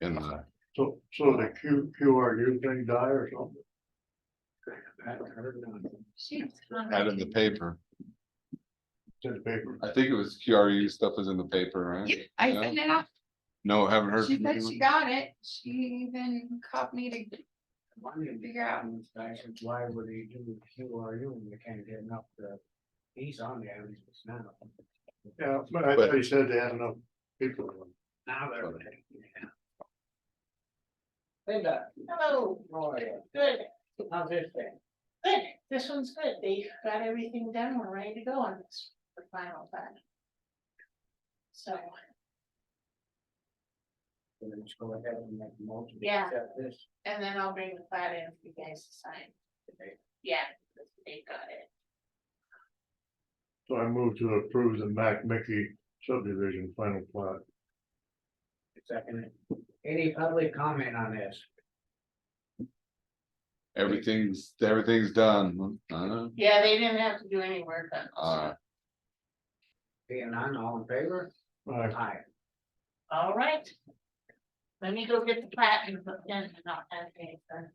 In the, so the QRU thing die or something. I haven't heard nothing. had in the paper. To the paper. I think it was QRU stuff was in the paper, right? I No? sent it off. No, haven't heard. She from said anyone? she got it. She even called me to One figure out. I said, why would he do QRU when you can't get enough he's on the ambulance now. Yeah, but I thought you said they had enough people. Now they're. Linda. Hello. How are you? Good, How's this thing? good. This one's good. They got everything done. We're ready to go on this for final time. So, Can we just go ahead and make a motion? to Yeah. accept This. and then I'll bring the plat in for you guys to sign. Yeah, they got it. So I moved to approve the Mac Mickey subdivision final plat. Second. Any public comment on this? Everything's done. Yeah, they didn't have to do any work on this. Being none, all in favor? Right. Aye. All right. Let me go get the plat and put in and not have anything.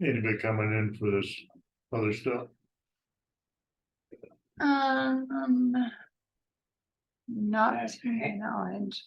Anybody coming in for this other stuff? Not to my knowledge.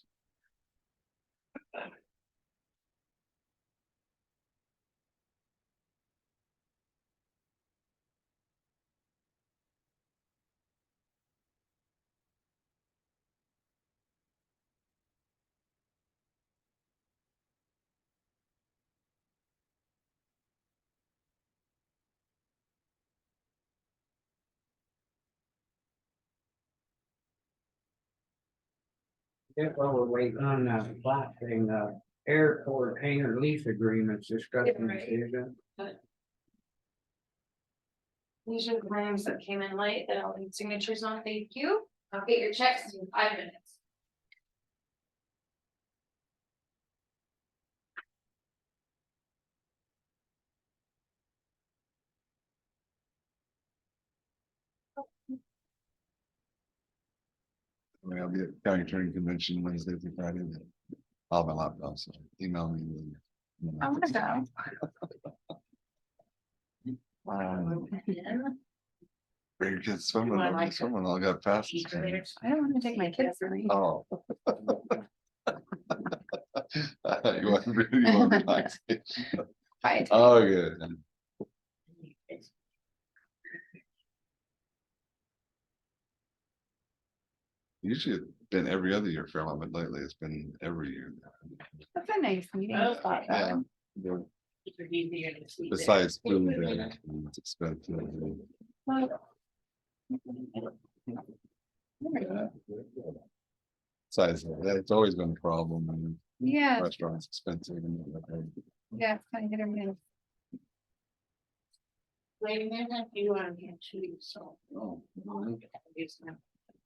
Yeah, well, we're waiting on the plat thing, airport hangar lease agreements, discussion Right. decision. These are the names that came in late that I'll need signatures on. Thank you. I'll get your checks in 5 minutes. I'll be at county attorney convention Wednesday through Friday. I'll have my laptop, so email me. I wanna go. Bring your kids swimming, I I'll be like it. swimming, I'll got past. Eat later. I don't wanna take my kids with me. Oh. You want to relax. Bye. Oh, good. Usually it's been every other year for a while, but lately it's been every year. That's a nice meeting Okay. spot Yeah. though. It's easier to see there. Besides food, it's expensive. Besides, it's always been a problem and Yeah, restaurants expensive and. yeah, kind of hit or miss. Wait a minute, you want to get two, so. Oh,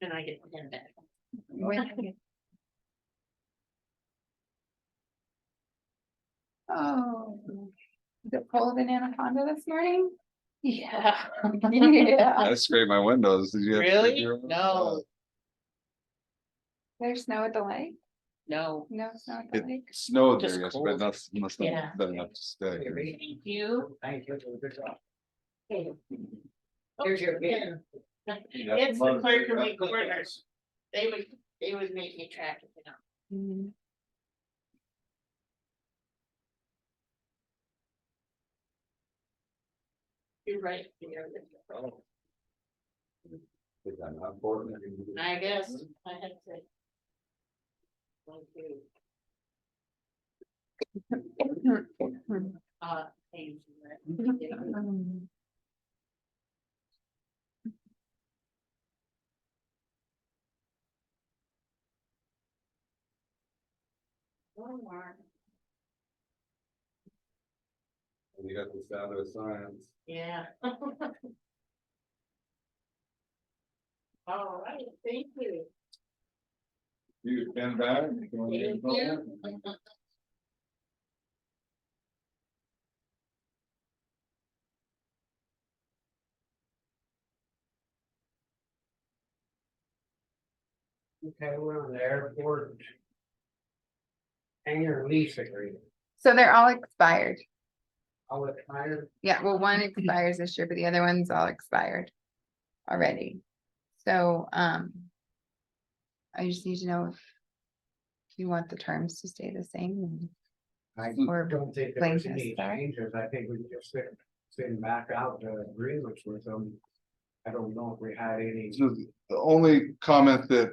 Then I get 10 back. When- Oh, is it cold in Anaconda this morning? Yeah. Yeah, I scraped my windows. Did you? have to scrape Really? your own? No. there's snow at the lake? No. No snow at the It lake? snowed there Just yesterday, cold. but that's must Yeah. not been enough to stay. Thank you. Thank you for the good job. Here's your beer. It's the clerk of quarters. They would make me track it down. Mhm. You're right. You're right. But I'm not important. I guess I had to. Thank you. Thank you. One more. You got the sound of science. Yeah. All right, thank you. You been back? Thank you. Okay, we're on the airport. Hangar lease agreement, So they're all expired. all expired. Yeah, well, one expires this year, but the other one's all expired already. So, I just need to know if you want the terms to stay the same. I Or don't think there blank was any this back. changes, I think we just send back out the agreements with them. I don't know if we had any. So the only comment that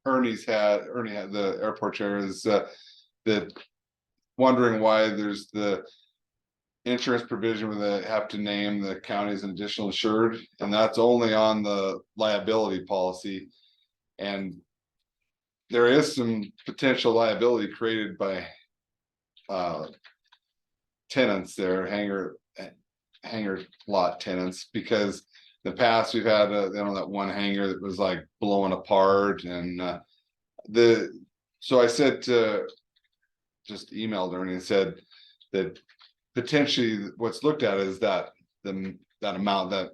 Ernie had the airport chair is that wondering why there's the insurance provision where they have to name the county as an additional insured, and that's only on the liability policy. And there is some potential liability created by tenants there, hangar lot tenants, because in the past we've had that one hangar that was like blowing apart, and so I said to just emailed Ernie and said that potentially what's looked at is that that amount, that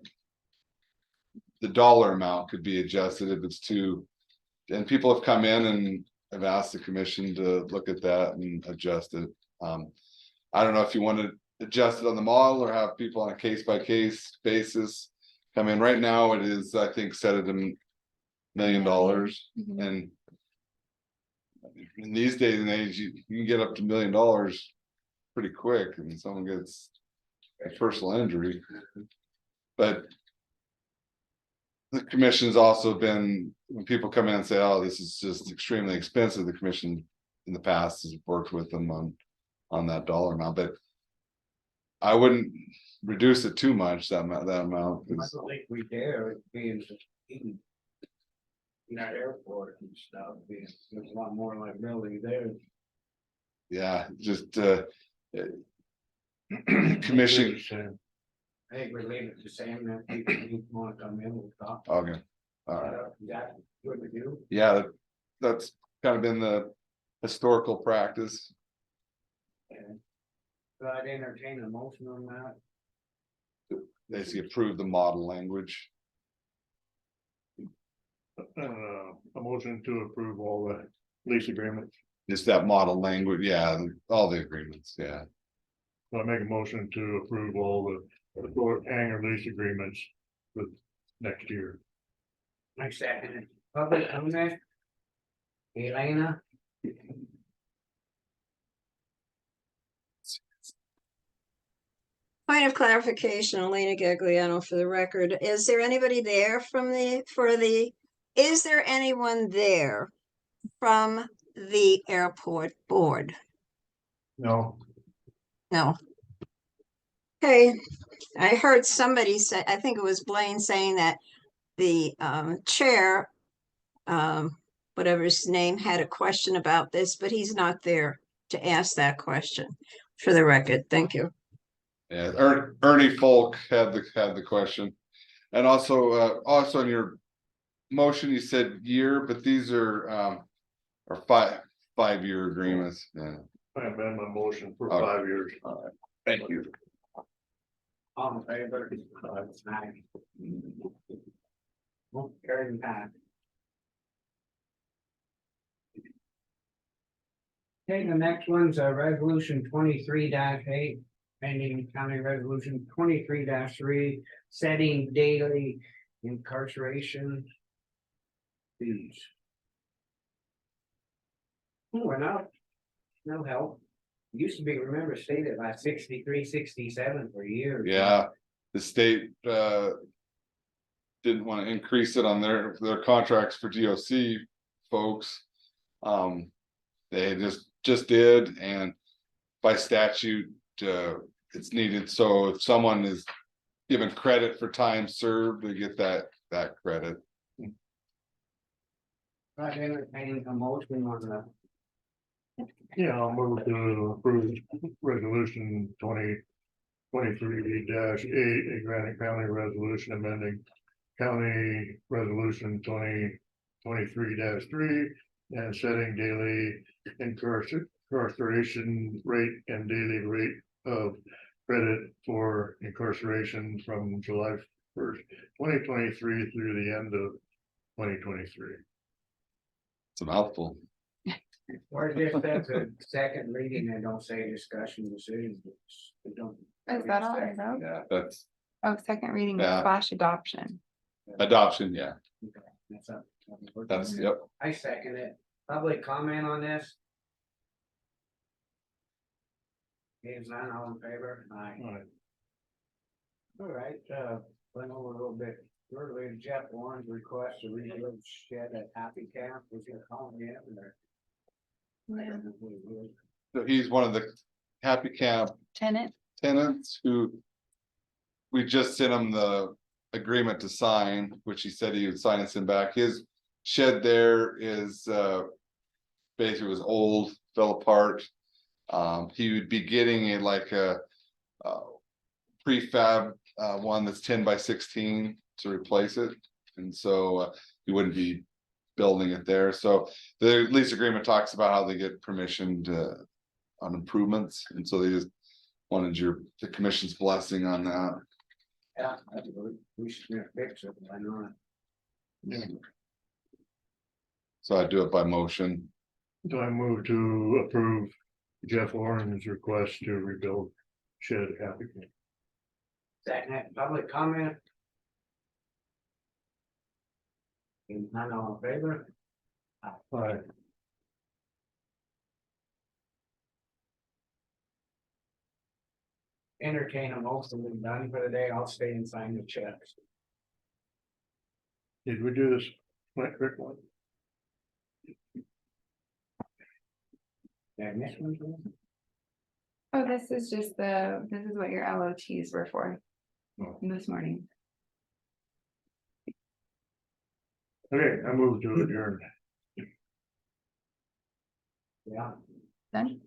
the dollar amount could be adjusted if it's too, and people have come in and have asked the commission to look at that and adjust it. I don't know if you want to adjust it on the model or have people on a case by case basis come in. Right now it is, I think, set at $1 million. Mhm. And in these days and age, you can get up to $1 million pretty quick and someone gets a personal injury. But the commission's also been, when people come in and say, oh, this is just extremely expensive, the commission in the past has worked with them on that dollar amount, but I wouldn't reduce it too much, that amount. I don't think we dare being in that airport and stuff, there's a lot more liability there. Yeah, just commission. I think we leave it the same, that people who want to come in, we'll talk. Okay, all right. Is that what we do? Yeah, that's kind of been the historical practice. And so I'd entertain a motion on that. Basically approve the model language. A motion to approve all the lease agreements. Just that model language, yeah, all the agreements, yeah. So I make a motion to approve all the hangar lease agreements for next year. I second it. Public comment? Elena? Point of clarification, Elena Gagliano for the record. Is there anybody there is there anyone there from the airport board? No, No. Okay, I heard somebody say, I think it was Blaine saying that the chair, whatever his name, had a question about this, but he's not there to ask that question. For the record, thank you. Yeah, Ernie Folk had the question. And also in your motion, you said year, but these are 5-year agreements, yeah. I amend my motion for Okay. 5 years. All right, thank you. All in favor? Aye. Well, carried and passed. Okay, the next one's resolution 23-8, pending county resolution 23-3, setting daily incarceration fees. Oh, and no help. Used to be, remember, stated like 63, 67 for years. Yeah, the state, didn't want to increase it on their contracts for DOC folks. They just did, and by statute, it's needed, so if someone is given credit for time served, they get that credit. Right, entertaining a motion on the, Yeah, I'll move to approve resolution 2023-8, a Granite County resolution amending county resolution 2023-3 and setting daily incarceration rate and daily rate of credit for incarceration from July 1st, 2023 through the end of 2023. It's a mouthful. or just that's a second reading, they don't say discussion decision. They don't. Is that all I wrote? Yeah, that's Oh, second reading Yeah. / adoption. adoption, yeah, Okay, that's up. that's, yep. I second it. Public comment on this? Is none, all in favor? Aye. All right, went over a little bit earlier, Jeff Warren's request to rebuild shed at Happy Camp, was he calling in or? So he's one of the Happy Camp Tenant, tenants who. We just sent him the agreement to sign, which he said he would sign and send back. His shed there is basically was old, fell apart. He would be getting a prefab one that's 10 by 16 to replace it. And so he wouldn't be building it there. So the lease agreement talks about how they get permission on improvements. And so they just wanted the commission's blessing on that. Yeah, we should fix it, why not? So I do it by motion. So I move to approve Jeff Warren's request to rebuild shed at Happy Camp. Second, public comment? Is none, all in favor? Aye. Entertain a motion, we're done for the day, I'll stay and sign the checks. Did we do this quick one? Yeah, next one. oh, this is just this is what your LOTs were for. Oh. This morning. Okay, I move to adjourn. Yeah. Done?